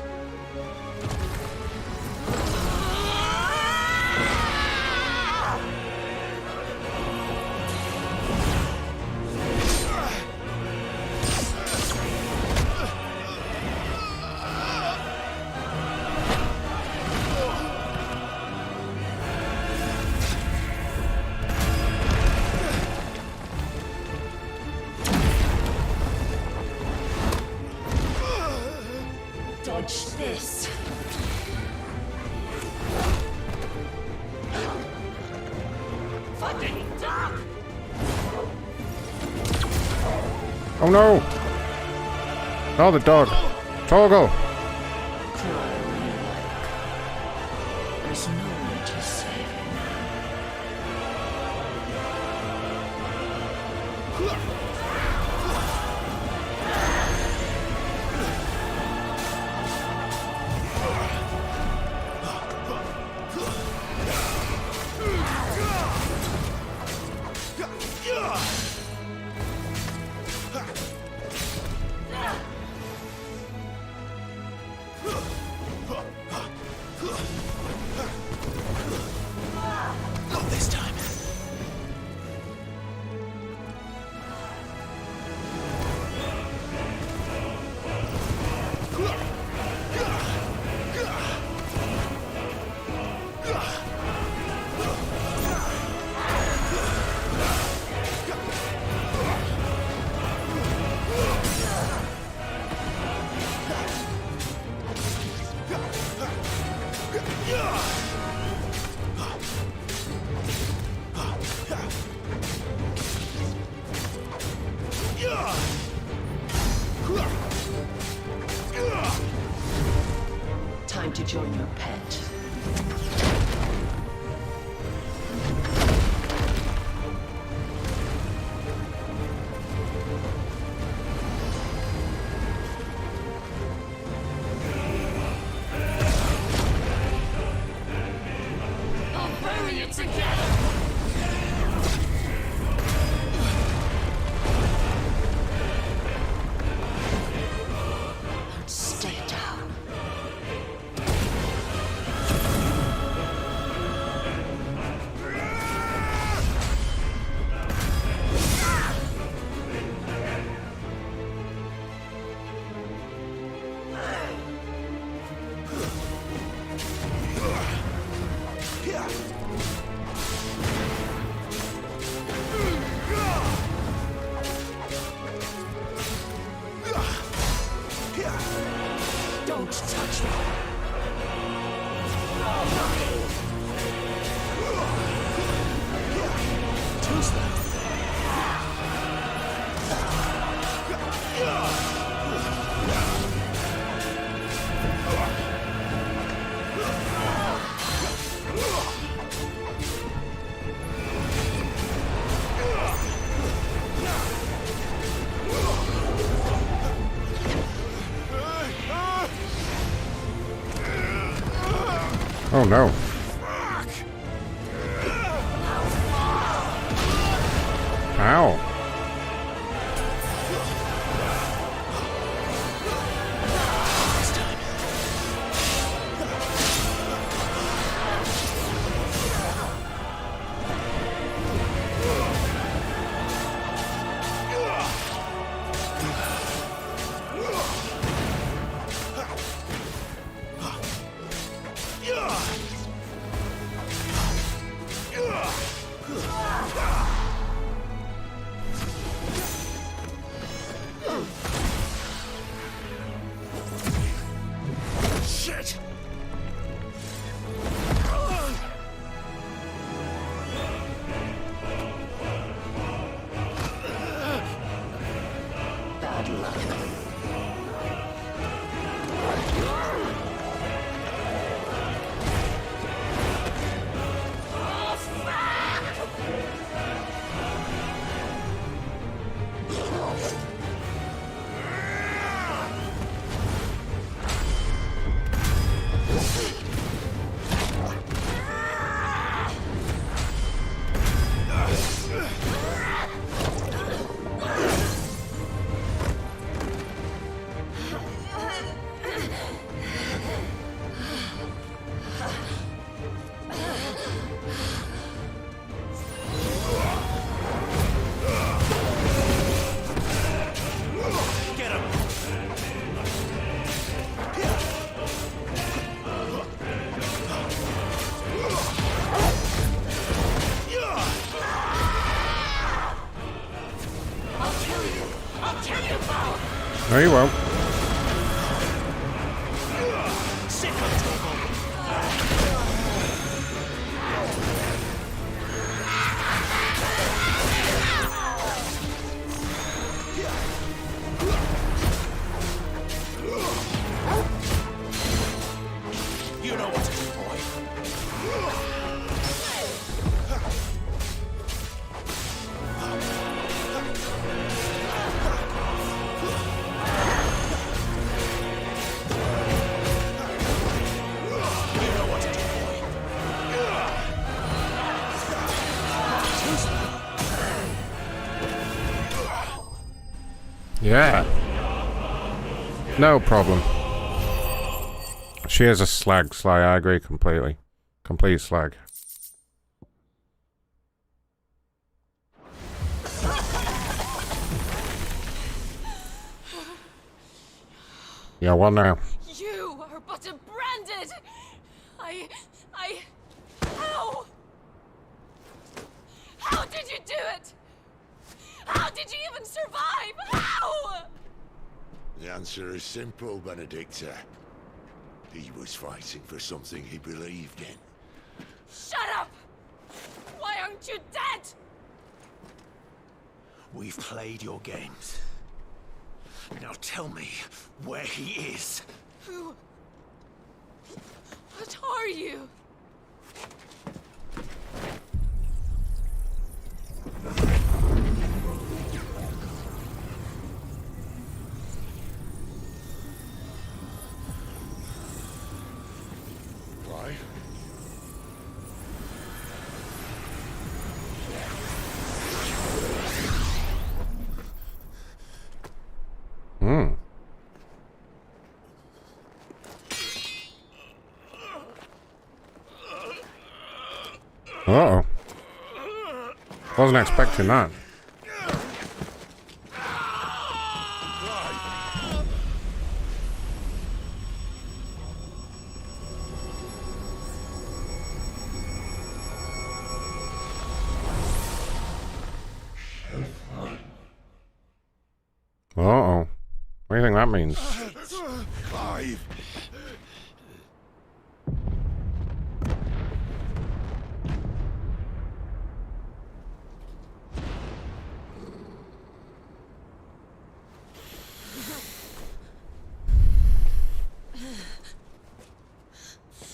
Speaker 10: Dodge this. Fucking dog!
Speaker 2: Oh no! Oh, the dog. Torgal!
Speaker 10: There's no one to save.
Speaker 15: Not this time.
Speaker 10: Time to join your pet.
Speaker 1: I'll bury it together!
Speaker 10: Stay down.
Speaker 15: Don't touch me. Tuesday.
Speaker 2: Oh no. Ow.
Speaker 15: Shit!
Speaker 1: Bad luck.
Speaker 2: No, you won't.
Speaker 15: You know what to do, boy.
Speaker 2: Yeah. No problem. She is a slag, Sly. I agree completely. Complete slag. Yeah, what now?
Speaker 10: You are but a branded. How? How did you do it? How did you even survive? How?
Speaker 5: The answer is simple, Benedicta. He was fighting for something he believed in.
Speaker 10: Shut up! Why aren't you dead?
Speaker 15: We've played your games. Now tell me where he is.
Speaker 10: Who? What are you?
Speaker 5: Why?
Speaker 2: Hmm. Uh-oh. Wasn't expecting that. Uh-oh. What do you think that means?
Speaker 8: brave.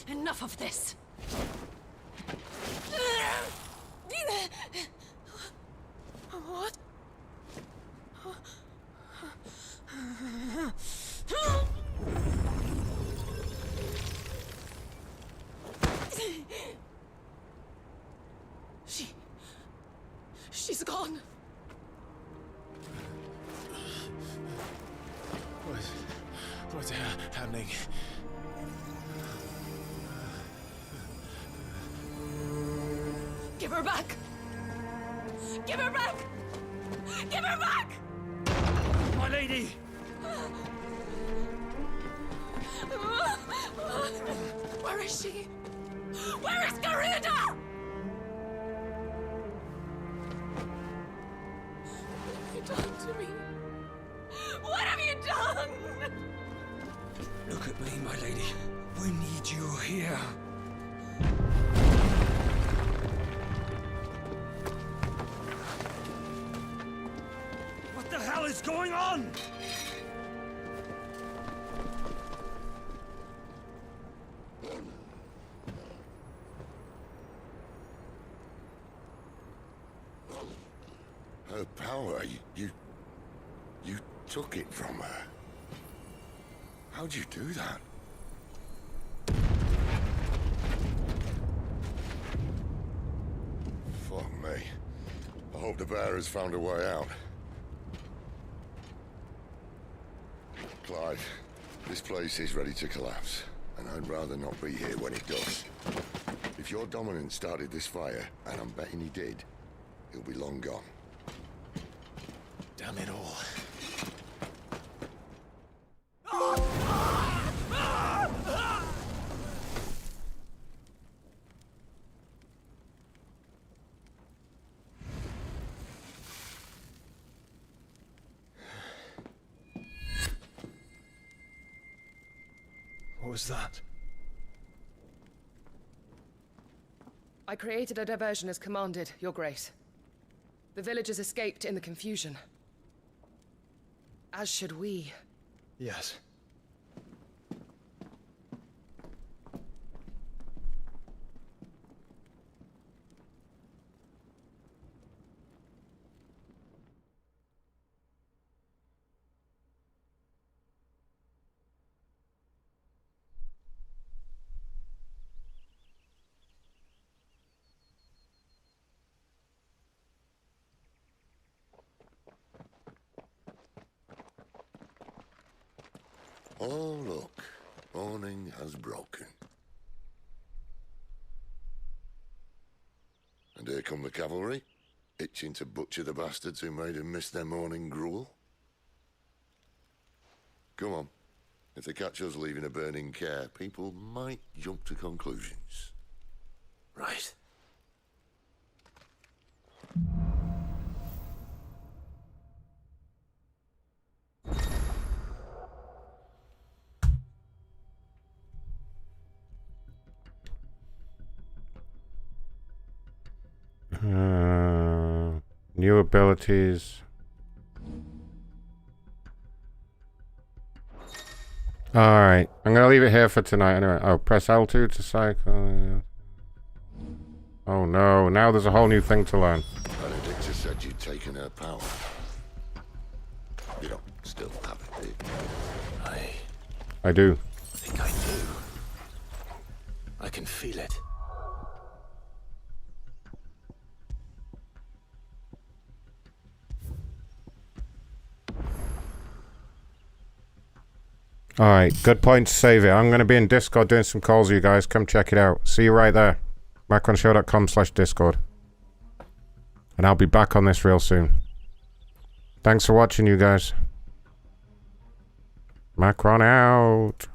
Speaker 10: Enough of this! What? She's gone.
Speaker 6: What's happening?
Speaker 10: Give her back! Give her back! Give her back!
Speaker 14: My lady!
Speaker 10: Where is she? Where is Garuda? What have you done to me? What have you done?
Speaker 17: Look at me, my lady. We need you here.
Speaker 14: What the hell is going on?
Speaker 5: Her power, you took it from her. How'd you do that? Fuck me. I hope the bear has found a way out. Clive, this place is ready to collapse, and I'd rather not be here when it does. If your dominant started this fire, and I'm betting he did, he'll be long gone.
Speaker 6: Damn it all. What was that?
Speaker 19: I created a diversion as commanded, Your Grace. The villagers escaped in the confusion. As should we.
Speaker 6: Yes.
Speaker 5: Oh, look. Morning has broken. And here come the cavalry, itching to butcher the bastards who made them miss their morning gruel. Come on. If they catch us leaving a burning care, people might jump to conclusions.
Speaker 6: Right.
Speaker 2: New abilities. Alright, I'm gonna leave it here for tonight anyway. Oh, press L2 to cycle. Oh no, now there's a whole new thing to learn.
Speaker 5: Benedicta said you'd taken her power. You don't still have it, do you?
Speaker 2: I do.
Speaker 6: I think I do. I can feel it.
Speaker 2: Alright, good point to save it. I'm going to be in Discord doing some calls with you guys. Come check it out. See you right there. macronshow.com/Discord. And I'll be back on this real soon. Thanks for watching, you guys. Macron out.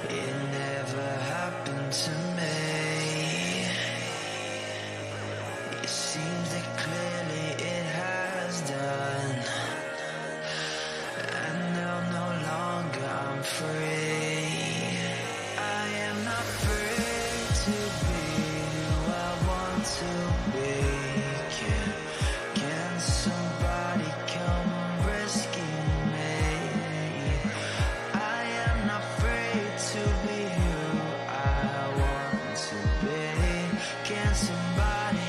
Speaker 1: It never happened to me. It seems that clearly it has done. And now no longer I'm free. I am not free to be who I want to be. Can somebody come rescue me? I am not free to be who I want to be. Can somebody